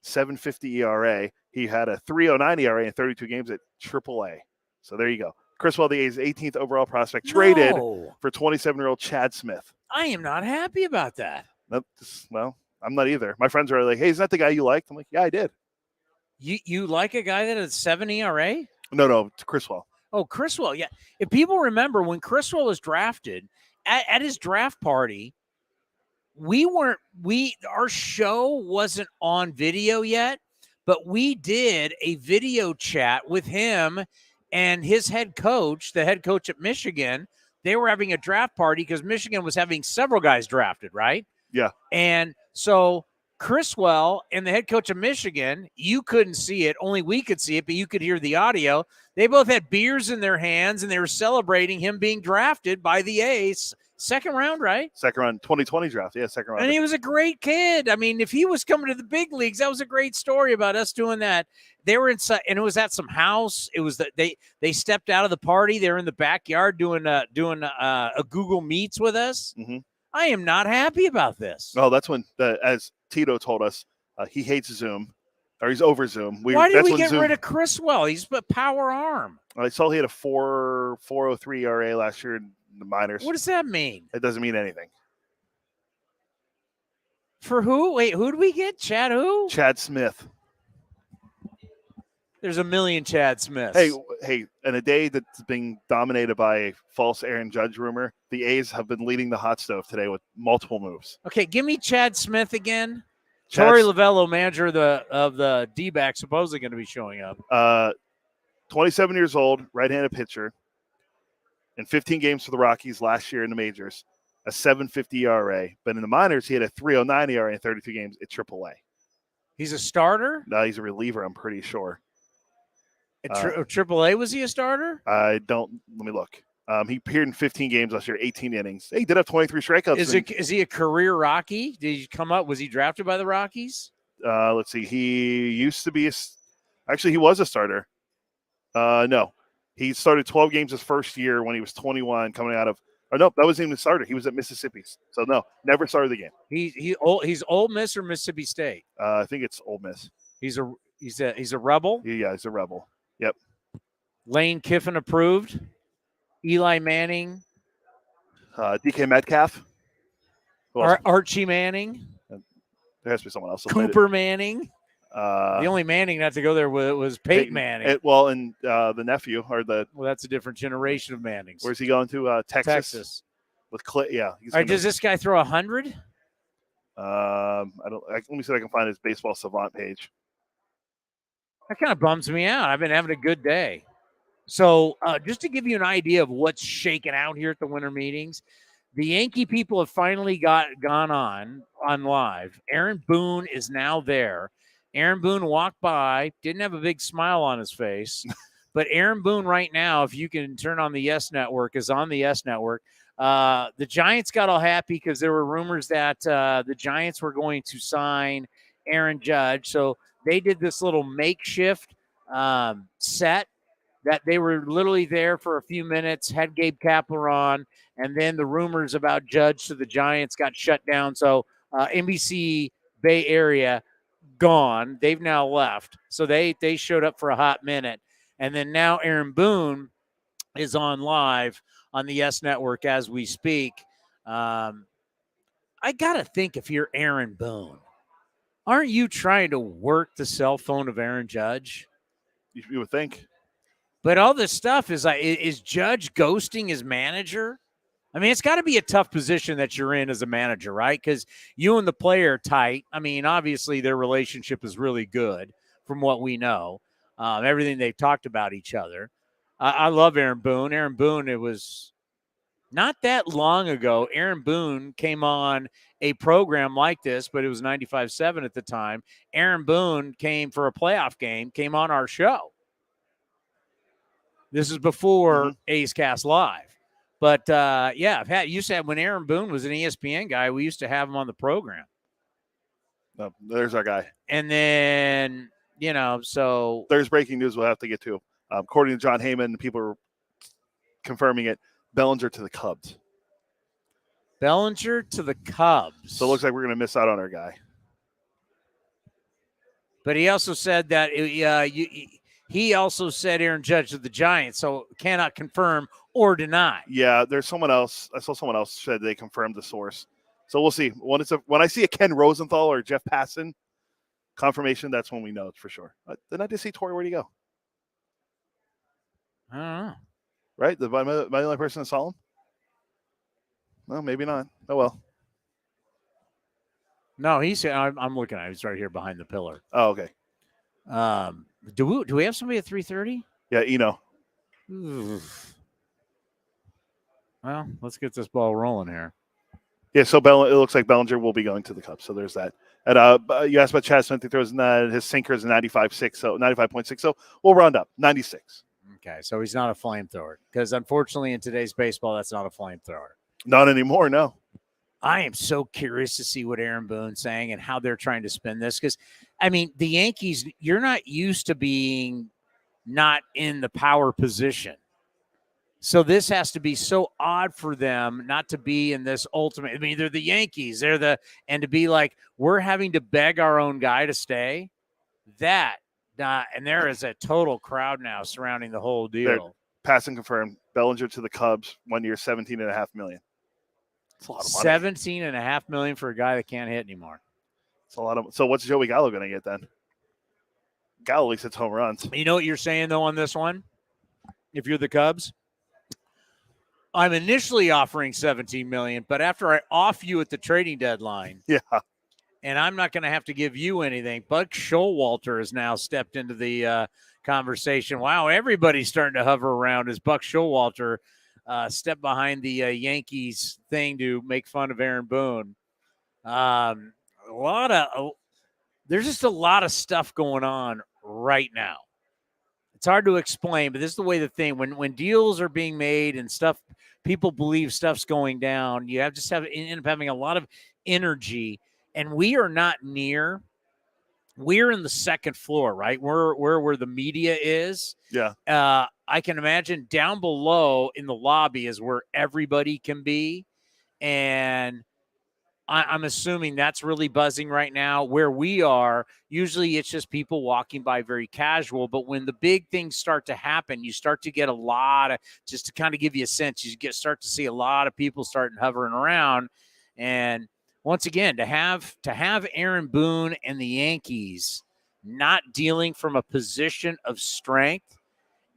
7.50 ERA. He had a 3.09 ERA in 32 games at AAA. So there you go. Criswell, the A's 18th overall prospect, traded for 27-year-old Chad Smith. I am not happy about that. Well, I'm not either. My friends are like, hey, is that the guy you liked? I'm like, yeah, I did. You like a guy that had 7 ERA? No, it's Criswell. Oh, Criswell, yeah. If people remember when Criswell was drafted, at his draft party, our show wasn't on video yet, but we did a video chat with him and his head coach, the head coach at Michigan. They were having a draft party because Michigan was having several guys drafted, right? Yeah. And so Criswell and the head coach of Michigan, you couldn't see it. Only we could see it, but you could hear the audio. They both had beers in their hands, and they were celebrating him being drafted by the A's. Second round, right? Second round, 2020 draft. Yeah, second round. And he was a great kid. I mean, if he was coming to the big leagues, that was a great story about us doing that. They were inside, and it was at some house. It was that they stepped out of the party. They were in the backyard doing a Google Meets with us. Mm-hmm. I am not happy about this. Oh, that's when, as Tito told us, he hates Zoom, or he's over Zoom. Why did we get rid of Criswell? He's a power arm. I saw he had a 4.03 ERA last year in the minors. What does that mean? It doesn't mean anything. For who? Wait, who did we get? Chad who? Chad Smith. There's a million Chad Smiths. Hey, in a day that's being dominated by a false Aaron Judge rumor, the A's have been leading the hot stove today with multiple moves. Okay, give me Chad Smith again. Chad- Torey Lovullo, manager of the D-backs, supposedly going to be showing up. 27 years old, right-handed pitcher. In 15 games for the Rockies last year in the majors, a 7.50 ERA. But in the minors, he had a 3.09 ERA in 32 games at AAA. He's a starter? No, he's a reliever, I'm pretty sure. At AAA, was he a starter? Let me look. He appeared in 15 games last year, 18 innings. He did have 23 strikeouts. Is he a career Rocky? Did he come up? Was he drafted by the Rockies? Let's see. He used to be actually, he was a starter. No. He started 12 games his first year when he was 21 coming out of – or no, that wasn't even a starter. He was at Mississippi. So, no, never started the game. He's Ole Miss or Mississippi State? I think it's Ole Miss. He's a Rebel? Yeah, he's a Rebel. Yep. Lane Kiffin approved. Eli Manning. DK Metcalf. Archie Manning. There has to be someone else. Cooper Manning. The only Manning not to go there was Peyton Manning. And the nephew or the. Well, that's a different generation of Mannings. Where's he going to? Texas. With Clay. Yeah. All right. Does this guy throw 100? Let me see if I can find his baseball savant page. That kind of bums me out. I've been having a good day. So just to give you an idea of what's shaking out here at the winter meetings, the Yankee people have finally gone on live. Aaron Boone is now there. Aaron Boone walked by, didn't have a big smile on his face, but Aaron Boone right now, if you can turn on the Yes Network, is on the Yes Network. The Giants got all happy because there were rumors that the Giants were going to sign Aaron Judge. So they did this little makeshift set that they were literally there for a few minutes, had Gabe Kapler on, and then the rumors about Judge to the Giants got shut down. So NBC Bay Area gone. They've now left. So they showed up for a hot minute. And then now Aaron Boone is on live on the Yes Network as we speak. I got to think, if you're Aaron Boone, aren't you trying to work the cell phone of Aaron Judge? You would think. But all this stuff is Judge ghosting his manager? I mean, it's got to be a tough position that you're in as a manager, right? Because you and the player are tight. I mean, obviously their relationship is really good from what we know. Everything they've talked about each other. I love Aaron Boone. Aaron Boone, it was not that long ago, Aaron Boone came on a program like this, but it was 95.7 at the time. Aaron Boone came for a playoff game, came on our show. This is before A's Cast Live. But, used to have, when Aaron Boone was an ESPN guy, we used to have him on the program. Oh, there's our guy. And then, so. There's breaking news we'll have to get to. According to John Heyman, people are confirming it. Bellinger to the Cubs. Bellinger to the Cubs. So it looks like we're going to miss out on our guy. But he also said that he also said Aaron Judge to the Giants, so cannot confirm or deny. Yeah, there's someone else. I saw someone else said they confirmed the source. So we'll see. When I see a Ken Rosenthal or Jeff Passan confirmation, that's when we know it's for sure. Didn't I just see Torey? Where'd he go? I don't know. Right? Am I the only person that saw him? No, maybe not. Oh, well. No, I'm looking at him. He's right here behind the pillar. Oh, okay. Do we have somebody at 3:30? Yeah, Eno. Well, let's get this ball rolling here. Yeah, so it looks like Bellinger will be going to the Cubs. So there's that. And you asked about Chad Smith. He throws his sinker is 95.6, so 95.6. So we'll round up 96. Okay, so he's not a flamethrower because unfortunately in today's baseball, that's not a flamethrower. Not anymore, no. I am so curious to see what Aaron Boone's saying and how they're trying to spin this because, I mean, the Yankees, you're not used to being not in the power position. So this has to be so odd for them not to be in this ultimate. I mean, they're the Yankees. And to be like, we're having to beg our own guy to stay. And there is a total crowd now surrounding the whole deal. Passing confirmed. Bellinger to the Cubs, 1 year, $17.5 million. It's a lot of money. $17.5 million for a guy that can't hit anymore. It's a lot of. So what's Joey Gallo going to get then? Galloway hits home runs. You know what you're saying, though, on this one? If you're the Cubs? I'm initially offering $17 million, but after I off you at the trading deadline, and I'm not going to have to give you anything. Buck Showalter has now stepped into the conversation. Wow, everybody's starting to hover around as Buck Showalter stepped behind the Yankees thing to make fun of Aaron Boone. There's just a lot of stuff going on right now. It's hard to explain, but this is the way the thing, when deals are being made and stuff, people believe stuff's going down, you have end up having a lot of energy, and we are not near. We're in the second floor, right? Where the media is. Yeah. I can imagine down below in the lobby is where everybody can be, and I'm assuming that's really buzzing right now. Where we are, usually it's just people walking by very casual. But when the big things start to happen, you start to get a lot of, just to kind of give you a sense, start to see a lot of people starting hovering around. And once again, to have Aaron Boone and the Yankees not dealing from a position of strength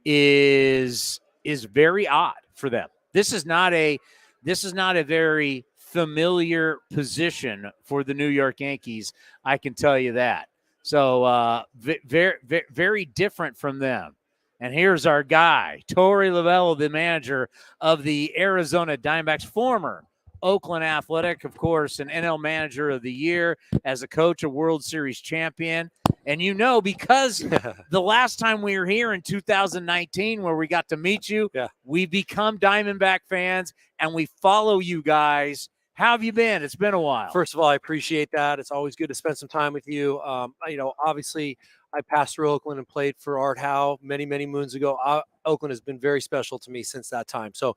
is very odd for them. This is not a very familiar position for the New York Yankees, I can tell you that. So very, very different from them. And here's our guy, Torey Lovullo, the manager of the Arizona Diamondbacks, former Oakland Athletic, of course, an NL Manager of the Year, as a coach, a World Series champion. And because the last time we were here in 2019 where we got to meet you, we become Diamondback fans, and we follow you guys. How have you been? It's been a while. First of all, I appreciate that. It's always good to spend some time with you. Obviously, I passed through Oakland and played for Art Howe many, many moons ago. Oakland has been very special to me since that time. So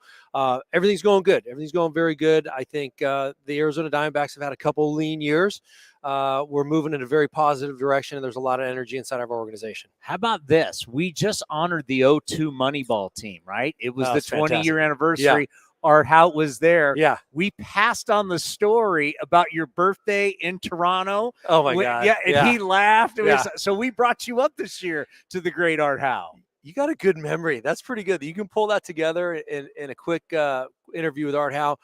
everything's going good. Everything's going very good. I think the Arizona Diamondbacks have had a couple lean years. We're moving in a very positive direction, and there's a lot of energy inside of our organization. How about this? We just honored the 02 Moneyball team, right? It was the 20-year anniversary. Yeah. Art Howe was there. Yeah. We passed on the story about your birthday in Toronto. Oh, my God. Yeah, and he laughed. Yeah. So we brought you up this year to the great Art Howe. You got a good memory. That's pretty good. You can pull that together in a quick interview with Art Howe.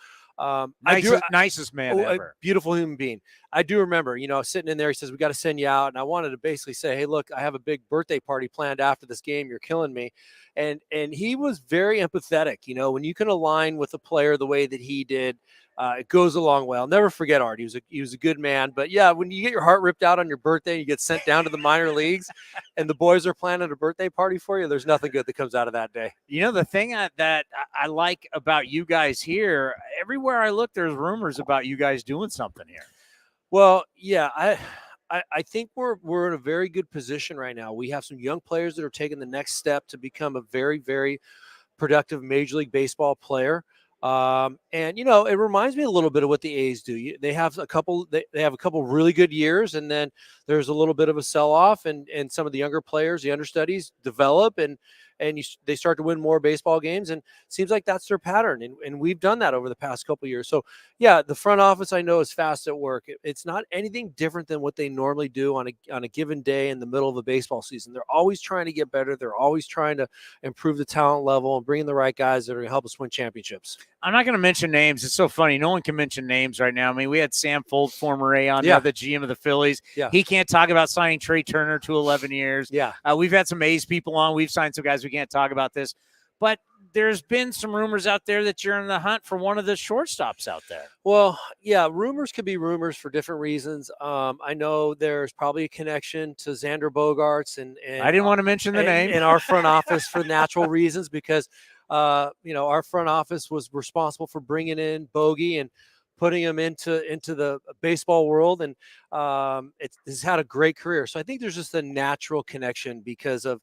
Nicest man ever. A beautiful human being. I do remember, sitting in there, he says, we got to send you out. And I wanted to basically say, hey, look, I have a big birthday party planned after this game. You're killing me. And he was very empathetic. When you can align with a player the way that he did, it goes a long way. I'll never forget Art. He was a good man. But yeah, when you get your heart ripped out on your birthday, you get sent down to the minor leagues, and the boys are planning a birthday party for you, there's nothing good that comes out of that day. The thing that I like about you guys here, everywhere I look, there's rumors about you guys doing something here. Well, yeah, I think we're in a very good position right now. We have some young players that are taking the next step to become a very, very productive Major League Baseball player. And it reminds me a little bit of what the A's do. They have a couple really good years, and then there's a little bit of a sell-off, and some of the younger players, the understudies, develop and they start to win more baseball games, and it seems like that's their pattern. And we've done that over the past couple of years. So yeah, the front office, I know, is fast at work. It's not anything different than what they normally do on a given day in the middle of a baseball season. They're always trying to get better. They're always trying to improve the talent level and bring in the right guys that are going to help us win championships. I'm not going to mention names. It's so funny. No one can mention names right now. I mean, we had Sam Foltz, former A on, the GM of the Phillies. Yeah. He can't talk about signing Trey Turner to 11 years. Yeah. We've had some A's people on. We've signed some guys. We can't talk about this. But there's been some rumors out there that you're in the hunt for one of the shortstops out there. Well, yeah, rumors could be rumors for different reasons. I know there's probably a connection to Xander Bogaerts, and I didn't want to mention the name in our front office for natural reasons, because our front office was responsible for bringing in Bogey and putting him into the baseball world, and it's had a great career. So I think there's just a natural connection because of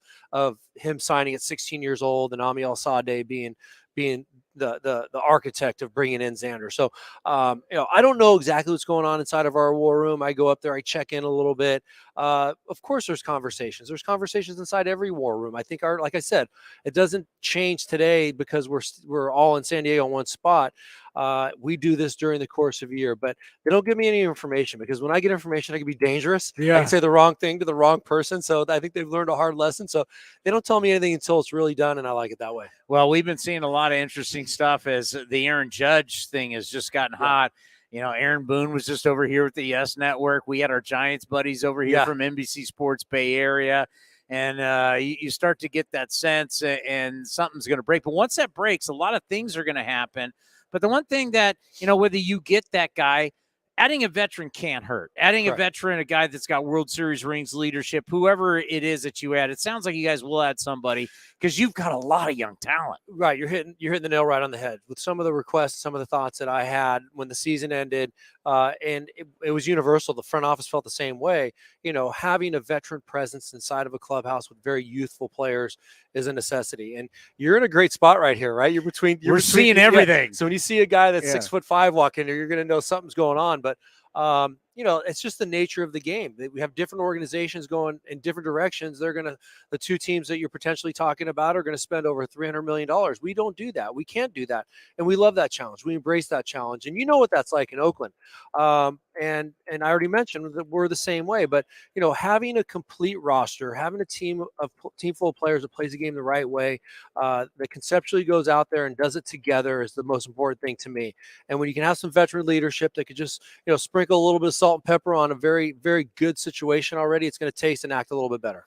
him signing at 16 years old, and Ami Al-Sadeh being the architect of bringing in Xander. So, I don't know exactly what's going on inside of our war room. I go up there, I check in a little bit. Of course, there's conversations. There's conversations inside every war room. I think like I said, it doesn't change today because we're all in San Diego in one spot. We do this during the course of a year, but they don't give me any information because when I get information, I can be dangerous. I can say the wrong thing to the wrong person. So I think they've learned a hard lesson. So they don't tell me anything until it's really done, and I like it that way. Well, we've been seeing a lot of interesting stuff as the Aaron Judge thing has just gotten hot. Aaron Boone was just over here with the Yes Network. We had our Giants buddies over here from NBC Sports Bay Area. And you start to get that sense and something's going to break. But once that breaks, a lot of things are going to happen. But the one thing that, whether you get that guy, adding a veteran can't hurt. Adding a veteran, a guy that's got World Series rings, leadership, whoever it is that you add, it sounds like you guys will add somebody because you've got a lot of young talent. Right. You're hitting the nail right on the head with some of the requests, some of the thoughts that I had when the season ended. And it was universal. The front office felt the same way. Having a veteran presence inside of a clubhouse with very youthful players is a necessity. And you're in a great spot right here, right? We're seeing everything. So when you see a guy that's 6'5" walk in here, you're going to know something's going on. But it's just the nature of the game. We have different organizations going in different directions. The two teams that you're potentially talking about are going to spend over $300 million. We don't do that. We can't do that. And we love that challenge. We embrace that challenge. And you know what that's like in Oakland. And I already mentioned that we're the same way, but having a complete roster, having a team full of players that plays the game the right way, that conceptually goes out there and does it together is the most important thing to me. And when you can have some veteran leadership that could just, sprinkle a little bit of salt and pepper on a very, very good situation already, it's going to taste and act a little bit better.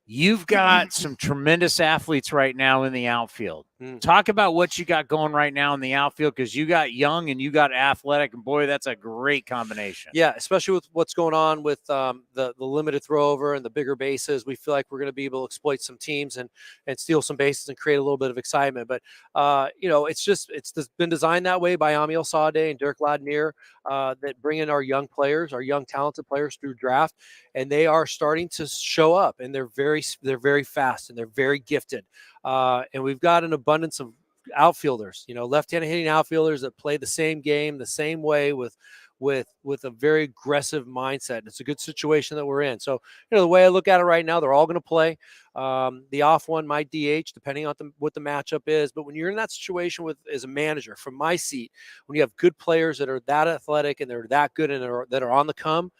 You've got some tremendous athletes right now in the outfield. Talk about what you got going right now in the outfield, because you got young and you got athletic, and boy, that's a great combination. Yeah, especially with what's going on with the limited throw over and the bigger bases. We feel like we're going to be able to exploit some teams and steal some bases and create a little bit of excitement. But it's been designed that way by Amiel Sade and Dirk Ladnier, that bring in our young players, our young talented players through draft, and they are starting to show up, and they're very fast and they're very gifted. And we've got an abundance of outfielders, left-handed hitting outfielders that play the same game the same way with a very aggressive mindset. And it's a good situation that we're in. So, the way I look at it right now, they're all going to play. The off one might DH depending on what the matchup is. But when you're in that situation as a manager, from my seat, when you have good players that are that athletic and they're that good and that are on the come,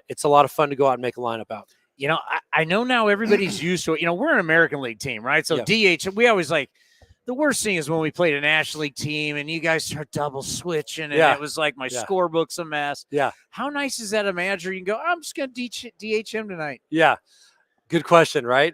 it's a lot of fun to go out and make a lineup out. I know now everybody's used to it. We're an American League team, right? So DH, we always the worst thing is when we played a National League team and you guys start double switching and it was like my scorebook's a mess. Yeah. How nice is that a manager? You can go, I'm just going to DH him tonight. Yeah. Good question, right?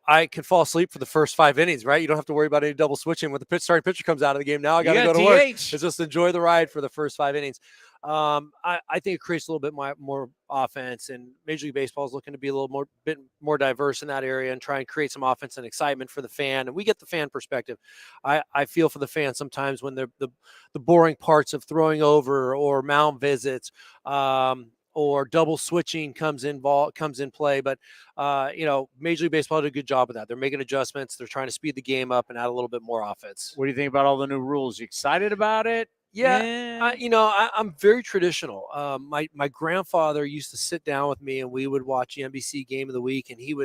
I can fall asleep for the first 5 innings, right? You don't have to worry about any double switching. When the starting pitcher comes out of the game, now I got to go to work. Just enjoy the ride for the first 5 innings. I think it creates a little bit more offense, and Major League Baseball is looking to be a bit more diverse in that area and try and create some offense and excitement for the fan. And we get the fan perspective. I feel for the fan sometimes when the boring parts of throwing over or mound visits, or double switching comes in play. But, Major League Baseball did a good job of that. They're making adjustments. They're trying to speed the game up and add a little bit more offense. What do you think about all the new rules? You excited about it? Yeah. I'm very traditional. My grandfather used to sit down with me and we would watch the NBC Game of the Week, and he'd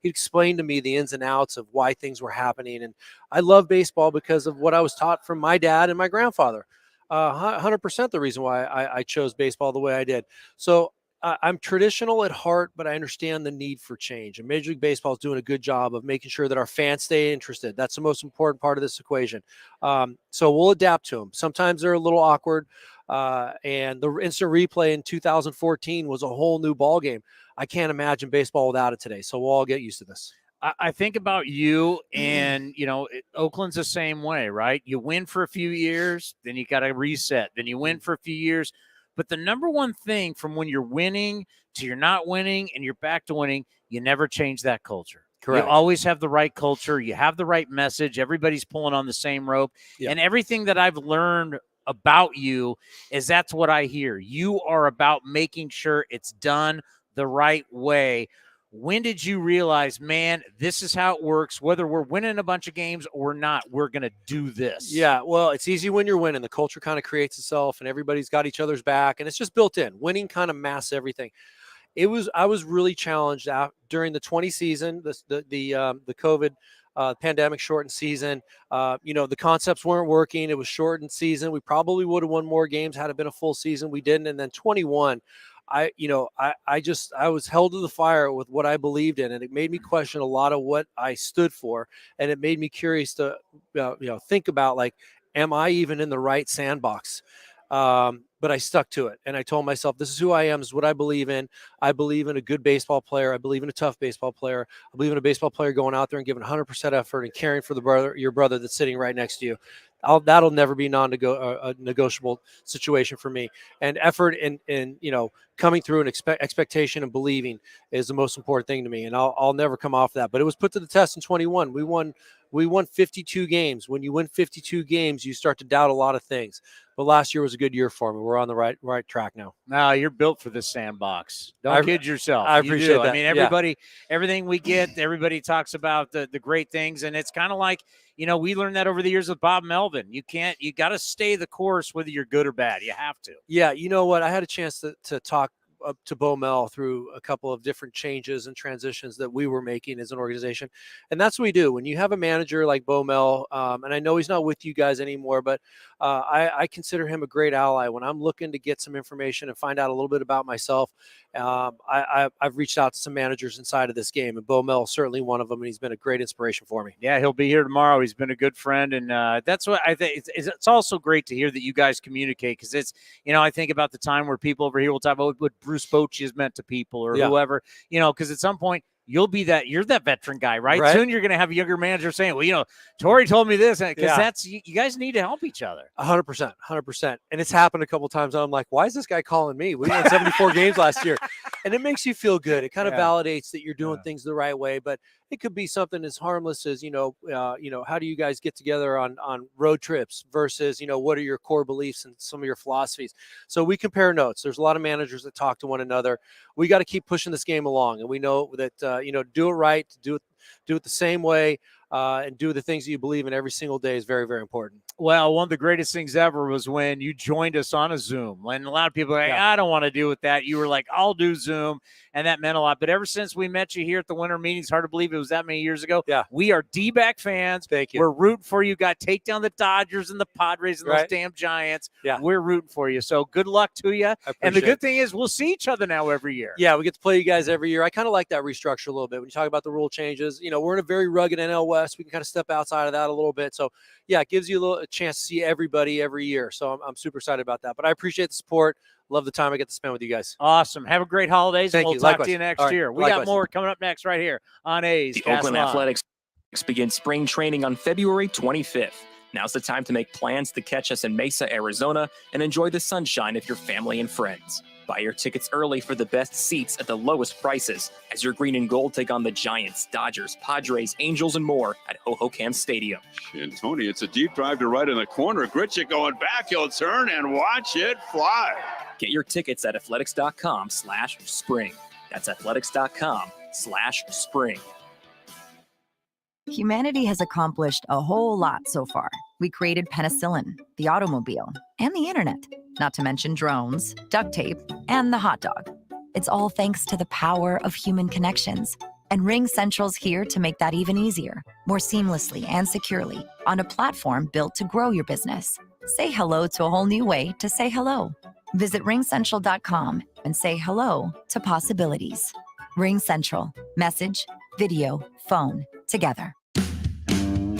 explain to me the ins and outs of why things were happening. And I love baseball because of what I was taught from my dad and my grandfather. 100% the reason why I chose baseball the way I did. So I'm traditional at heart, but I understand the need for change. And Major League Baseball is doing a good job of making sure that our fans stay interested. That's the most important part of this equation. So we'll adapt to them. Sometimes they're a little awkward. And the instant replay in 2014 was a whole new ball game. I can't imagine baseball without it today. So we'll all get used to this. I think about you, and, Oakland's the same way, right? You win for a few years, then you got to reset. Then you win for a few years. But the number one thing from when you're winning to you're not winning and you're back to winning, you never change that culture. Correct. You always have the right culture. You have the right message. Everybody's pulling on the same rope. Yeah. And everything that I've learned about you is that's what I hear. You are about making sure it's done the right way. when did you realize, man, this is how it works, whether we're winning a bunch of games or not, we're going to do this? Yeah, well, it's easy when you're winning. The culture kind of creates itself and everybody's got each other's back and it's just built in. Winning kind of masks everything. I was really challenged out during the 20 season, the COVID pandemic shortened season. The concepts weren't working. It was shortened season. We probably would have won more games had it been a full season. We didn't. And then 21, I was held to the fire with what I believed in, and it made me question a lot of what I stood for. And it made me curious to, think about, like, am I even in the right sandbox? But I stuck to it. And I told myself, this is who I am. This is what I believe in. I believe in a good baseball player. I believe in a tough baseball player. I believe in a baseball player going out there and giving 100% effort and caring for your brother that's sitting right next to you. That'll never be a negotiable situation for me. And effort and coming through an expectation and believing is the most important thing to me. And I'll never come off that. But it was put to the test in 21. We won 52 games. When you win 52 games, you start to doubt a lot of things. But last year was a good year for me. We're on the right track now. Now you're built for this sandbox. Don't kid yourself. I appreciate that. I mean, everything we get, everybody talks about the great things. And it's kind of like, we learned that over the years with Bob Melvin. You got to stay the course, whether you're good or bad. You have to. Yeah. You know what? I had a chance to talk up to Bo Mel through a couple of different changes and transitions that we were making as an organization. And that's what we do. When you have a manager like Bo Mel, and I know he's not with you guys anymore, but I consider him a great ally. When I'm looking to get some information and find out a little bit about myself, I've reached out to some managers inside of this game, and Bo Mel is certainly one of them, and he's been a great inspiration for me. Yeah, he'll be here tomorrow. He's been a good friend, and that's what I think. It's also great to hear that you guys communicate, because it's, I think about the time where people over here will talk about what Bruce Bochy has meant to people or whoever, because at some point, you're that veteran guy, right? Soon you're going to have a younger manager saying, well, Torey told me this, because you guys need to help each other. 100%. And it's happened a couple of times. And I'm like, why is this guy calling me? We won 74 games last year. And it makes you feel good. It kind of validates that you're doing things the right way, but it could be something as harmless as, how do you guys get together on road trips versus, what are your core beliefs and some of your philosophies? So we compare notes. There's a lot of managers that talk to one another. We got to keep pushing this game along. And we know that, do it right, do it the same way, and do the things that you believe in every single day is very, very important. Well, one of the greatest things ever was when you joined us on a Zoom. And a lot of people are like, I don't want to do with that. You were like, I'll do Zoom. And that meant a lot. But ever since we met you here at the winter meetings, hard to believe it was that many years ago. Yeah. We are D-back fans. Thank you. We're rooting for you. Got to take down the Dodgers and the Padres and those damn Giants. Yeah. We're rooting for you. So good luck to you. And the good thing is we'll see each other now every year. Yeah, we get to play you guys every year. I kind of like that restructure a little bit. When you talk about the rule changes, we're in a very rugged NL West. We can kind of step outside of that a little bit. So, yeah, it gives you a chance to see everybody every year. So I'm super excited about that. But I appreciate the support. Love the time I get to spend with you guys. Awesome. Have a great holidays. Thank and you. We'll talk Likewise. to you next All right. year. We Likewise. got more coming up next right here on A's. The Oakland Athletics begin spring training on February 25th. Now's the time to make plans to catch us in Mesa, Arizona, and enjoy the sunshine with your family and friends. Buy your tickets early for the best seats at the lowest prices as your green and gold take on the Giants, Dodgers, Padres, Angels, and more at Hohokam Stadium. And Tony, it's a deep drive to right in the corner. Gritchick going back. He'll turn and watch it fly. Get your tickets at athletics.com/spring. That's athletics.com/spring. Humanity has accomplished a whole lot so far. We created penicillin, the automobile, and the internet, not to mention drones, duct tape, and the hot dog. It's all thanks to the power of human connections. And Ring Central's here to make that even easier, more seamlessly and securely, on a platform built to grow your business. Say hello to a whole new way to say hello. Visit ringcentral.com and say hello to possibilities. Ring Central. Message, video, phone, together.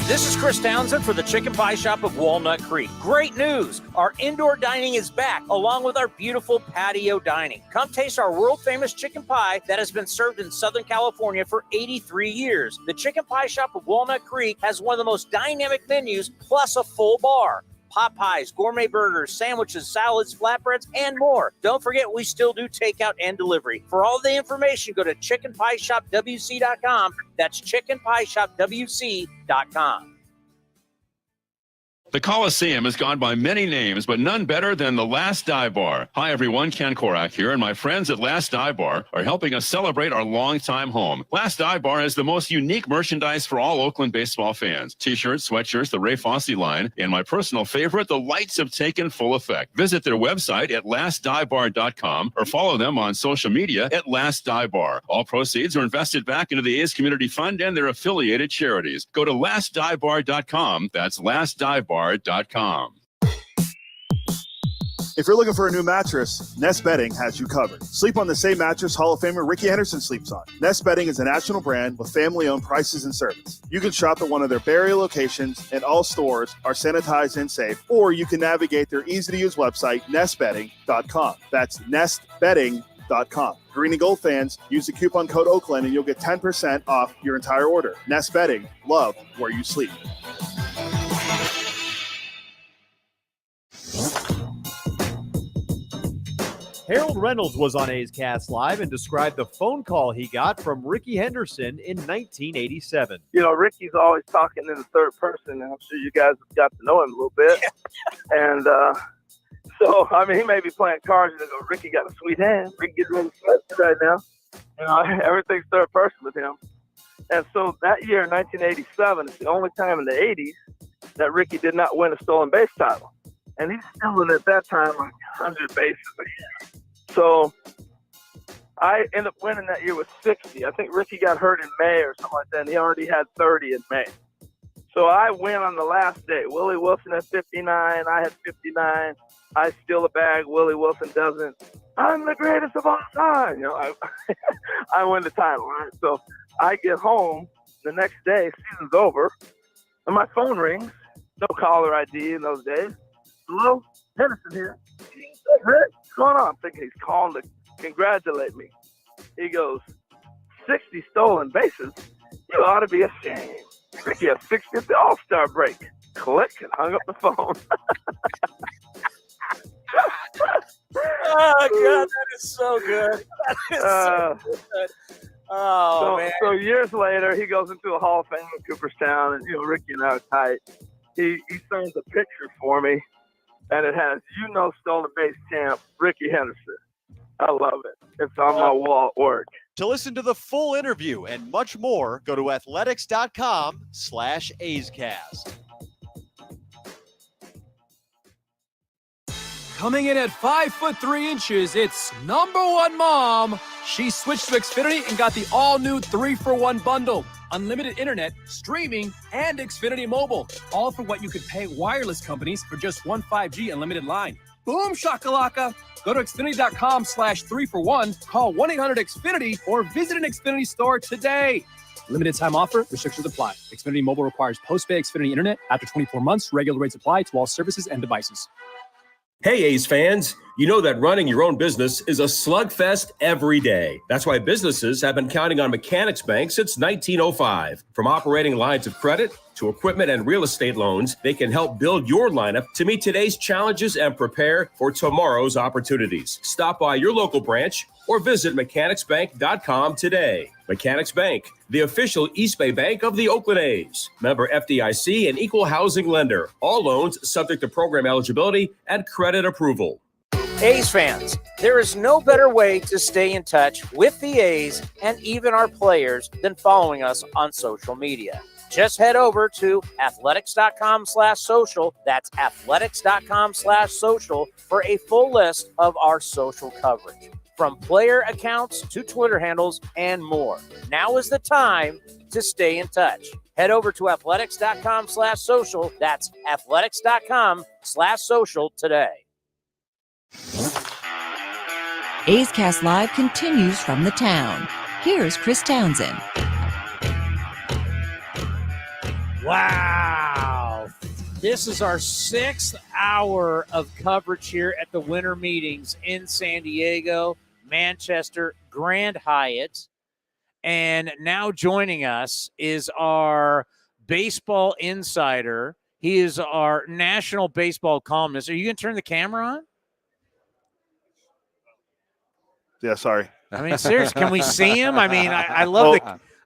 This is Chris Townsend for the Chicken Pie Shop of Walnut Creek. Great news! Our indoor dining is back, along with our beautiful patio dining. Come taste our world-famous chicken pie that has been served in Southern California for 83 years. The Chicken Pie Shop of Walnut Creek has one of the most dynamic menus, plus a full bar. Pot pies, gourmet burgers, sandwiches, salads, flatbreads, and more. Don't forget, we still do takeout and delivery. For all the information, go to chickenpieshopwc.com. That's chickenpieshopwc.com. The Coliseum has gone by many names, but none better than the Last Dive Bar. Hi, everyone. Ken Korak here, and my friends at Last Dive Bar are helping us celebrate our longtime home. Last Dive Bar has the most unique merchandise for all Oakland baseball fans. T-shirts, sweatshirts, the Ray Fosse line, and my personal favorite, the lights have taken full effect. Visit their website at lastdivebar.com or follow them on social media at Last Dive Bar. All proceeds are invested back into the A's Community Fund and their affiliated charities. Go to lastdivebar.com. That's lastdivebar.com. If you're looking for a new mattress, Nest Bedding has you covered. Sleep on the same mattress Hall of Famer Ricky Henderson sleeps on. Nest Bedding is a national brand with family-owned prices and service. You can shop at one of their Bay Area locations, and all stores are sanitized and safe, or you can navigate their easy-to-use website, nestbedding.com. That's nestbedding.com. Green and gold fans, use the coupon code Oakland and you'll get 10% off your entire order. Nest Bedding, love where you sleep. Harold Reynolds was on A's Cast Live and described the phone call he got from Ricky Henderson in 1987. You know, Ricky's always talking in the third person, and I'm sure you guys have got to know him a little bit. And so, I mean, he may be playing cards and they go, Ricky got a sweet hand. Ricky gets really sweaty right now. You know, everything's third person with him. And so that year, 1987, it's the only time in the 80s that Ricky did not win a stolen base title. And he's stealing at that time like 100 bases a year. So I ended up winning that year with 60. I think Ricky got hurt in May or something like that, and he already had 30 in May. So I win on the last day. Willie Wilson had 59. I had 59. I steal a bag. Willie Wilson doesn't. I'm the greatest of all time. You know, I win the title, right? So I get home the next day, season's over, and my phone rings. No caller ID in those days. Hello? Henderson here. Hey, Rick, what's going on? I'm thinking he's calling to congratulate me. He goes, 60 stolen bases? You ought to be ashamed. Ricky has 60 at the All-Star break. Click, and hung up the phone. Oh, God, that is so good. That is so good. Oh, man. So years later, he goes into a Hall of Fame in Cooperstown, and, you know, Ricky and I are tight. He signs a picture for me, and it has, stolen base champ, Ricky Henderson. I love it. It's on my wall at work. To listen to the full interview and much more, go to athletics.com/A'sCast. Coming in at 5'3", it's number one mom. She switched to Xfinity and got the all-new 3-for-1 bundle. Unlimited internet, streaming, and Xfinity Mobile. All for what you could pay wireless companies for just one 5G unlimited line. Boom shakalaka. Go to Xfinity.com/3-for-1, call 1-800-XFINITY, or visit an Xfinity store today. Limited time offer, restrictions apply. Xfinity Mobile requires post-pay Xfinity internet. After 24 months, regular rates apply to all services and devices. Hey, A's fans, you know that running your own business is a slugfest every day. That's why businesses have been counting on Mechanics Bank since 1905. From operating lines of credit to equipment and real estate loans, they can help build your lineup to meet today's challenges and prepare for tomorrow's opportunities. Stop by your local branch or visit mechanicsbank.com today. Mechanics Bank, the official East Bay bank of the Oakland A's. Member FDIC and equal housing lender. All loans subject to program eligibility and credit approval. A's fans, there is no better way to stay in touch with the A's and even our players than following us on social media. Just head over to athletics.com/social. That's athletics.com/social for a full list of our social coverage, from player accounts to Twitter handles and more. Now is the time to stay in touch. Head over to athletics.com/social. That's athletics.com/social today. A's Cast Live continues from the town. Here's Chris Townsend. Wow. This is our 6th hour of coverage here at the winter meetings in San Diego, Manchester, Grand Hyatt. And now joining us is our baseball insider. He is our national baseball columnist. Are you going to turn the camera on? Yeah, sorry. I mean, seriously, can we see him? I mean, I love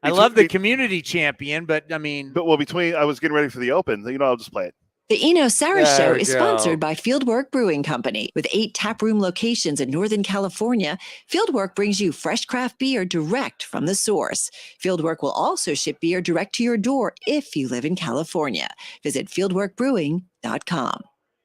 I love the community champion, but I mean, I was getting ready for the Open. I'll just play it. The Eno Sarris There Show we is go. sponsored by Fieldwork Brewing Company. With 8 taproom locations in Northern California, Fieldwork brings you fresh craft beer direct from the source. Fieldwork will also ship beer direct to your door if you live in California. Visit fieldworkbrewing.com.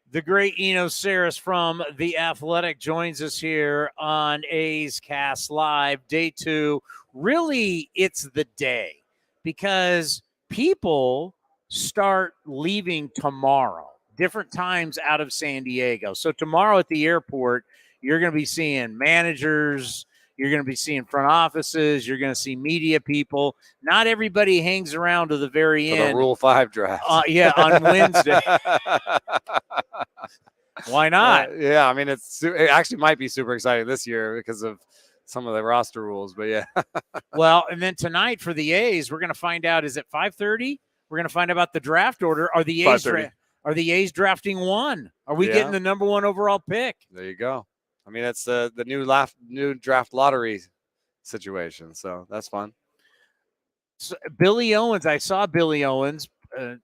The great Eno Sarris from The Athletic joins us here on A's Cast Live, day 2. Really, it's the day because people start leaving tomorrow, different times out of San Diego. So tomorrow at the airport, you're going to be seeing managers, you're going to be seeing front offices, you're going to see media people. Not everybody hangs around to the very For end. the Rule 5 draft. Yeah, on Wednesday. Why not? Yeah, I mean, it actually might be super exciting this year because of some of the roster rules, but yeah. Well, and then tonight for the A's, we're going to find out, is it 5:30? We're going to find out about the draft order. Are the A's drafting 1? Are we getting the number 1 overall pick? There you go. I mean, it's the new draft lottery situation, so that's fun. So Billy Owens, I saw Billy Owens,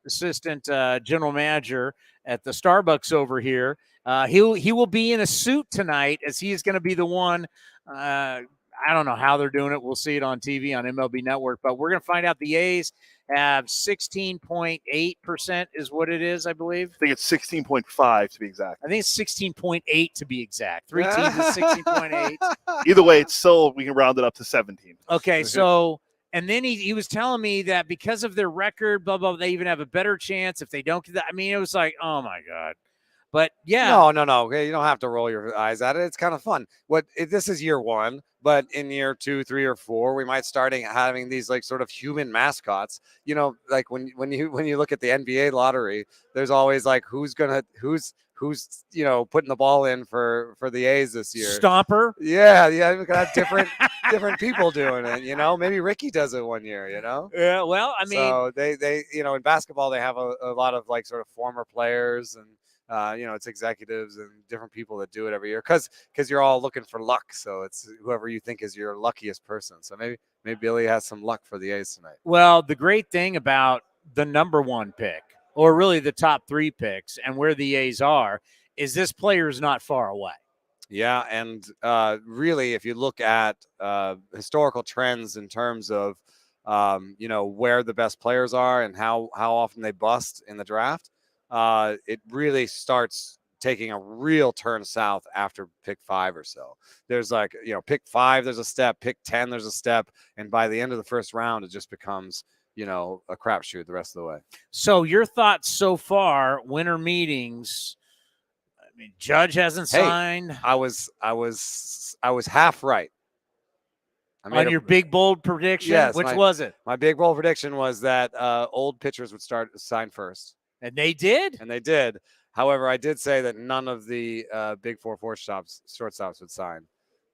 assistant general manager at the Starbucks over here. He will be in a suit tonight, as he is going to be the one. I don't know how they're doing it. We'll see it on TV on MLB Network, but we're going to find out the A's have 16.8% is what it is, I believe. I think it's 16.5 to be exact. I think it's 16.8 to be exact. 3 teams is 16.8. Either way, it's still, we can round it up to 17. Okay, so, and then he was telling me that because of their record, blah, blah, they even have a better chance if they don't do that. I mean, it was like, oh my God. But yeah. No. Okay, you don't have to roll your eyes at it. It's kind of fun. This is year 1, but in year 2, 3, or 4, we might start having these like sort of human mascots. You know, like when you look at the NBA lottery, there's always like who's putting the ball in for the A's this year. Stomper. Yeah, we could have different people doing it. You know, maybe Ricky does it one year. You know. Yeah. Well, I mean, so they in basketball they have a lot of like sort of former players and. It's executives and different people that do it every year because you're all looking for luck. So it's whoever you think is your luckiest person. So maybe Billy has some luck for the A's tonight. Well, the great thing about the number 1 pick, or really the top 3 picks, and where the A's are, is this player is not far away. Yeah, and really, if you look at historical trends in terms of where the best players are and how often they bust in the draft. It really starts taking a real turn south after pick 5 or so. There's like, pick 5, there's a step, pick 10, there's a step. And by the end of the first round, it just becomes, a crapshoot the rest of the way. So your thoughts so far, winter meetings, I mean, Judge hasn't signed. I was half right. On your big bold prediction? Yes. Which was it? My big bold prediction was that old pitchers would sign first. And they did? And they did. However, I did say that none of the big 4 shortstops would sign.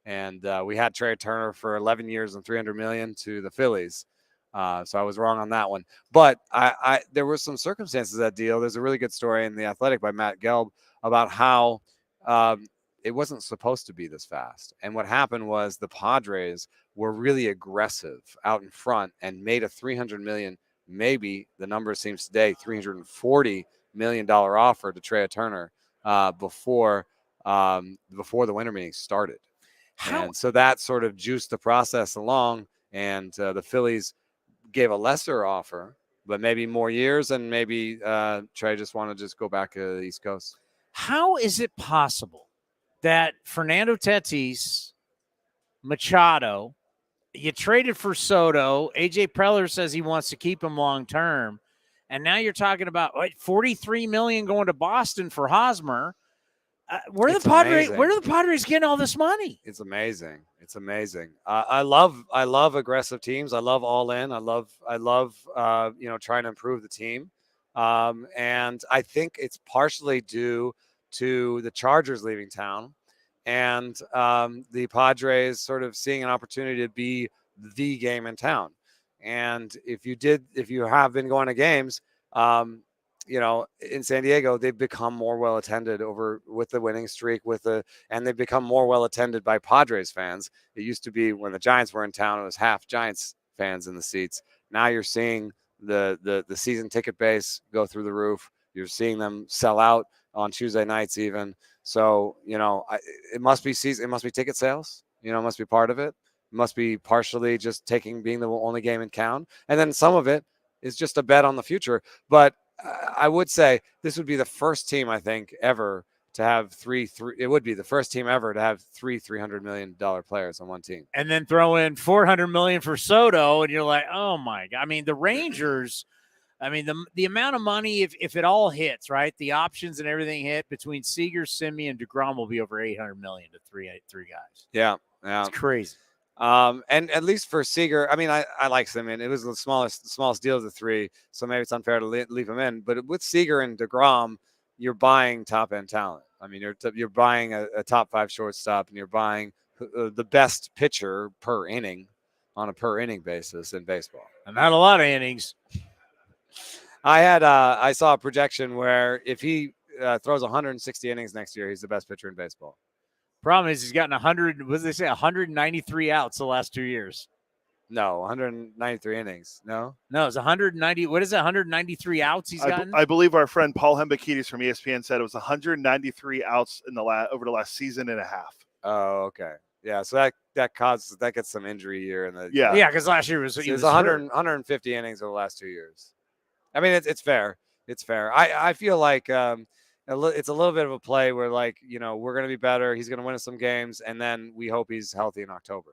And we had Trey Turner for 11 years and $300 million to the Phillies. So I was wrong on that one. But there were some circumstances of that deal. There's a really good story in The Athletic by Matt Gelb about how it wasn't supposed to be this fast. And what happened was the Padres were really aggressive out in front and made a $300 million, maybe the number seems today, $340 million offer to Trey Turner before the winter meeting started. And so that sort of juiced the process along, and the Phillies gave a lesser offer, but maybe more years, and maybe Trey just wanted to go back to the East Coast. How is it possible that Fernando Tatis, Machado, you traded for Soto, AJ Preller says he wants to keep him long term, and now you're talking about $43 million going to Boston for Hosmer. Where are the Padres getting all this money? It's amazing. It's amazing. I love aggressive teams. I love all in. I love trying to improve the team. And I think it's partially due to the Chargers leaving town and the Padres sort of seeing an opportunity to be the game in town. And if you have been going to games, in San Diego, they've become more well attended with the winning streak, and they've become more well attended by Padres fans. It used to be when the Giants were in town, it was half Giants fans in the seats. Now you're seeing the season ticket base go through the roof. You're seeing them sell out on Tuesday nights even. So, it must be season. It must be ticket sales. It must be part of it. It must be partially just being the only game in town. And then some of it is just a bet on the future. But I would say this would be the first team, I think, ever to have it would be the first team ever to have three $300 million players on one team. And then throw in $400 million for Soto, and you're like, oh my God. I mean, the Rangers, the amount of money, if it all hits, right, the options and everything hit between Seager, Semien, and DeGrom will be over $800 million to three guys. Yeah. It's crazy. And at least for Seager, I like Semien. It was the smallest deal of the three, so maybe it's unfair to leave him in. But with Seager and DeGrom, you're buying top-end talent. You're buying a top 5 shortstop, and you're buying the best pitcher per inning on a per inning basis in baseball. And not a lot of innings. I saw a projection where if he throws 160 innings next year, he's the best pitcher in baseball. Problem is he's gotten 193 outs the last 2 years. No, 193 innings. No, it's 190. What is it? 193 outs he's gotten? I believe our friend Paul Hembekides from ESPN said it was 193 outs in over the last season and a half. Oh, okay. Yeah, so that gets some injury year in the because last year was 150 innings over the last 2 years. It's fair. It's fair. I feel like it's a little bit of a play where we're going to be better. He's going to win us some games, and then we hope he's healthy in October.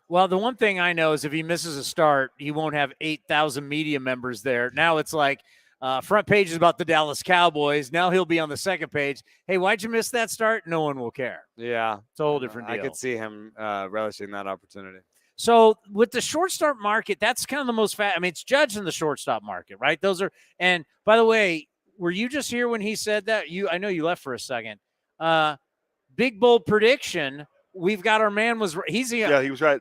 Well, the one thing I know is if he misses a start, he won't have 8,000 media members there. Now it's like front page is about the Dallas Cowboys. Now he'll be on the second page. Hey, why'd you miss that start? No one will care. Yeah. It's a whole different deal. I could see him relishing that opportunity. So with the shortstop market, that's kind of the most it's Judge in the shortstop market, right? Those are, and by the way, were you just here when he said that? I know you left for a second. Big bold prediction. We've got our man he was right.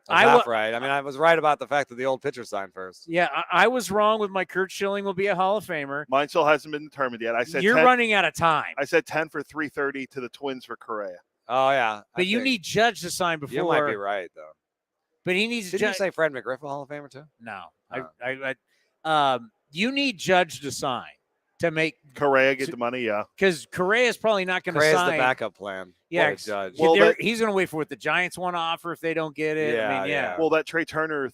I was right about the fact that the old pitcher signed first. Yeah, I was wrong with my Kurt Schilling will be a Hall of Famer. Mine still hasn't been determined yet. I said you're 10, running out of time. I said 10 for 330 to the Twins for Correa. Oh yeah, but you need Judge to sign before. You might be right though. But he needs. Did you say Fred McGriff a Hall of Famer too? No, you need Judge to sign to make Correa get the money. Yeah, because Correa is probably not going to sign. Correa's the backup plan. Yeah, Judge. Well, he's going to wait for what the Giants want to offer if they don't get it. Yeah. Well, that Trey Turner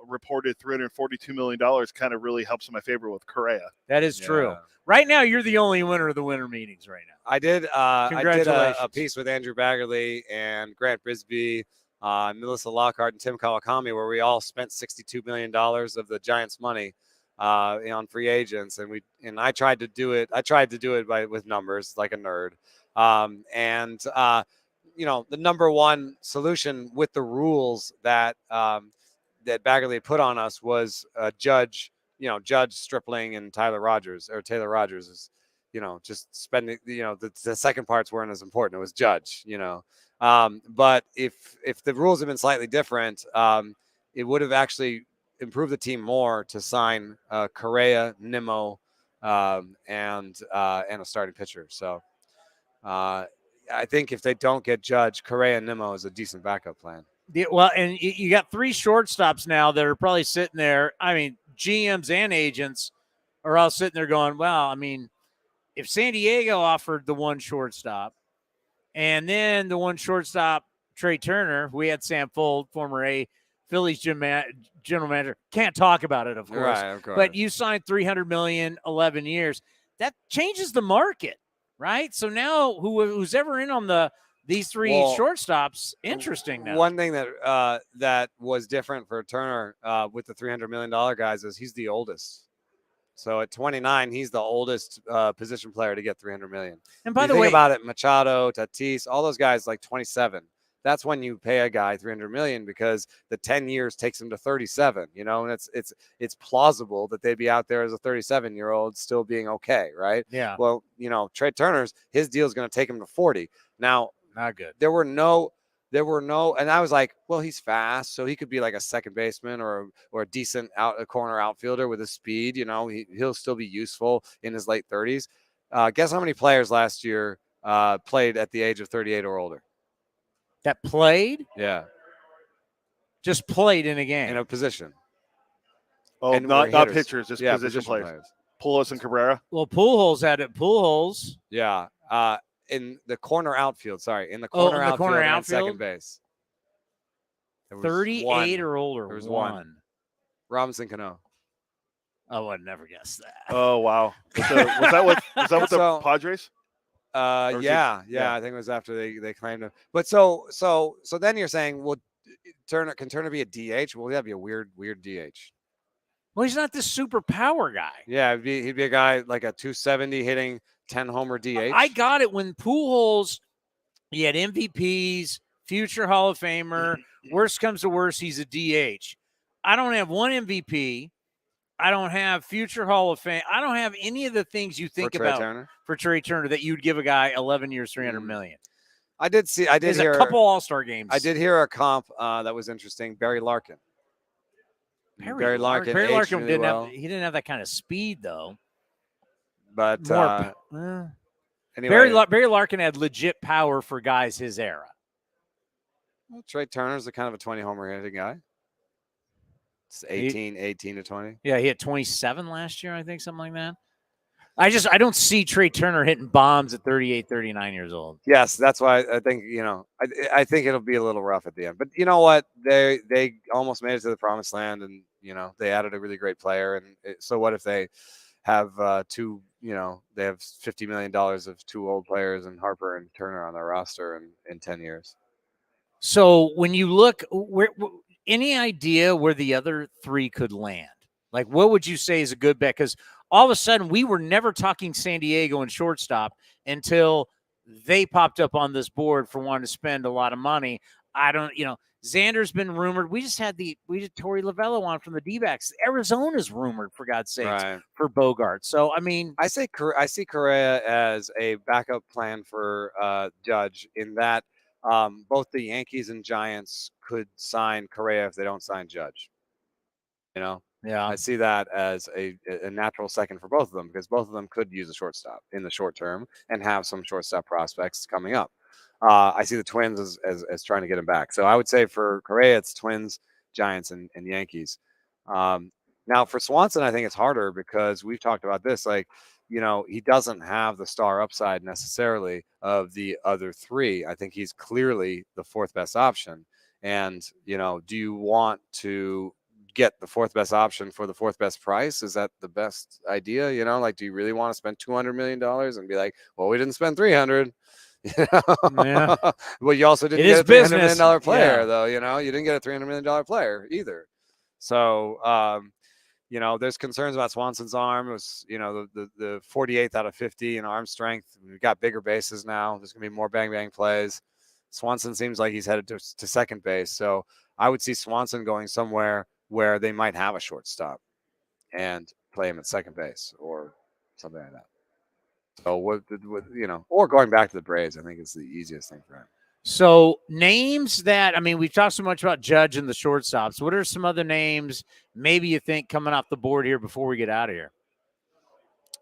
reported $342 million kind of really helps in my favor with Correa. That is true. Right now, you're the only winner of the winter meetings right now. I did. Congratulations. I did a piece with Andrew Baggerly and Grant Brisbee, Melissa Lockhart, and Tim Kawakami, where we all spent $62 million of the Giants' money on free agents, and I tried to do it. With numbers like a nerd, the number one solution with the rules that Baggerly put on us was Judge Stripling and Taylor Rogers is, just spending, the second parts weren't as important. It was Judge, but if the rules had been slightly different, it would have actually improved the team more to sign Correa, Nimmo, and a starting pitcher. So I think if they don't get Judge, Correa and Nimmo is a decent backup plan. Yeah, well, and you got 3 shortstops now that are probably sitting there. GMs and agents are all sitting there going, well, if San Diego offered the one shortstop and then the one shortstop, Trey Turner, we had Sam Fold, former Phillies general manager. Can't talk about it, of course. Right, of course. But you signed $300 million, 11 years. That changes the market, right? So now who's ever in on these 3 shortstops, interesting now. One thing that was different for Turner with the $300 million guys is he's the oldest. So at 29, he's the oldest position player to get $300 million. And by the way, think about it, Machado, Tatis, all those guys like 27. That's when you pay a guy $300 million because the 10 years takes him to 37. And it's plausible that they'd be out there as a 37-year-old still being okay, right? Yeah. Well, Trey Turner's his deal is going to take him to 40. Now, not good. There were no, and I was like, well, he's fast, so he could be like a second baseman or a decent corner outfielder with his speed. He'll still be useful in his late 30s. Guess how many players last year played at the age of 38 or older? That played? Yeah. Just played in a game. In a position. Oh, and not pitchers, just position players. Pujols and Cabrera. Well, Pujols had it. Pujols. Yeah. In the corner outfield. Sorry, in the corner in the outfield corner and outfield? second base. There was 38 one. or older. There was one. one. Robinson Cano. I would never guess that. Oh wow! Was that with the Padres? Or was Yeah, he- I think it was after they claimed him. But so then you're saying, well, Turner be a DH? Well, that'd be a weird DH. Well, he's not this super power guy. Yeah, he'd be a guy like a 270 hitting 10 homer DH. I got it when Pujols, he had MVPs, future Hall of Famer. Worst comes to worst, he's a DH. I don't have one MVP. I don't have future Hall of Fame. I don't have any of the things you think about for Trey Turner that you'd give a guy 11 years, $300 million. I did hear a couple All-Star games. I did hear a comp that was interesting. Barry Larkin. Barry Larkin didn't have that kind of speed though. But anyway, Barry Larkin had legit power for guys his era. Well, Trey Turner's a kind of a 20 homer hitting guy. It's 18 to 20. Yeah, he had 27 last year, I think, something like that. I don't see Trey Turner hitting bombs at 38, 39 years old. Yes, that's why I think, I think it'll be a little rough at the end. But you know what? They almost made it to the promised land, and, they added a really great player. And so what if they have they have $50 million of two old players and Harper and Turner on their roster in 10 years? So when you look, any idea where the other three could land? Like, what would you say is a good bet? Because all of a sudden, we were never talking San Diego and shortstop until they popped up on this board for wanting to spend a lot of money. Xander's been rumored. We just had Torey Lovullo on from the Dbacks. Arizona's rumored, for God's sakes, for Bogart. So, I mean, I see Correa as a backup plan for Judge in that both the Yankees and Giants could sign Correa if they don't sign Judge. Yeah, I see that as a natural second for both of them because both of them could use a shortstop in the short term and have some shortstop prospects coming up. I see the Twins as trying to get him back. So I would say for Correa, it's Twins, Giants, and Yankees. Now for Swanson, I think it's harder because we've talked about this. Like, he doesn't have the star upside necessarily of the other three. I think he's clearly the fourth best option. And, do you want to get the fourth best option for the fourth best price? Is that the best idea? Do you really want to spend $200 million and be like, well, we didn't spend 300? Yeah. Well, you also didn't get a $300 million player, though. You didn't get a $300 million player either. So, there's concerns about Swanson's arm. It was, the 48th out of 50 in arm strength. We've got bigger bases now. There's going to be more bang plays. Swanson seems like he's headed to second base. So I would see Swanson going somewhere where they might have a shortstop and play him at second base or something like that. So or going back to the Braves, I think is the easiest thing for him. So names that, we've talked so much about Judge and the shortstops. What are some other names maybe you think coming off the board here before we get out of here?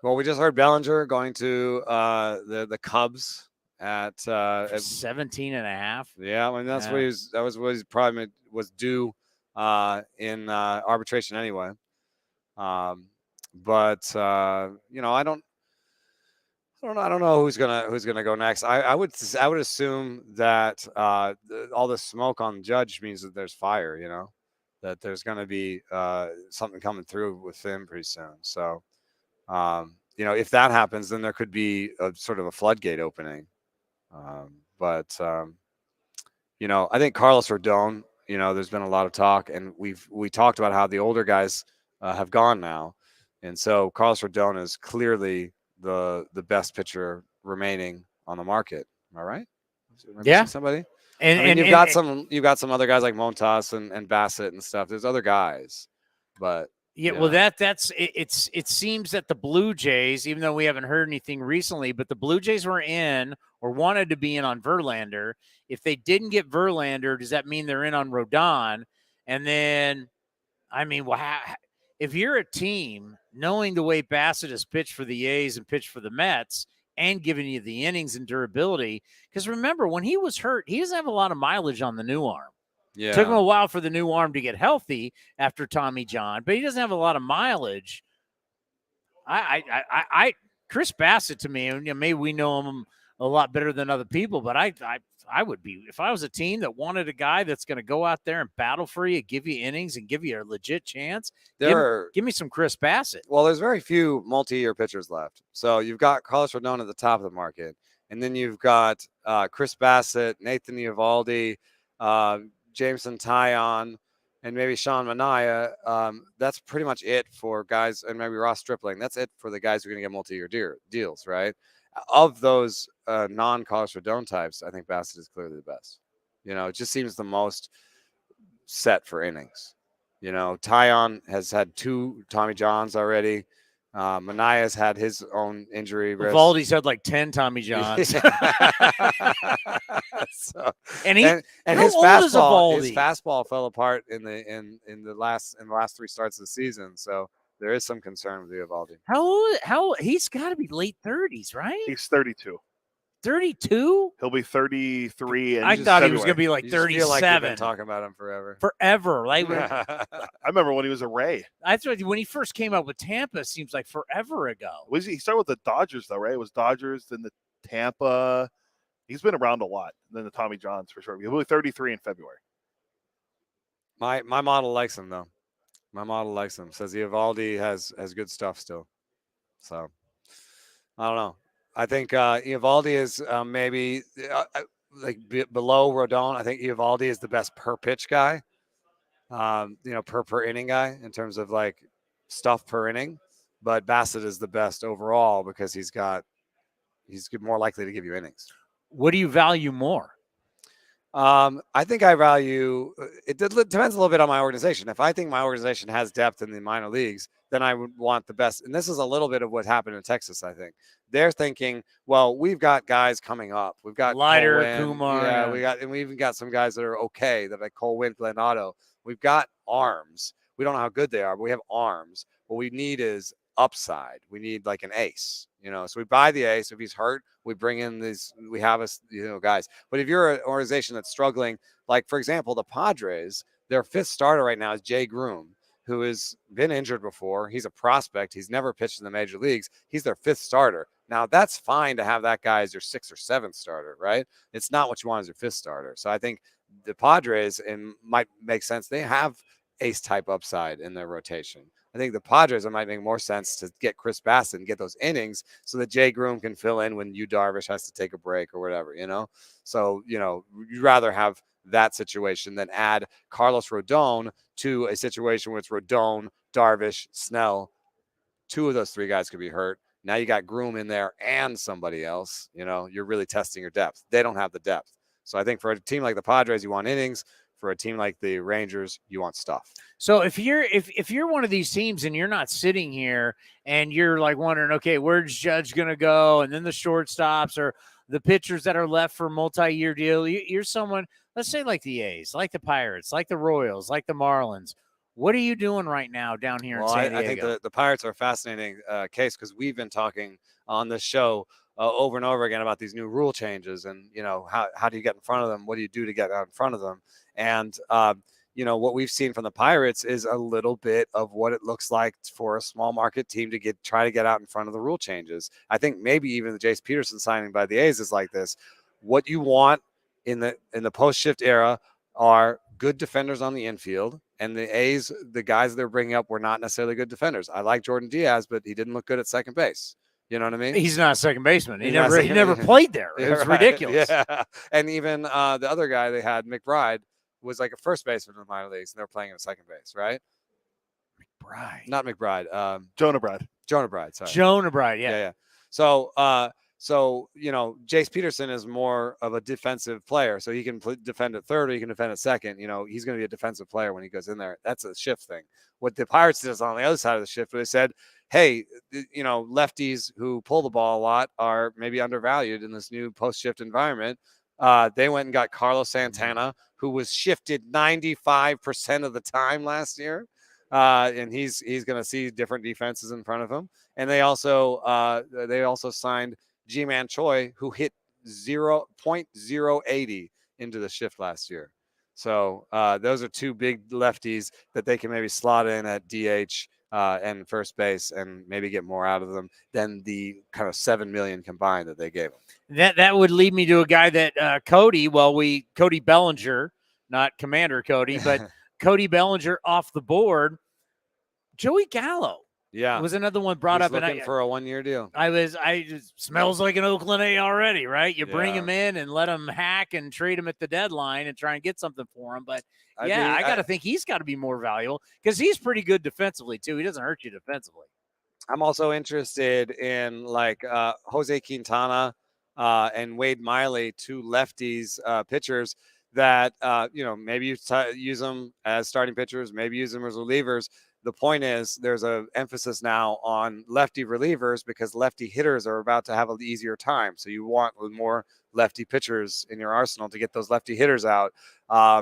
Well, we just heard Bellinger going to the Cubs at 17 and a half. Yeah, that's what what he's probably was due in arbitration anyway. But I don't know who's gonna go next. I would assume that all this smoke on Judge means that there's fire. That there's gonna be something coming through with him pretty soon. So, if that happens, then there could be a sort of a floodgate opening. But I think Carlos Rodon. There's been a lot of talk, and we talked about how the older guys have gone now, and so Carlos Rodon is clearly the best pitcher remaining on the market. Am I right? Yeah. Somebody. And you've got some other guys like Montas and Bassett and stuff. There's other guys, but yeah. Well, it seems that the Blue Jays, even though we haven't heard anything recently, but the Blue Jays were in or wanted to be in on Verlander. If they didn't get Verlander, does that mean they're in on Rodon? And then, if you're a team knowing the way Bassett has pitched for the A's and pitched for the Mets and giving you the innings and durability, because remember, when he was hurt, he doesn't have a lot of mileage on the new arm. Yeah. It took him a while for the new arm to get healthy after Tommy John, but he doesn't have a lot of mileage. Chris Bassett to me, and maybe we know him a lot better than other people, but I would be, if I was a team that wanted a guy that's going to go out there and battle for you, give you innings, and give you a legit chance. Give me some Chris Bassett. Well, there's very few multi-year pitchers left. So you've got Carlos Rodon at the top of the market, and then you've got Chris Bassett, Nathan Eovaldi, Jameson Taillon, and maybe Sean Manaea. That's pretty much it for guys, and maybe Ross Stripling. That's it for the guys who are going to get multi-year deals, right? Of those non-Carlos Rodon types, I think Bassett is clearly the best. It just seems the most set for innings. Taillon has had 2 Tommy Johns already. Manaea's had his own injury risk. Valdi's had like 10 Tommy Johns. And his fastball fell apart in the last 3 starts of the season. So there is some concern with Eovaldi. How he's got to be late 30s, right? He's 32. 32? He'll be 33. I thought he was going to be like 37. Feel like you've been talking about him forever. Like, I remember when he was a Ray. That's what, when he first came up with Tampa, it seems like forever ago. He started with the Dodgers, though, right? It was Dodgers, then the Tampa. He's been around a lot. And then the Tommy Johns, for sure. He'll be 33 in February. My model likes him, though. My model likes him. Says Eovaldi has good stuff still. So, I don't know. I think Eovaldi is maybe below Rodon. I think Eovaldi is the best per pitch guy, per inning guy in terms of like stuff per inning. But Bassett is the best overall because he's more likely to give you innings. What do you value more? I think I value it. Depends a little bit on my organization. If I think my organization has depth in the minor leagues, then I would want the best. And this is a little bit of what happened in Texas. I think they're thinking, well, we've got guys coming up. We've got Leiter, Cole Winn. Kumar. Yeah, we even got some guys that are okay. That like Cole Winn, Glenn Otto. We've got arms. We don't know how good they are, but we have arms. What we need is upside. We need like an ace. So we buy the ace. If he's hurt, we bring in these. We have guys. But if you're an organization that's struggling, like for example, the Padres, their 5th starter right now is Jay Groom, who has been injured before. He's a prospect. He's never pitched in the major leagues. He's their 5th starter. Now that's fine to have that guy as your 6th or 7th starter, right? It's not what you want as your 5th starter. So I think the Padres might make sense. They have ace type upside in their rotation. I think the Padres, it might make more sense to get Chris Bassett and get those innings so that Jay Groom can fill in when Darvish has to take a break or whatever, So, you'd rather have that situation than add Carlos Rodon to a situation where it's Rodon, Darvish, Snell. 2 of those 3 guys could be hurt. Now you got Groom in there and somebody else. You're really testing your depth. They don't have the depth. So I think for a team like the Padres, you want innings. For a team like the Rangers, you want stuff. So if you're one of these teams and you're not sitting here and you're like wondering, okay, where's Judge going to go? And then the shortstops or the pitchers that are left for multi-year deal, you're someone, let's say like the A's, like the Pirates, like the Royals, like the Marlins. What are you doing right now down here in San Diego? I think the Pirates are a fascinating case because we've been talking on this show over and over again about these new rule changes and, how do you get in front of them? What do you do to get out in front of them? And, what we've seen from the Pirates is a little bit of what it looks like for a small market team to try to get out in front of the rule changes. I think maybe even the Jace Peterson signing by the A's is like this. What you want in the post-shift era are good defenders on the infield. And the A's, the guys they're bringing up were not necessarily good defenders. I like Jordan Diaz, but he didn't look good at second base. You know what I mean? He's not a second baseman. He never played there. It was ridiculous. Yeah. And even the other guy they had, McBride, was like a first baseman in the minor leagues, and they're playing him at second base, right? McBride. Not McBride. Jonah Bride. Sorry. Jonah Bride, yeah. So, Jace Peterson is more of a defensive player, so he can defend at third or he can defend at second. He's going to be a defensive player when he goes in there. That's a shift thing. What the Pirates did is on the other side of the shift, where they said, hey, lefties who pull the ball a lot are maybe undervalued in this new post-shift environment. They went and got Carlos Santana, who was shifted 95% of the time last year. And he's going to see different defenses in front of him. And they also signed G-Man Choi, who hit 0.080 into the shift last year. So those are 2 big lefties that they can maybe slot in at DH and first base, and maybe get more out of them than the kind of $7 million combined that they gave him. That would lead me to a guy that Cody Bellinger, not Commander Cody, but Cody Bellinger off the board. Joey Gallo. Yeah, was another one brought up, looking for a 1-year deal. I just smells like an Oakland A already, right? You bring him in and let him hack and trade him at the deadline and try and get something for him. But I got to think he's got to be more valuable because he's pretty good defensively too. He doesn't hurt you defensively. I'm also interested in like Jose Quintana and Wade Miley, two lefties pitchers that maybe you use them as starting pitchers, maybe use them as relievers. The point is there's an emphasis now on lefty relievers because lefty hitters are about to have an easier time. So you want more lefty pitchers in your arsenal to get those lefty hitters out.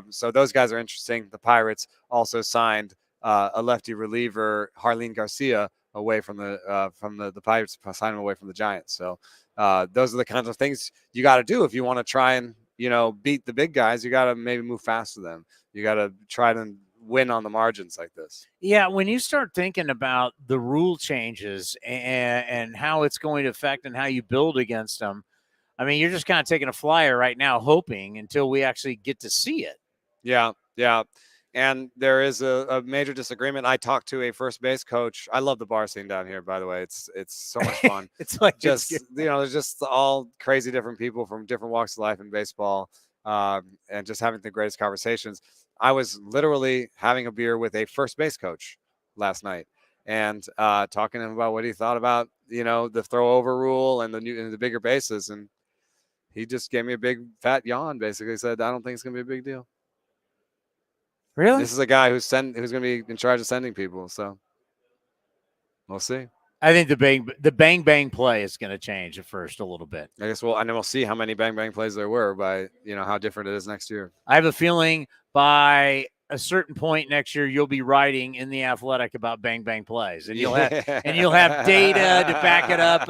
So those guys are interesting. The Pirates also signed a lefty reliever, Harleen Garcia, away from the Pirates, signed him away from the Giants. So those are the kinds of things you got to do if you want to try and beat the big guys. You got to maybe move fast to them. You got to try to win on the margins like this. Yeah, when you start thinking about the rule changes and how it's going to affect and how you build against them, I mean, you're just kind of taking a flyer right now, hoping until we actually get to see it. Yeah. And there is a major disagreement. I talked to a first base coach. I love the bar scene down here, by the way. It's so much fun. It's like just there's just all crazy different people from different walks of life in baseball, and just having the greatest conversations. I was literally having a beer with a first base coach last night and talking to him about what he thought about the throw over rule and the bigger bases, and he just gave me a big fat yawn. Basically said, "I don't think it's gonna be a big deal." Really? This is a guy who's going to be in charge of sending people, so we'll see. I think the bang bang play is going to change at first a little bit. I guess we'll see how many bang bang plays there were by how different it is next year. I have a feeling by a certain point next year you'll be writing in The Athletic about bang bang plays, and you'll have data to back it up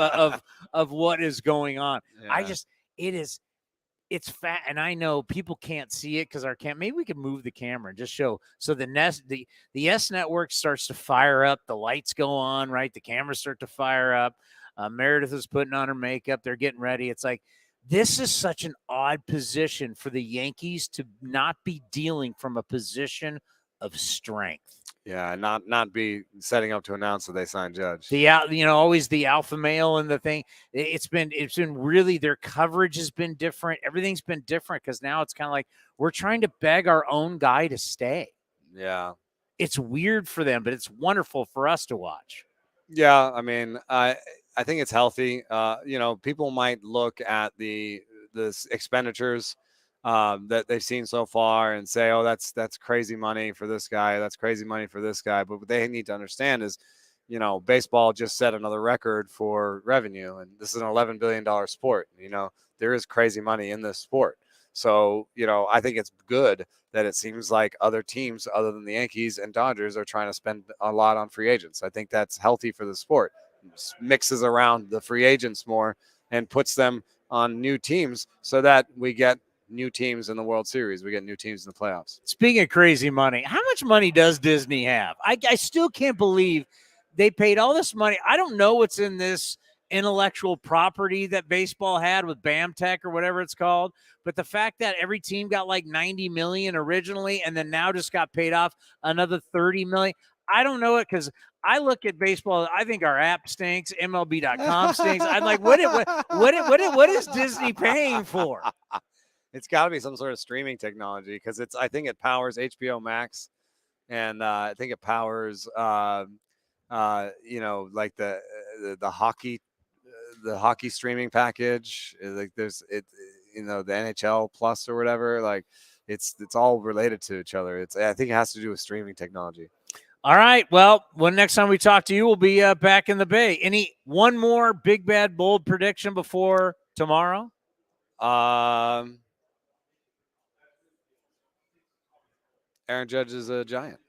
of what is going on. Yeah. It's fat, and I know people can't see it because maybe we can move the camera and just show. So the S Network starts to fire up, the lights go on, right? The cameras start to fire up. Meredith is putting on her makeup. They're getting ready. It's like, this is such an odd position for the Yankees to not be dealing from a position of strength. Yeah, not be setting up to announce that they signed Judge. Always the alpha male and the thing. It's been really, their coverage has been different. Everything's been different because now it's kind of like we're trying to beg our own guy to stay. Yeah, it's weird for them, but it's wonderful for us to watch. Yeah, I mean, I think it's healthy. People might look at the expenditures that they've seen so far and say, oh, that's crazy money for this guy. That's crazy money for this guy. But what they need to understand is, baseball just set another record for revenue, and this is an $11 billion sport. There is crazy money in this sport. So, I think it's good that it seems like other teams other than the Yankees and Dodgers are trying to spend a lot on free agents. I think that's healthy for the sport. It mixes around the free agents more and puts them on new teams so that we get new teams in the World Series. We get new teams in the playoffs. Speaking of crazy money, how much money does Disney have? I still can't believe they paid all this money. I don't know what's in this intellectual property that baseball had with BAMTech or whatever it's called, but the fact that every team got like 90 million originally and then now just got paid off another 30 million. I don't know it because I look at baseball. I think our app stinks. MLB.com stinks. I'm like, what is Disney paying for? It's got to be some sort of streaming technology because I think it powers HBO Max, and I think it powers like the hockey streaming package. Like there's the NHL Plus or whatever. Like it's all related to each other. I think it has to do with streaming technology. All right. Well, when next time we talk to you, we'll be back in the Bay. One more big, bad, bold prediction before tomorrow? Aaron Judge is a Giant.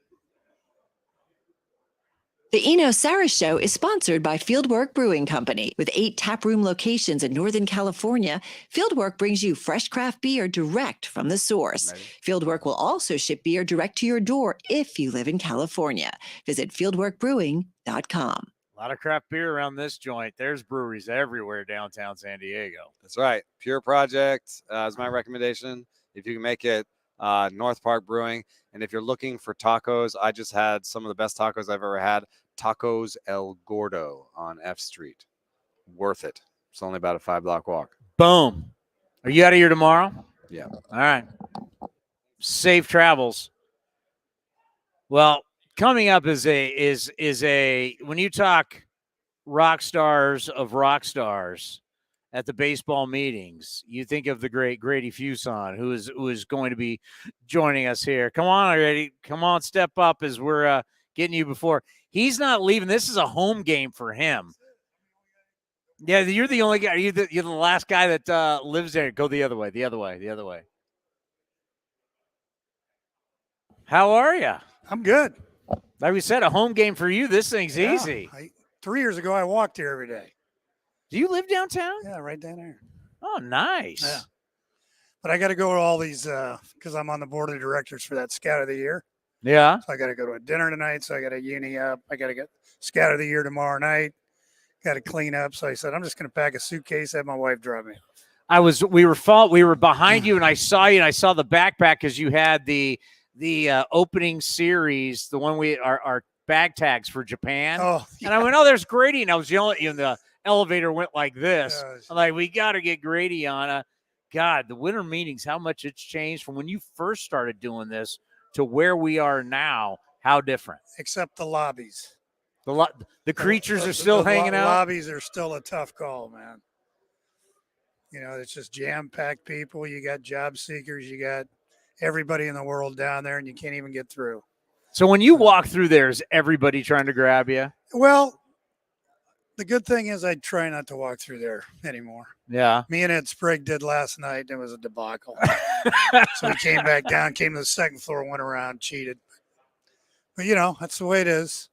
The Eno Sarris Show is sponsored by Fieldwork Brewing Company. With 8 taproom locations in Northern California, Fieldwork brings you fresh craft beer direct from the source. Fieldwork will also ship beer direct to your door if you live in California. Visit fieldworkbrewing.com. A lot of craft beer around this joint. There's breweries everywhere downtown San Diego. That's right. Pure Project is my recommendation. If you can make it, North Park Brewing. And if you're looking for tacos, I just had some of the best tacos I've ever had. Tacos El Gordo on F Street. Worth it. It's only about a 5-block walk. Boom. Are you out of here tomorrow? Yeah. All right. Safe travels. Well, coming up is a when you talk rock stars of rock stars at the baseball meetings, you think of the great Grady Fuson, who is going to be joining us here. Come on, Grady. Come on, step up as we're getting you before. He's not leaving. This is a home game for him. Yeah, you're the only guy. You're the last guy that lives there. Go the other way. The other way. How are you? I'm good. Like we said, a home game for you. This thing's easy. 3 years ago, I walked here every day. Do you live downtown? Yeah, right down there. Oh, nice. Yeah. But I got to go to all these because I'm on the board of directors for that Scout of the Year. Yeah. So I got to go to a dinner tonight. So I got a uni up. I got to get Scout of the Year tomorrow night. Got to clean up. So I said, I'm just going to pack a suitcase, have my wife drive me. We were behind you, and I saw you, and I saw the backpack because you had the opening series, the one our bag tags for Japan. Oh, yeah. And I went, oh, there's Grady. And I was yelling at you, and the elevator went like this. I'm like, we got to get Grady on. God, the winter meetings, how much it's changed from when you first started doing this to where we are now. How different? Except the lobbies. The creatures are still hanging out. Lobbies are still a tough call, man. You know, it's just jam-packed people. You got job seekers. You got everybody in the world down there, and you can't even get through. So when you walk through there, is everybody trying to grab you? Well, the good thing is I try not to walk through there anymore. Yeah. Me and Ed Sprague did last night. It was a debacle. So we came back down, came to the second floor, went around, cheated. But, you know, that's the way it is.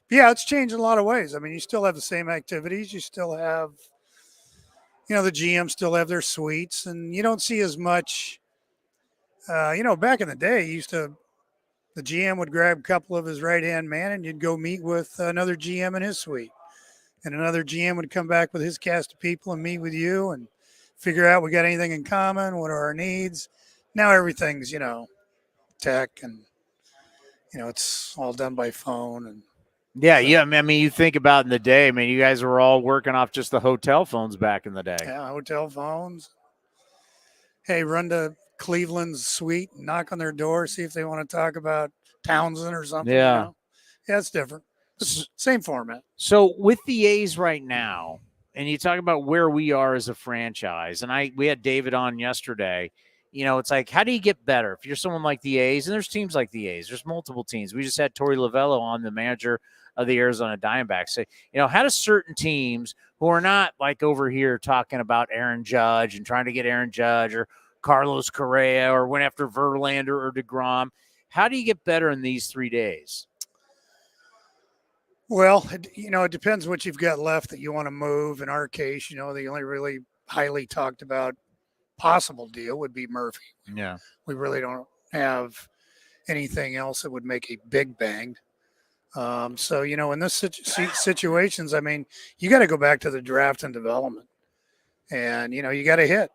But yeah, it's changed in a lot of ways. I mean, you still have the same activities. You still have, you know, the GM still have their suites. And you don't see as much, you know, back in the day, the GM would grab a couple of his right-hand man and you'd go meet with another GM in his suite. And another GM would come back with his cast of people and meet with you and figure out we got anything in common, what are our needs. Now everything's, you know, tech and, you know, it's all done by phone. And yeah. I mean, you think about in the day, I mean, you guys were all working off just the hotel phones back in the day. Yeah, hotel phones. Hey, run to Cleveland's suite, knock on their door, see if they want to talk about Townsend or something. Yeah. You know? Yeah, it's different. It's same format. So with the A's right now, and you talk about where we are as a franchise, and we had David on yesterday, you know, it's like, how do you get better? If you're someone like the A's, and there's teams like the A's, there's multiple teams. We just had Torey Lovullo on, the manager of the Arizona Diamondbacks, say, you know, how do certain teams who are not like over here talking about Aaron Judge and trying to get Aaron Judge or Carlos Correa or went after Verlander or DeGrom, how do you get better in these 3 days? Well, you know, it depends what you've got left that you want to move. In our case, you know, the only really highly talked about possible deal would be Murphy. Yeah. We really don't have anything else that would make a big bang. So, you know, in this situations, I mean, you got to go back to the draft and development. And, you know, you got to hit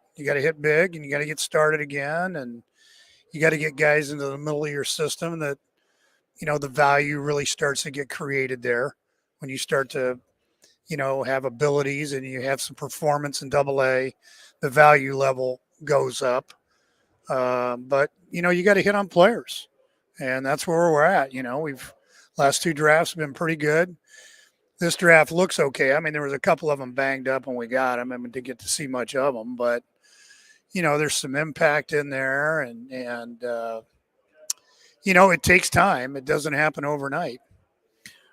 big and you got to get started again. And you got to get guys into the middle of your system that, you know, the value really starts to get created there when you start to, you know, have abilities and you have some performance in AA, the value level goes up. But, you know, you got to hit on players and that's where we're at. You know, last 2 drafts have been pretty good. This draft looks okay. I mean, there was a couple of them banged up when we got them. I mean, didn't get to see much of them, but, you know, there's some impact in there and you know, it takes time. It doesn't happen overnight.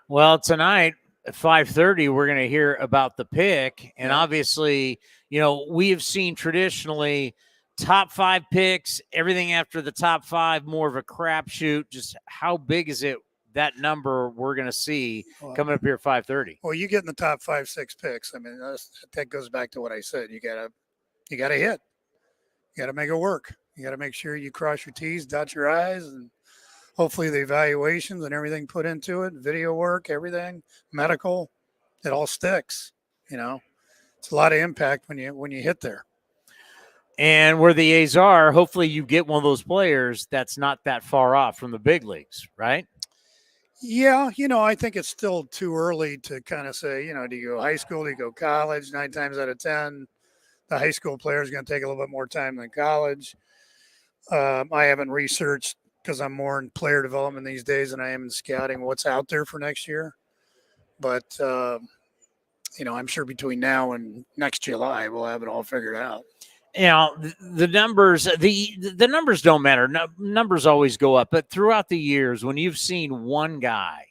Well, tonight at 5:30, we're going to hear about the pick. And obviously, you know, we have seen traditionally top 5 picks, everything after the top 5, more of a crapshoot. Just how big is it that number we're going to see coming up here at 5:30. Well, you get in the top 5-6 picks. I mean, that goes back to what I said. You gotta hit. You gotta make it work. You gotta make sure you cross your T's, dot your I's, and hopefully the evaluations and everything put into it, video work, everything, medical, it all sticks. It's a lot of impact when you hit there. And where the A's are, hopefully you get one of those players that's not that far off from the big leagues, right? Yeah, I think it's still too early to kind of say, do you go high school, do you go college? 9 times out of 10, the high school player is going to take a little bit more time than college. I haven't researched because I'm more in player development these days than I am in scouting what's out there for next year. But, I'm sure between now and next July, we'll have it all figured out. The numbers, the numbers don't matter. Numbers always go up. But throughout the years, when you've seen one guy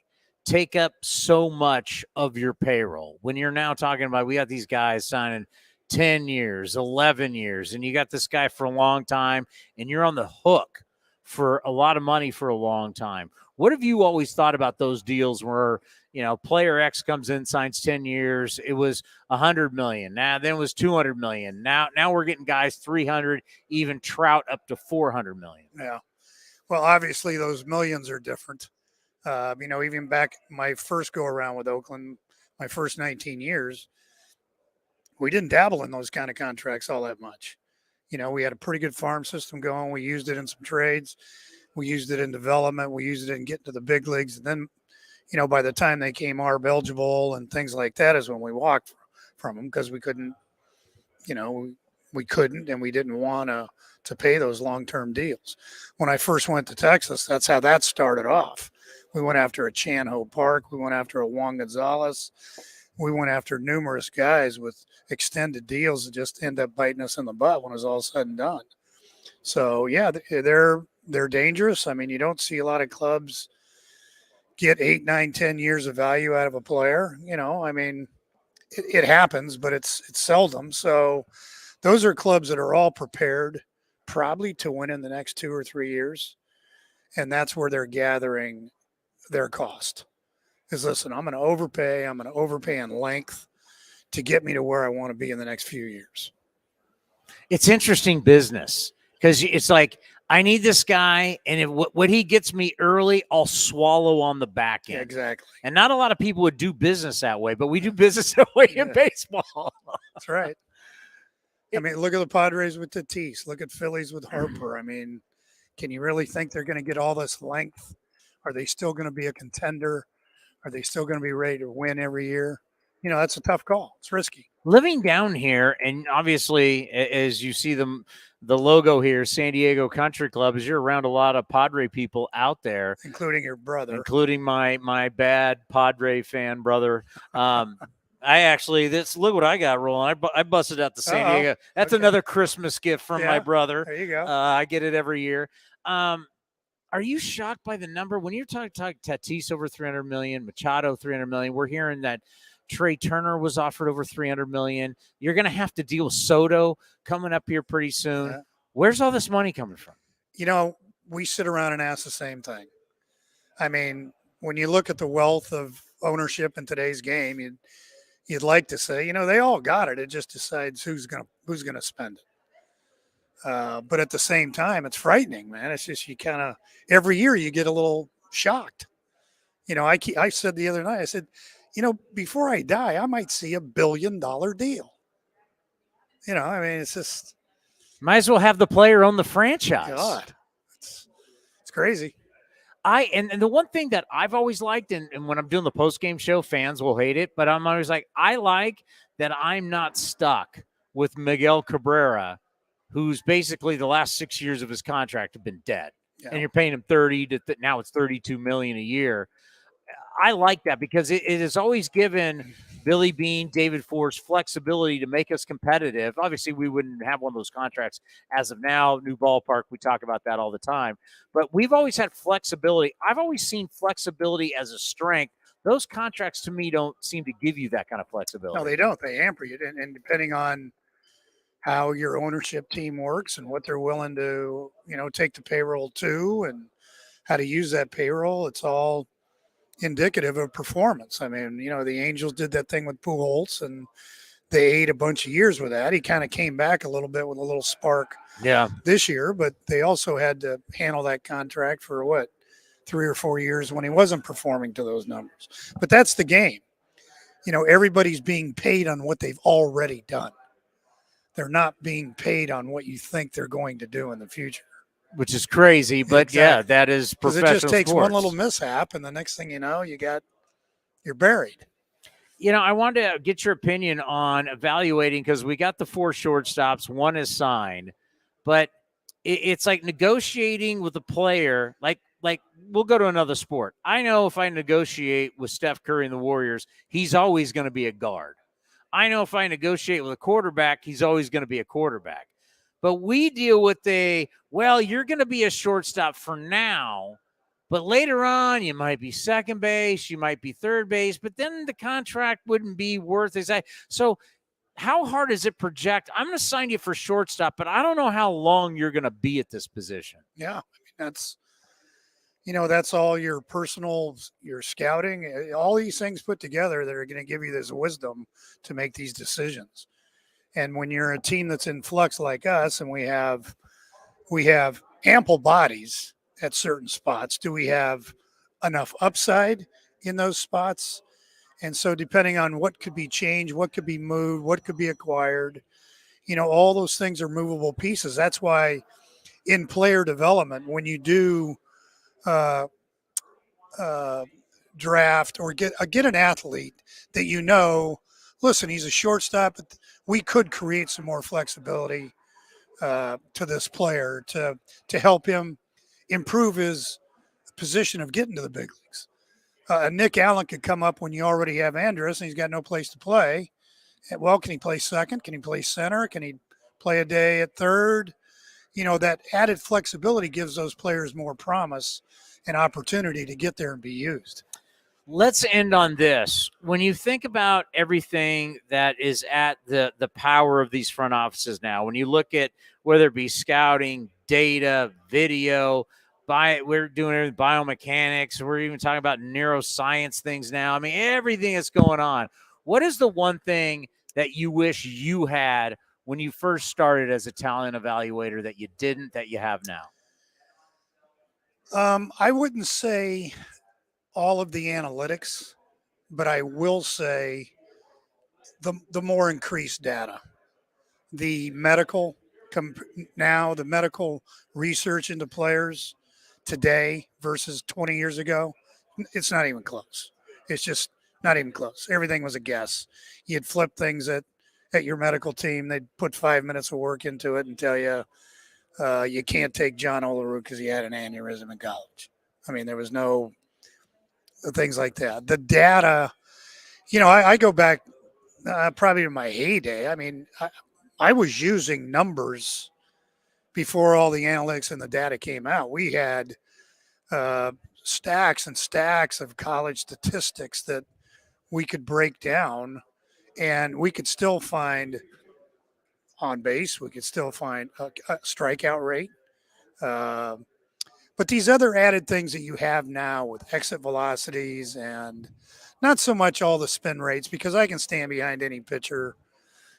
take up so much of your payroll, when you're now talking about, we got these guys signing 10 years, 11 years, and you got this guy for a long time, and you're on the hook for a lot of money for a long time. What have you always thought about those deals where, player X comes in, signs 10 years, it was $100 million. Then it was $200 million. Now we're getting guys 300, even Trout up to $400 million. Yeah. Well, obviously those millions are different. Even back my first go around with Oakland, my first 19 years, we didn't dabble in those kind of contracts all that much. We had a pretty good farm system going. We used it in some trades. We used it in development. We used it in getting to the big leagues. And then, by the time they came ARB eligible and things like that is when we walked from them because we couldn't, we couldn't and we didn't want to pay those long-term deals. When I first went to Texas, that's how that started off. We went after a Chan-Ho Park. We went after a Juan Gonzalez. We went after numerous guys with extended deals that just end up biting us in the butt when it's all said and done. So, yeah, they're dangerous. I mean, you don't see a lot of clubs get 8, 9, 10 years of value out of a player. It happens, but it's seldom. So those are clubs that are all prepared probably to win in the next 2 or 3 years. And that's where they're gathering their cost. Is listen, I'm going to overpay in length to get me to where I want to be in the next few years. It's interesting business because it's like, I need this guy, and if what he gets me early, I'll swallow on the back end. Yeah, exactly. And not a lot of people would do business that way, but we do business that way in baseball. That's right. Look at the Padres with Tatis. Look at Phillies with Harper. Can you really think they're going to get all this length? Are they still going to be a contender? Are they still going to be ready to win every year? That's a tough call. It's risky. Living down here, and obviously, as you see the logo here, San Diego Country Club, as you're around a lot of Padre people out there. Including your brother. Including my bad Padre fan brother. I actually, look what I got rolling. I busted out the San Diego. That's another Christmas gift from my brother. There you go. I get it every year. Are you shocked by the number? When you're talking Tatis over $300 million, Machado $300 million, we're hearing that Trey Turner was offered over $300 million. You're going to have to deal with Soto coming up here pretty soon. Yeah. Where's all this money coming from? We sit around and ask the same thing. When you look at the wealth of ownership in today's game, you'd like to say, they all got it. It just decides who's gonna spend it. But at the same time, it's frightening, man. It's just every year you get a little shocked. I said the other night, I said, before I die, I might see $1 billion deal. It's just. Might as well have the player own the franchise. God, it's crazy. And the one thing that I've always liked, and when I'm doing the post-game show, fans will hate it, but I'm always like, I like that I'm not stuck with Miguel Cabrera, who's basically the last 6 years of his contract have been dead. Yeah. And you're paying him now it's $32 million a year. I like that because it has always given Billy Beane, David Force flexibility to make us competitive. Obviously, we wouldn't have one of those contracts as of now. New ballpark, we talk about that all the time. But we've always had flexibility. I've always seen flexibility as a strength. Those contracts, to me, don't seem to give you that kind of flexibility. No, they don't. They hamper you. And depending on how your ownership team works and what they're willing to, take the payroll to and how to use that payroll, it's all – indicative of performance. I mean, the Angels did that thing with Pujols, and they ate a bunch of years with that. He kind of came back a little bit with a little spark this year, but they also had to handle that contract for 3 or 4 years when he wasn't performing to those numbers. But that's the game. Everybody's being paid on what they've already done. They're not being paid on what you think they're going to do in the future. Which is crazy, but Exactly. yeah, that is professional Because it just takes sports. one little mishap, and the next thing you know, you're buried. I wanted to get your opinion on evaluating, because we got the 4 shortstops, 1 is signed, but it's like negotiating with a player. Like we'll go to another sport. I know if I negotiate with Steph Curry and the Warriors, he's always going to be a guard. I know if I negotiate with a quarterback, he's always going to be a quarterback. But we deal with you're going to be a shortstop for now, but later on, you might be second base, you might be third base, but then the contract wouldn't be worth it. So how hard is it project? I'm going to sign you for shortstop, but I don't know how long you're going to be at this position. Yeah, that's all your personal, your scouting, all these things put together that are going to give you this wisdom to make these decisions. And when you're a team that's in flux like us, and we have ample bodies at certain spots, do we have enough upside in those spots? And so depending on what could be changed, what could be moved, what could be acquired, all those things are movable pieces. That's why in player development, when you do draft or get an athlete that listen, he's a shortstop, but we could create some more flexibility to this player to help him improve his position of getting to the big leagues. Nick Allen could come up when you already have Andrus and he's got no place to play. Well, can he play second? Can he play center? Can he play a day at third? That added flexibility gives those players more promise and opportunity to get there and be used. Let's end on this. When you think about everything that is at the power of these front offices now, when you look at whether it be scouting, data, video, we're doing everything, biomechanics, we're even talking about neuroscience things now. I mean, everything that's going on. What is the one thing that you wish you had when you first started as a talent evaluator that you didn't, that you have now? I wouldn't say all of the analytics, but I will say the more increased data, the medical research into players today versus 20 years ago, it's not even close. It's just not even close. Everything was a guess. You'd flip things at your medical team. They'd put 5 minutes of work into it and tell you you can't take John Olerud because he had an aneurysm in college. I mean, there was no things like that. The data, I go back probably to my heyday. I mean, I was using numbers before all the analytics and the data came out. We had stacks and stacks of college statistics that we could break down, and we could still find on base. We could still find a strikeout rate. But these other added things that you have now with exit velocities and not so much all the spin rates, because I can stand behind any pitcher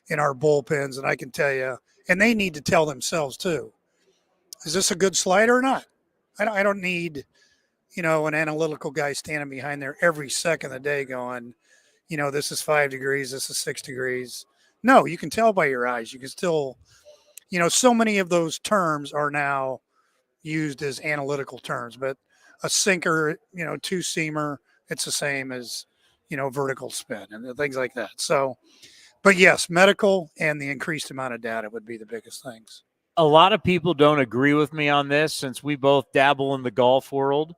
in our bullpens and I can tell you, and they need to tell themselves too, is this a good slider or not? I don't need, an analytical guy standing behind there every second of the day going, this is 5 degrees, this is 6 degrees. No, you can tell by your eyes. You can still, so many of those terms are now used as analytical terms, but a sinker, two-seamer, it's the same as, vertical spin and things like that. So, but yes, medical and the increased amount of data would be the biggest things. A lot of people don't agree with me on this since we both dabble in the golf world.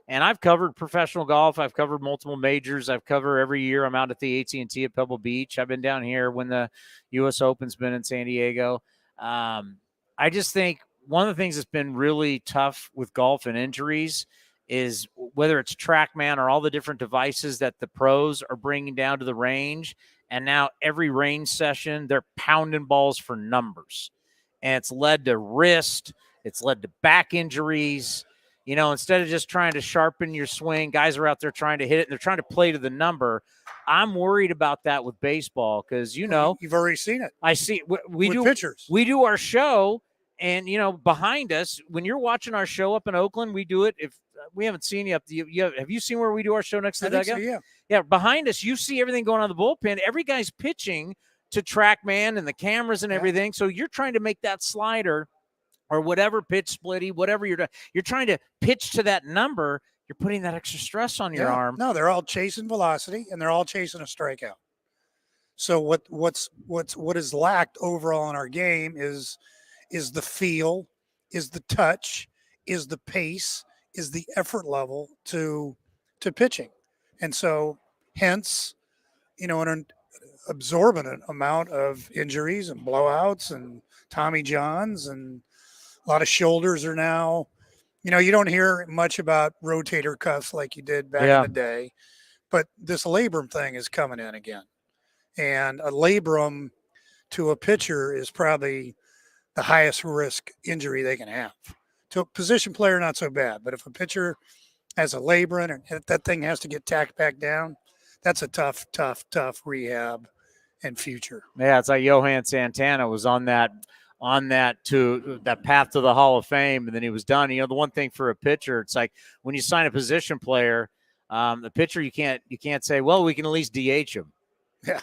And I've covered professional golf. I've covered multiple majors. I've covered every year. I'm out at the AT&T at Pebble Beach. I've been down here when the U.S. Open's been in San Diego. I just think one of the things that's been really tough with golf and injuries is whether it's TrackMan or all the different devices that the pros are bringing down to the range. And now every range session, they're pounding balls for numbers. And it's led to wrist. It's led to back injuries. Instead of just trying to sharpen your swing, guys are out there trying to hit it and they're trying to play to the number. I'm worried about that with baseball because, you've already seen it. I see we with do pitchers. We do our show, and behind us, when you're watching our show up in Oakland, we do it. If we haven't seen you up, have you seen where we do our show next to the dugout? So, yeah. Behind us, you see everything going on in the bullpen. Every guy's pitching to TrackMan and the cameras and everything. So you're trying to make that slider or whatever pitch splitty, whatever you're doing. You're trying to pitch to that number. You're putting that extra stress on your arm. No, they're all chasing velocity and they're all chasing a strikeout. So what is lacked overall in our game is the feel, is the touch, is the pace, is the effort level to pitching. And so hence, an absorbent amount of injuries and blowouts and Tommy Johns, and a lot of shoulders are now, you don't hear much about rotator cuffs like you did back in the day, but this labrum thing is coming in again. And a labrum to a pitcher is probably the highest risk injury they can have. To a position player, not so bad. But if a pitcher has a labrum and that thing has to get tacked back down, that's a tough rehab and future. Yeah, it's like Johan Santana was on that path to the Hall of Fame, and then he was done. The one thing for a pitcher, it's like when you sign a position player, the pitcher you can't say, well, we can at least DH him. Yeah.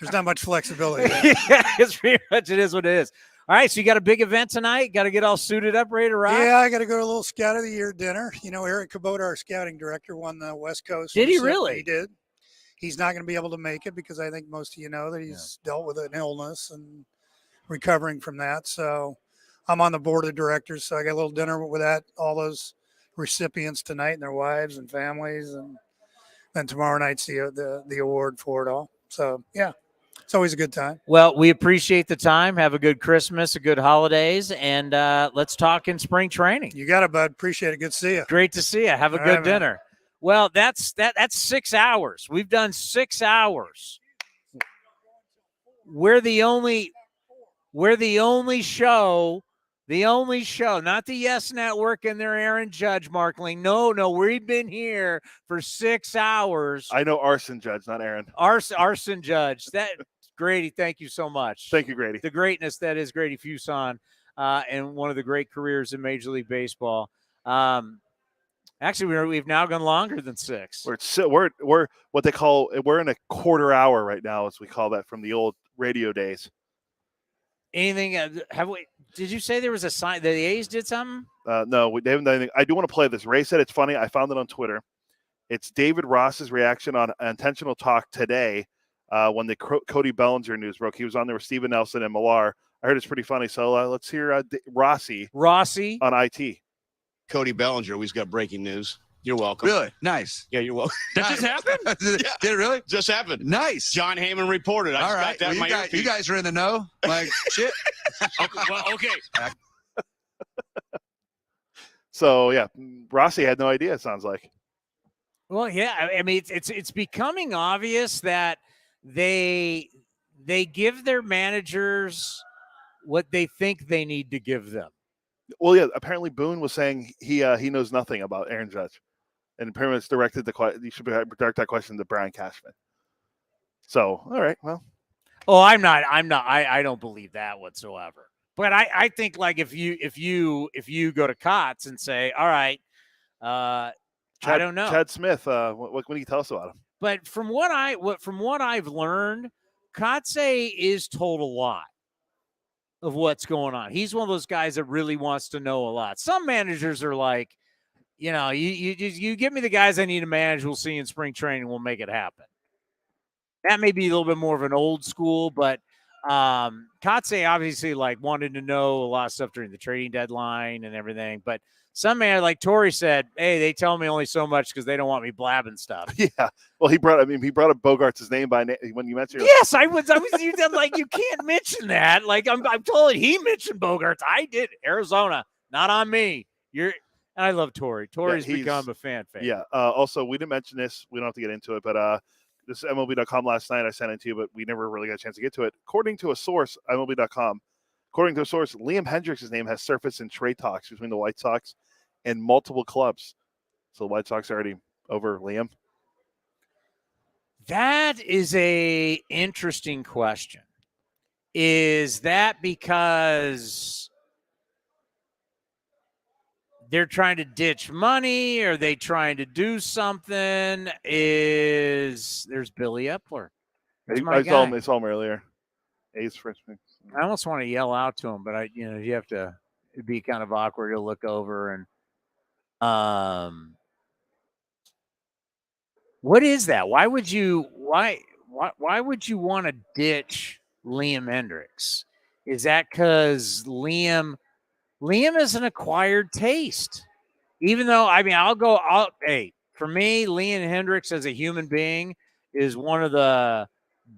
There's not much flexibility. Yeah, it's pretty much, it is what it is. All right, so you got a big event tonight. Got to get all suited up, ready to rock? Yeah, I got to go to a little Scout of the Year dinner. Eric Kubota, our scouting director, won the West Coast. Did he really? He did. He's not going to be able to make it because I think most of you know that he's dealt with an illness and recovering from that. So I'm on the board of directors, so I got a little dinner with all those recipients tonight and their wives and families, and then tomorrow night's the award for it all. So yeah, it's always a good time. Well, we appreciate the time. Have a good Christmas, a good holidays, and let's talk in spring training. You got it, bud. Appreciate it. Good to see you. Great to see you. Have a good dinner. Man. Well, that's 6 hours. We've done 6 hours. We're the only show, not the Yes Network and their Aaron Judge marketing. No, we've been here for 6 hours. I know Arson Judge, not Aaron. Arson Judge. That Grady, thank you so much. Thank you, Grady. The greatness that is Grady Fuson, and one of the great careers in Major League Baseball. Actually, we've now gone longer than 6. We're what they call, we're in a quarter hour right now, as we call that from the old radio days. Anything? Did you say there was a sign that the A's did something? No, they haven't done anything. I do want to play this. Ray said it's funny. I found it on Twitter. It's David Ross's reaction on Intentional Talk today when the Cody Bellinger news broke. He was on there with Steven Nelson and Millar. I heard it's pretty funny. So let's hear Rossi on IT. Cody Bellinger, we've got breaking news. You're welcome. Really? Nice. Yeah, you're welcome. That just happened? Did it really? Just happened. Nice. John Heyman reported. All right. Got that you guys are in the know. Like, shit. Okay. So, yeah, Rossi had no idea, it sounds like. Well, yeah. I mean, it's becoming obvious that they give their managers what they think they need to give them. Well, yeah, apparently Boone was saying he knows nothing about Aaron Judge. And pretty much directed you should direct that question to Brian Cashman. So, all right, well. Oh, I don't believe that whatsoever. But I think, like, if you go to Kotz and say, all right, I don't know. Chad Smith, what can you tell us about him? But from what I've learned, Kotsay is told a lot of what's going on. He's one of those guys that really wants to know a lot. Some managers are like, you give me the guys I need to manage. We'll see in spring training. We'll make it happen. That may be a little bit more of an old school, but Kotsay obviously wanted to know a lot of stuff during the trading deadline and everything. But some man like Torey said, hey, they tell me only so much because they don't want me blabbing stuff. Yeah. Well, he brought up Bogarts' name by name when you mentioned. Yes, I was you can't mention that. I'm told he mentioned Bogarts. I did. Arizona, not on me. And I love Torey. Torey's become a fan favorite. Yeah. Also, we didn't mention this. We don't have to get into it, but this is MLB.com last night. I sent it to you, but we never really got a chance to get to it. According to a source, MLB.com, According to a source, Liam Hendriks' name has surfaced in trade talks between the White Sox and multiple clubs. So the White Sox are already over Liam. That is a interesting question. Is that because they're trying to ditch money? Are they trying to do something? There's Billy Epler. That's my I guy. saw him earlier. A's freshman. I almost want to yell out to him, but you have to. It'd be kind of awkward. You'll look over and, what is that? Why would you want to ditch Liam Hendriks? Is that because Liam is an acquired taste? Even though, for me, Liam Hendriks as a human being is one of the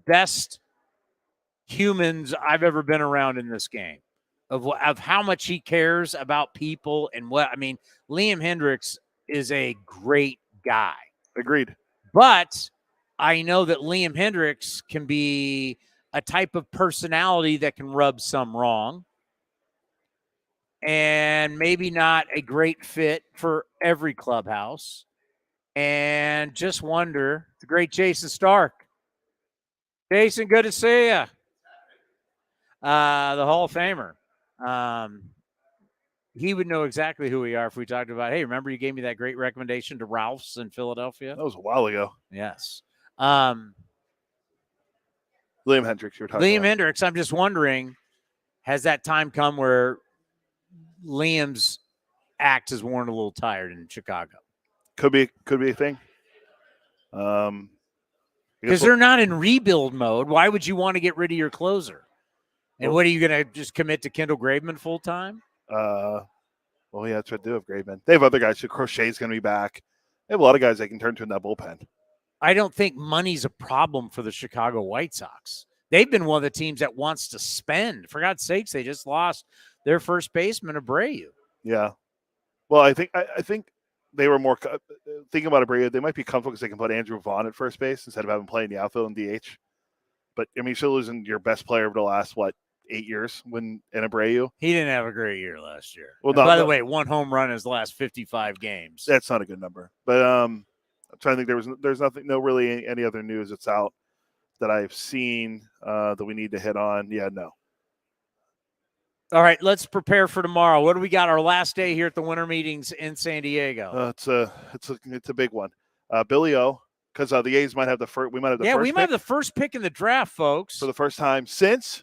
best humans I've ever been around in this game of how much he cares about people and Liam Hendriks is a great guy. Agreed. But I know that Liam Hendriks can be a type of personality that can rub some wrong and maybe not a great fit for every clubhouse. And just wonder, the great Jason Stark. Jason, good to see you. The Hall of Famer. He would know exactly who we are if we talked about, hey, remember you gave me that great recommendation to Ralph's in Philadelphia? That was a while ago. Yes. Liam Hendriks, you were talking Liam about. Hendriks, I'm just wondering, has that time come where Liam's act is worn a little tired in Chicago? Could be a thing. Because they're not in rebuild mode. Why would you want to get rid of your closer? And what are you going to just commit to Kendall Graveman full time? Well, yeah, that's what they do with Graveman. They have other guys. So Crochet's going to be back. They have a lot of guys they can turn to in that bullpen. I don't think money's a problem for the Chicago White Sox. They've been one of the teams that wants to spend. For God's sakes, they just lost their first baseman, Abreu. Yeah. Well, I think they were more thinking about Abreu. They might be comfortable because they can put Andrew Vaughn at first base instead of having play in the outfield and DH. But you're still losing your best player over the last 8 years in Abreu. He didn't have a great year last year. Well, by the way, 1 home run in his last 55 games. That's not a good number. But I'm trying to think. There's really any other news that's out that I've seen that we need to hit on. Yeah, no. All right, let's prepare for tomorrow. What do we got? Our last day here at the winter meetings in San Diego. It's a big one. Billy O, because the A's might have the first. We might have the first. We might have the first pick in the draft, folks, for the first time since.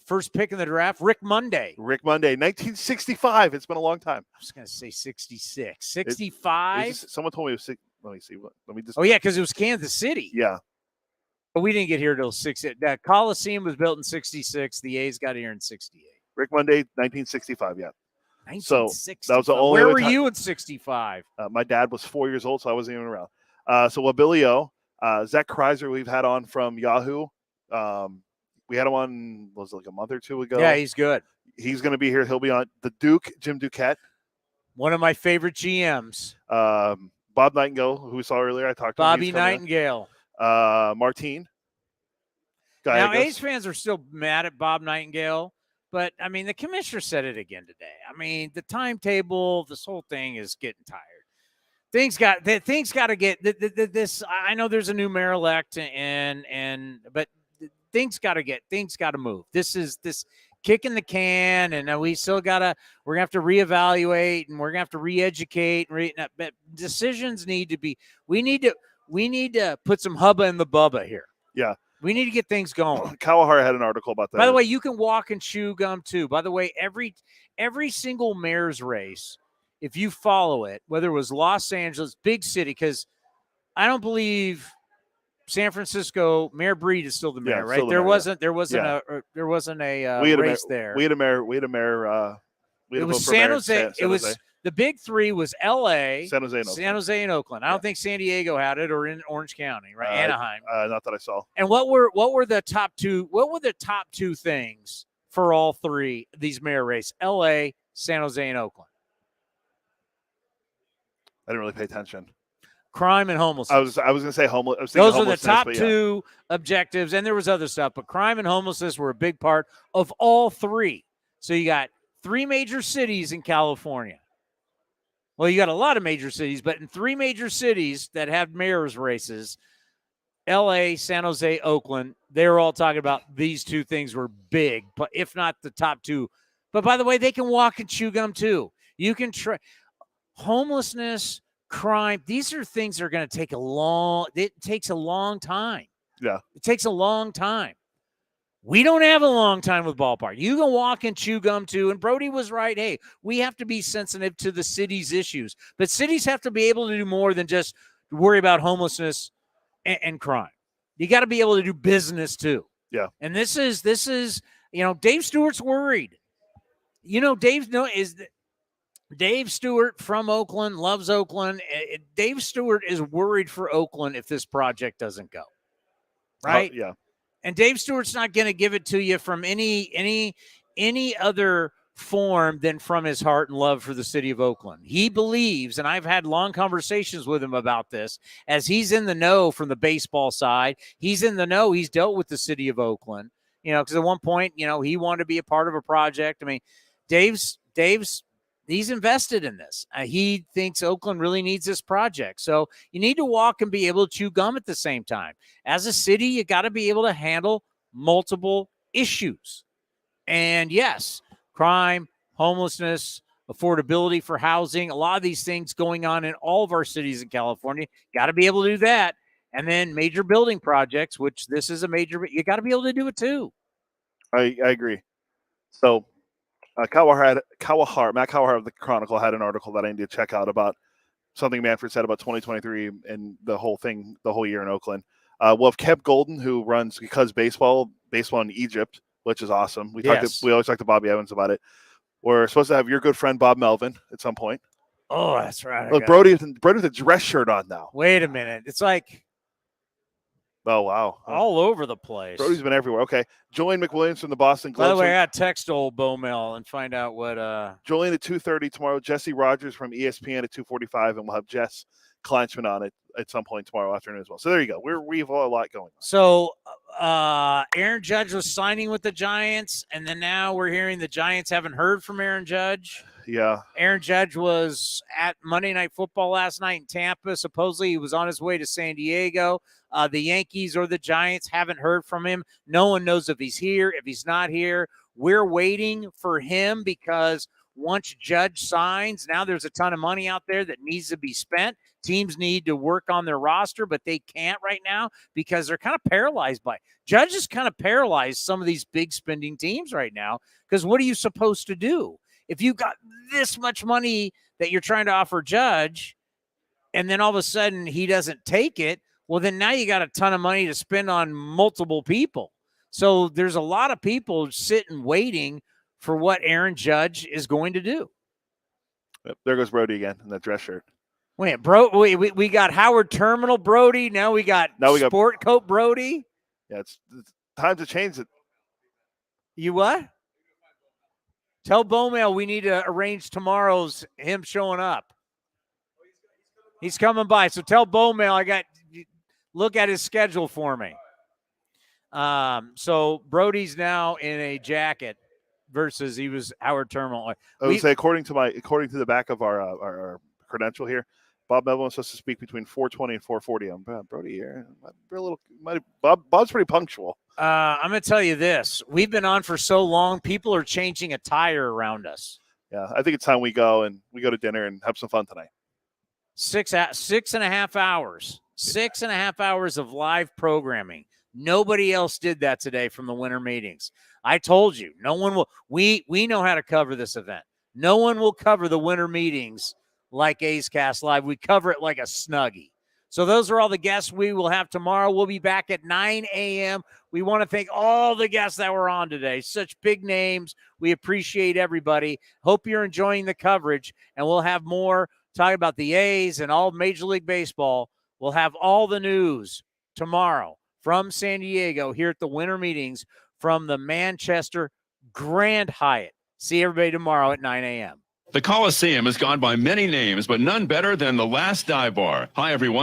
First pick in the draft, Rick Monday, 1965. It's been a long time. I was going to say 66. 65? Someone told me it was 6. Let me see. Let me just. Oh, yeah, because it was Kansas City. Yeah. But we didn't get here till 6. That Coliseum was built in 66. The A's got here in 68. Rick Monday, 1965, yeah. 1965. So that was the only Where were you in 65? My dad was 4 years old, so I wasn't even around. So Billy O, Zach Kreiser, we've had on from Yahoo. We had him on, was it like a month or two ago? Yeah, he's good. He's going to be here. He'll be on the Duke, Jim Duquette. One of my favorite GMs. Bob Nightingale, who we saw earlier. I talked to Bobby Nightingale. Martine. Now, A's fans are still mad at Bob Nightingale, but, the commissioner said it again today. The timetable, this whole thing is getting tired. Things got to get this. I know there's a new mayor-elect, but things got to move. This is kicking the can, and we're gonna have to reevaluate, and we're gonna have to re-educate. But decisions need to be. We need to put some hubba in the bubba here. Yeah, we need to get things going. Kawahara had an article about that. By the way, you can walk and chew gum too. By the way, every single mayor's race, if you follow it, whether it was Los Angeles, big city, because I don't believe San Francisco, Mayor Breed is still the mayor, right? There wasn't a race there. We had a mayor. It was San Jose. It was the big three was L.A., San Jose, and Oakland. I don't think San Diego had it, or in Orange County, right? Anaheim. Not that I saw. And what were the top two? What were the top two things for all three these mayor races? L.A., San Jose, and Oakland. I didn't really pay attention. Crime and homelessness. I was going to say homeless. Those are the top two objectives, and there was other stuff, but crime and homelessness were a big part of all three. So you got 3 major cities in California. Well, you got a lot of major cities, but in 3 major cities that have mayor's races, LA, San Jose, Oakland, they were all talking about these 2 things were big, but if not the top 2. But by the way, they can walk and chew gum too. You can try homelessness, crime. These are things that are going to take it takes a long time. Yeah. It takes a long time. We don't have a long time with ballpark. You can walk and chew gum too. And Brody was right. Hey, we have to be sensitive to the city's issues, but cities have to be able to do more than just worry about homelessness and crime. You got to be able to do business too. Yeah. And this is, Dave Stewart's worried. Dave Stewart from Oakland, loves Oakland. Dave Stewart is worried for Oakland if this project doesn't go. Right? Yeah. And Dave Stewart's not going to give it to you from any other form than from his heart and love for the city of Oakland. He believes, and I've had long conversations with him about this, as he's in the know from the baseball side. He's in the know. He's dealt with the city of Oakland, because at one point, he wanted to be a part of a project. I mean, he's invested in this. He thinks Oakland really needs this project. So you need to walk and be able to chew gum at the same time. As a city, you got to be able to handle multiple issues. And yes, crime, homelessness, affordability for housing, a lot of these things going on in all of our cities in California. Got to be able to do that. And then major building projects, which this is a major, you got to be able to do it too. I agree. So Matt Kawahara of the Chronicle had an article that I need to check out about something Manfred said about 2023 and the whole year in Oakland. We'll have Kev Golden, who runs Because Baseball in Egypt, which is awesome. We always talk to Bobby Evans about it. We're supposed to have your good friend Bob Melvin at some point. Oh, that's right. Look, Brody with a dress shirt on now. Wait a minute. It's like, oh, wow. all over the place. Brody's been everywhere. Okay. Julian McWilliams from the Boston Globe. By the way, I got to text old Bowmel and find out what. Julian at 2:30 tomorrow. Jesse Rogers from ESPN at 2:45, and we'll have Jess Kleinschmidt on it at some point tomorrow afternoon as well. So there you go. We have a lot going on. So Aaron Judge was signing with the Giants, and then now we're hearing the Giants haven't heard from Aaron Judge. Yeah. Aaron Judge was at Monday Night Football last night in Tampa. Supposedly he was on his way to San Diego. The Yankees or the Giants haven't heard from him. No one knows if he's here, if he's not here. We're waiting for him because once Judge signs, now there's a ton of money out there that needs to be spent. Teams need to work on their roster, but they can't right now because they're kind of paralyzed by it. Judge has kind of paralyzed some of these big spending teams right now because what are you supposed to do? If you got this much money that you're trying to offer Judge and then all of a sudden he doesn't take it, well, then now you got a ton of money to spend on multiple people. So there's a lot of people sitting waiting for what Aaron Judge is going to do. Yep, there goes Brody again in that dress shirt. Wait, we got Howard Terminal Brody. Now we got Sport Coat Brody. Yeah, it's time to change it. You what? Tell Bowmail we need to arrange tomorrow's him showing up. He's coming by. So tell Bowmail look at his schedule for me. So Brody's now in a jacket versus he was Howard Terminal. I would say according to the back of our credential here, Bob Melvin was supposed to speak between 4:20 and 4:40. I'm Brody here. Bob's pretty punctual. I'm going to tell you this. We've been on for so long, people are changing a tire around us. Yeah, I think it's time we go to dinner and have some fun tonight. 6.5 hours. 6.5 hours of live programming. Nobody else did that today from the winter meetings. I told you, no one will. We know how to cover this event. No one will cover the winter meetings like A's Cast Live. We cover it like a Snuggie. So those are all the guests we will have tomorrow. We'll be back at 9 a.m. We want to thank all the guests that were on today. Such big names. We appreciate everybody. Hope you're enjoying the coverage, and we'll have more talking about the A's and all Major League Baseball. We'll have all the news tomorrow from San Diego here at the winter meetings from the Manchester Grand Hyatt. See everybody tomorrow at 9 a.m. The Coliseum has gone by many names, but none better than the Last Dive Bar. Hi, everyone.